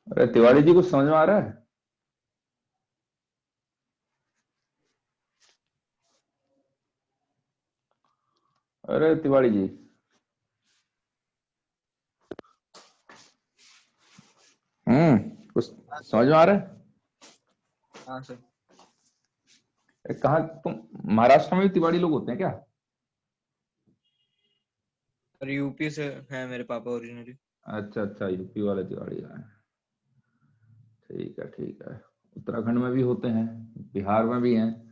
अरे तिवारी जी, कुछ समझ में आ रहा है? अरे तिवारी जी, कुछ समझ में आ रहा है? हाँ सर। कहाँ तुम, महाराष्ट्र में भी तिवारी लोग होते हैं क्या? और यूपी से है मेरे पापा ओरिजिनली। अच्छा अच्छा, यूपी वाले तिवारी हैं। ठीक है ठीक है। उत्तराखंड में भी होते हैं, बिहार में भी हैं।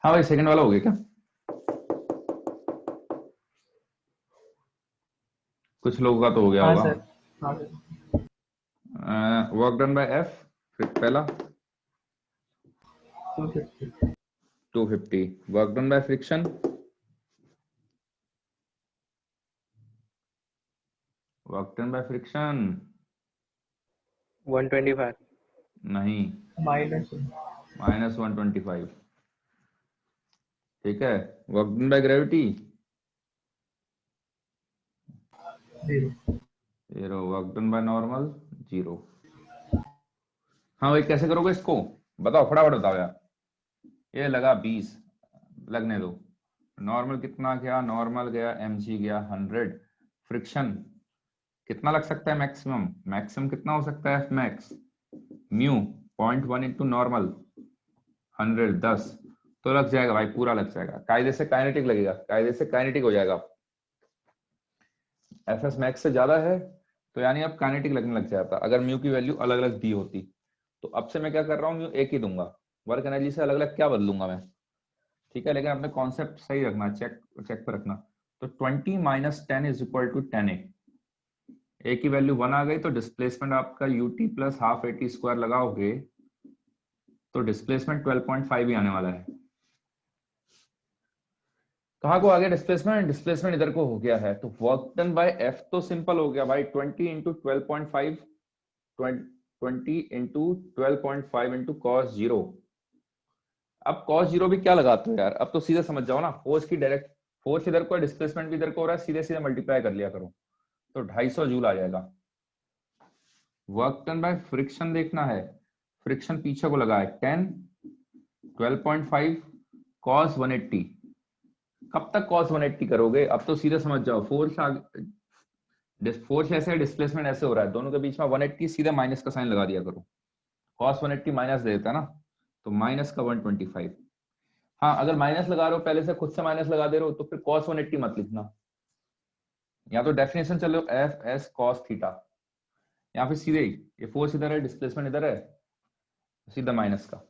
हाँ भाई, सेकंड वाला हो गया क्या? कुछ लोगों का तो हो गया हाँ होगा। सर. हाँ sir. Work done bye F, फिर पहला 250. 250। Work done by friction, work done by friction 125। नहीं, -125। ठीक है, work done by gravity 0. 0, work done by normal 0। हाँ भाई, कैसे करोगे इसको बताओ, फटाफट बताओ यार। ये लगा 20, लगने दो। नॉर्मल कितना गया? नॉर्मल गया mg गया 100। फ्रिक्शन कितना लग सकता है मैक्सिमम? मैक्सिमम कितना हो सकता है? F max mu 0.1 into normal 100, 10 तो लग जाएगा भाई, पूरा लग जाएगा। कायदे से काइनेटिक लगेगा, कायदे से काइनेटिक हो जाएगा। एफ एस मैक्स से ज्यादा है तो यानी अब काइनेटिक लगने लग जाता। अगर म्यू की वैल्यू अलग अलग दी होती तो अब से मैं क्या कर रहा हूँ, म्यू एक ही दूंगा, वर्क एनर्जी से अलग अलग क्या बदलूंगा मैं। ठीक है, लेकिन अपने कॉन्सेप्ट सही रखना, चेक पे रखना। तो 20 - 10 इज इक्वल टू 10a। ए की वैल्यू 1 आ गई तो डिस्प्लेसमेंट आपका ut plus half at square लगाओगे तो डिस्प्लेसमेंट 12.5 ही आने वाला है। कहाँ को आ गया डिस्प्लेसमेंट? डिस्प्लेसमेंट इधर को हो गया है, तो वर्क डन बाय एफ तो सिंपल हो गया भाई, 20 into 12.5, 20 into 12.5 into cos zero. अब कॉस जीरो भी क्या लगाते हो यार, अब तो सीधे समझ जाओ ना, फोर्स की डायरेक्ट, फोर्स इधर को है, डिस्प्लेसमेंट भी इधर को हो रहा है, सीधे सीधे मल्टीप्लाई कर लिया करो, तो 250 जूल आ जाएगा। वर्क डन बाय फ्रिक्शन देखना है, फ्रिक्शन पीछे को लगा है 10, 12.5 कॉस 180। कब तक कॉस 180 करोगे, अब तो सीधे समझ जाओ, फोर्स ऐसे है, डिस्प्लेसमेंट ऐसे हो रहा है, दोनों के बीच में 180, सीधे माइनस का साइन लगा दिया करो, कॉस 180 माइनस दे देता है ना, तो माइनस का 125। हाँ, अगर माइनस लगा रहे हो पहले से, खुद से माइनस लगा दे रहे हो, तो फिर cos 180 मत लिखना, या तो डेफिनेशन चलो एफ एस cos थीटा, या फिर सीधे ही ये फोर्स इधर है, डिस्प्लेसमेंट इधर है, सीधा माइनस का,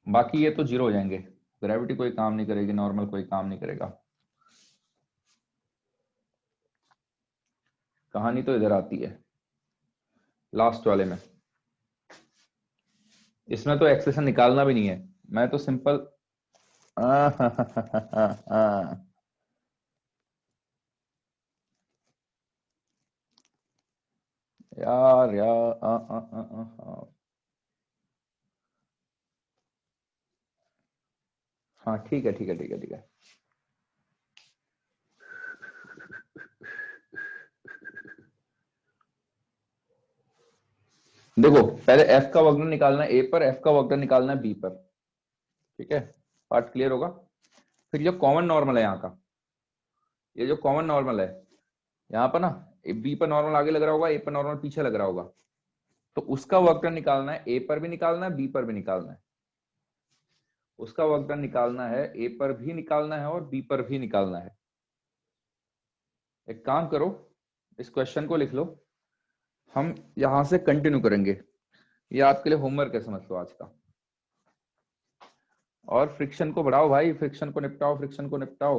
बाकी ये तो जीरो हो जाएंगे, ग्रेविटी कोई काम नहीं करेगी, नॉर्मल कोई काम नहीं करेगा। कहानी तो इधर आती है लास्ट वाले में, इसमें तो एक्सप्रेशन निकालना भी नहीं है, मैं तो सिंपल यार यार हाँ ठीक है ठीक है ठीक है ठीक है। देखो पहले f का वर्कडन निकालना है a पर, f का वर्कडन निकालना है b पर, ठीक है, पार्ट क्लियर होगा। फिर जो कॉमन नॉर्मल है यहाँ का, ये जो कॉमन नॉर्मल है यहाँ पर ना, b पर नॉर्मल आगे लग रहा होगा, a पर नॉर्मल पीछे लग रहा होगा, तो उसका वर्कडन निकालना है, a पर भी निकालना है, b पर भी निकालना है, उसका वर्कडन निकालना है, a पर भी निकालना है और b पर भी निकालना है। एक काम करो, इस क्वेश्चन को लिख लो, हम यहां से कंटिन्यू करेंगे, ये आपके लिए होमवर्क है समझ लो आज का। और फ्रिक्शन को बढ़ाओ भाई, फ्रिक्शन को निपटाओ, फ्रिक्शन को निपटाओ।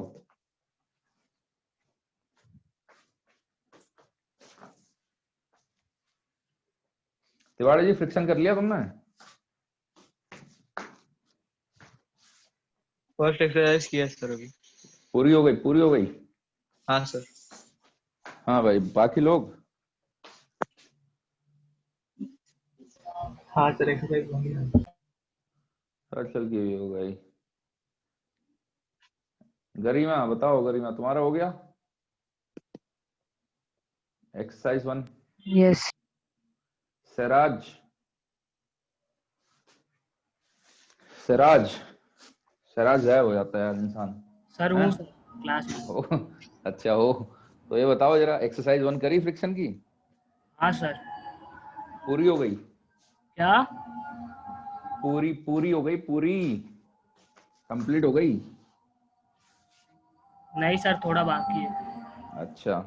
तिवाड़ी जी फ्रिक्शन कर लिया तुमने? फर्स्ट एक्सरसाइज किया सर अभी। पूरी हो गई, पूरी हो गई? हाँ सर। हाँ भाई, बाकी लोग? हाँ सर, एक्सरसाइज हो गया। चल की भी हो गई। गरिमा बताओ, गरिमा तुम्हारा हो गया एक्सरसाइज 1? Yes. सिराज, सिराज, सिराज है हो जाता है यार इंसान। सर हैं? वो क्लास में। हो, अच्छा हो, तो ये बताओ जरा, एक्सरसाइज 1 करी फ्रिक्शन की? हाँ सर। पूरी हो गई? क्या? पूरी पूरी हो गई, पूरी कंप्लीट हो गई? नहीं सर, थोड़ा बाकी है। अच्छा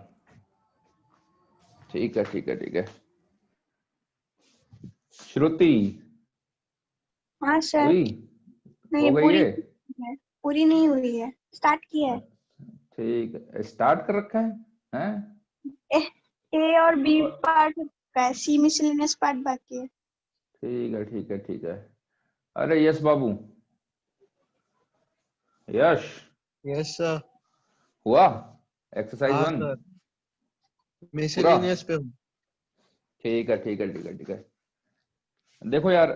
ठीक है ठीक है ठीक है। श्रुति हाँ सर। हुई? नहीं, हो गई पूरी है? पूरी नहीं हुई है, स्टार्ट किया है। ठीक है, स्टार्ट कर रखा है, हैं? ए और बी पार्ट का है, सी मिसलेनियस पार्ट बाकी है। ठीक है ठीक है ठीक है। अरे यस बाबू, यश यस सर। हुआ एक्सरसाइज हाँ 1 सर, मिसलेनियस पे हूँ। ठीक है ठीक है ठीक है ठीक है। देखो यार,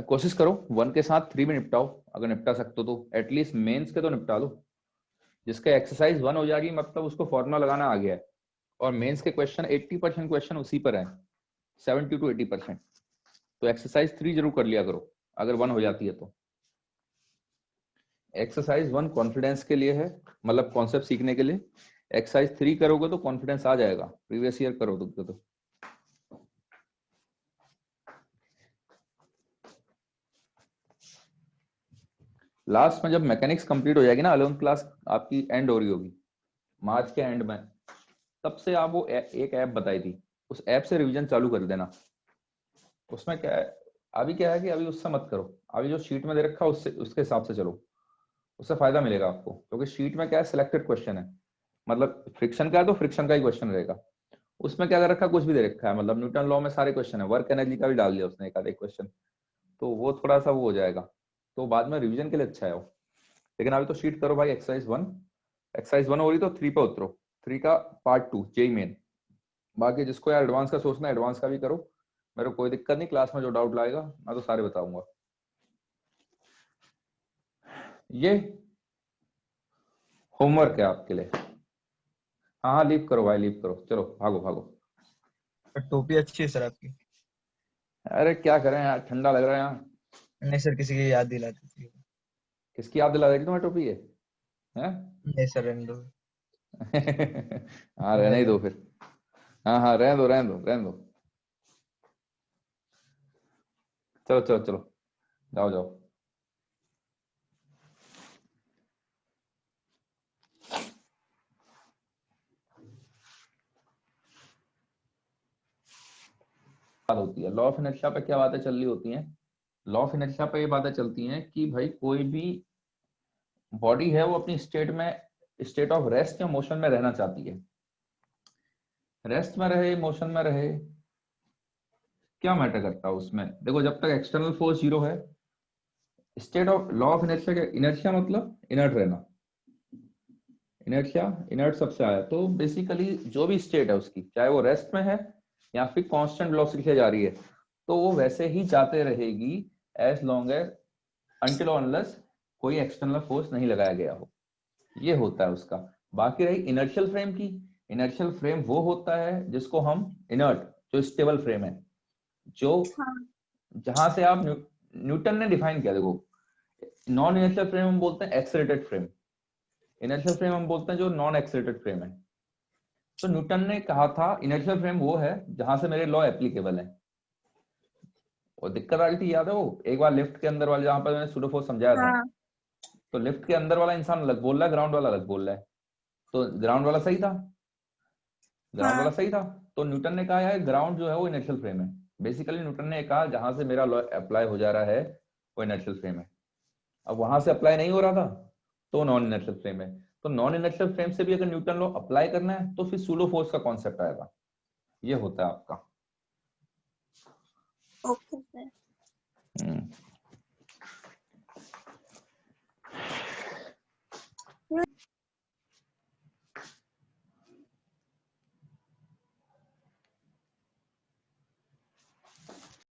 कोशिश करो 1 के साथ 3 में निपटाओ, अगर निपटा सकते हो तो एटलीस्ट मेंस के तो निपटा लो। जिसका एक्सरसाइज 1 हो जाएगी मतलब उसको फॉर्मूला लगाना आ गया है, और मेंस के क्वेश्चन 80% क्वेश्चन उसी पर है, 70 to 80%। तो एक्सरसाइज 3 जरूर कर लिया करो अगर 1 हो जाती है तो। एक्सरसाइज 1 कॉन्फिडेंस के लिए है, मतलब कॉन्सेप्ट सीखने के लिए। एक्सरसाइज 3 करोगे तो कॉन्फिडेंस आ जाएगा, प्रीवियस ईयर करो तो। लास्ट में जब मैकेनिक्स कंप्लीट हो जाएगी ना, 11th क्लास आपकी एंड हो रही होगी मार्च के एंड में, तब से आप वो एक ऐप बताई थी, उस ऐप से रिवीजन चालू कर देना। उसमें क्या है, अभी क्या है कि अभी उससे मत करो, अभी जो शीट में दे रखा है उससे, उसके हिसाब से चलो, उससे फायदा मिलेगा आपको। क्योंकि शीट में क्या है, सिलेक्टेड क्वेश्चन है, मतलब फ्रिक्शन का है तो फ्रिक्शन का ही क्वेश्चन रहेगा। उसमें क्या कर रखा है, कुछ भी दे रखा है, मतलब न्यूटन लॉ में सारे क्वेश्चन है, वर्क एनर्जी का भी डाल दिया उसने एक आधे क्वेश्चन, तो वो थोड़ा सा वो हो जाएगा, तो बाद में रिवीजन के लिए अच्छा है वो। लेकिन अभी तो शीट करो भाई एक्सरसाइज 1 हो रही तो 3 पे उतरो, 3 का पार्ट 2 जेई मेन। बाकी जिसको यार एडवांस का सोचना है एडवांस का भी करो, मेरे को कोई दिक्कत नहीं, क्लास में जो डाउट लाएगा मैं तो सारे बताऊंगा। ये होमवर्क है आपके लिए। हाँ हाँ लीव करो भाई, लीव करो, चलो भागो भागो। टोपी अच्छी है सर आपकी। अरे क्या करें यार, ठंडा लग रहा है यहाँ। नहीं सर, किसी की याद दिलाती थी। किसकी याद दिला देगी तुम्हें टोपी है, हैं? नहीं सर, रहने दो। हाँ रहने ही दो फिर। हाँ हाँ रहने दो रहने दो रहने दो। चलो चलो चलो जाओ जाओ। बात होती है लॉ ऑफ इनर्शिया पे, क्या बातें चल रही होती हैं? लॉ ऑफ इनर्शिया पे ये बातें चलती हैं कि भाई कोई भी बॉडी है वो अपनी स्टेट ऑफ रेस्ट या मोशन में रहना चाहती है। रेस्ट में रहे, मोशन में रहे, क्या मैटर करता है उसमें? देखो जब तक एक्सटर्नल फोर्स जीरो है, state of law of inertia, inertia मतलब इनर्ट रहना, इनर्शिया इनर्ट सबसे आया। तो बेसिकली जो भी स्टेट है उसकी, चाहे वो रेस्ट में है या फिर कांस्टेंट वेलोसिटी से जा रही है, तो वो वैसे ही जाते रहेगी as long as until unless कोई एक्सटर्नल फोर्स नहीं लगाया गया हो। ये होता है उसका। बाकी रही इनर्शियल फ्रेम की, इनर्शियल फ्रेम वो होता है जिसको हम इनर्ट, जो स्टेबल फ्रेम है, जो जहां से आप न्यूटन ने डिफाइन किया। देखो नॉन इनर्शियल फ्रेम हम बोलते हैं एक्सेलरेटेड फ्रेम, इनर्शियल फ्रेम हम बोलते हैं जो नॉन एक्सेलरेटेड फ्रेम है। तो न्यूटन ने कहा था इनर्शियल फ्रेम वो है जहां से मेरे लॉ एप्लीकेबल है। और दिक्कत आ रही थी, याद है वो एक बार लिफ्ट के अंदर वाले, जहां पर मैंने सूडो फोर्स समझाया था, तो लिफ्ट के अंदर वाला इंसान अलग बोल रहा है, ग्राउंड वाला अलग बोल रहा है। तो ग्राउंड वाला सही था, ग्राउंड वाला सही था। तो न्यूटन ने कहा यार ग्राउंड जो है वो इनर्शियल फ्रेम है। बेसिकली न्यूटन ने कहा जहां से मेरा लॉ अप्लाई हो जा रहा है वो इनर्शियल फ्रेम है। अब वहां से अप्लाई नहीं हो रहा था तो नॉन इनर्शियल फ्रेम है। तो नॉन इनर्शियल फ्रेम से भी अगर न्यूटन लॉ अप्लाई करना है तो फिर सूडो फोर्स का कॉन्सेप्ट आएगा। ये होता है आपका। Okay sir.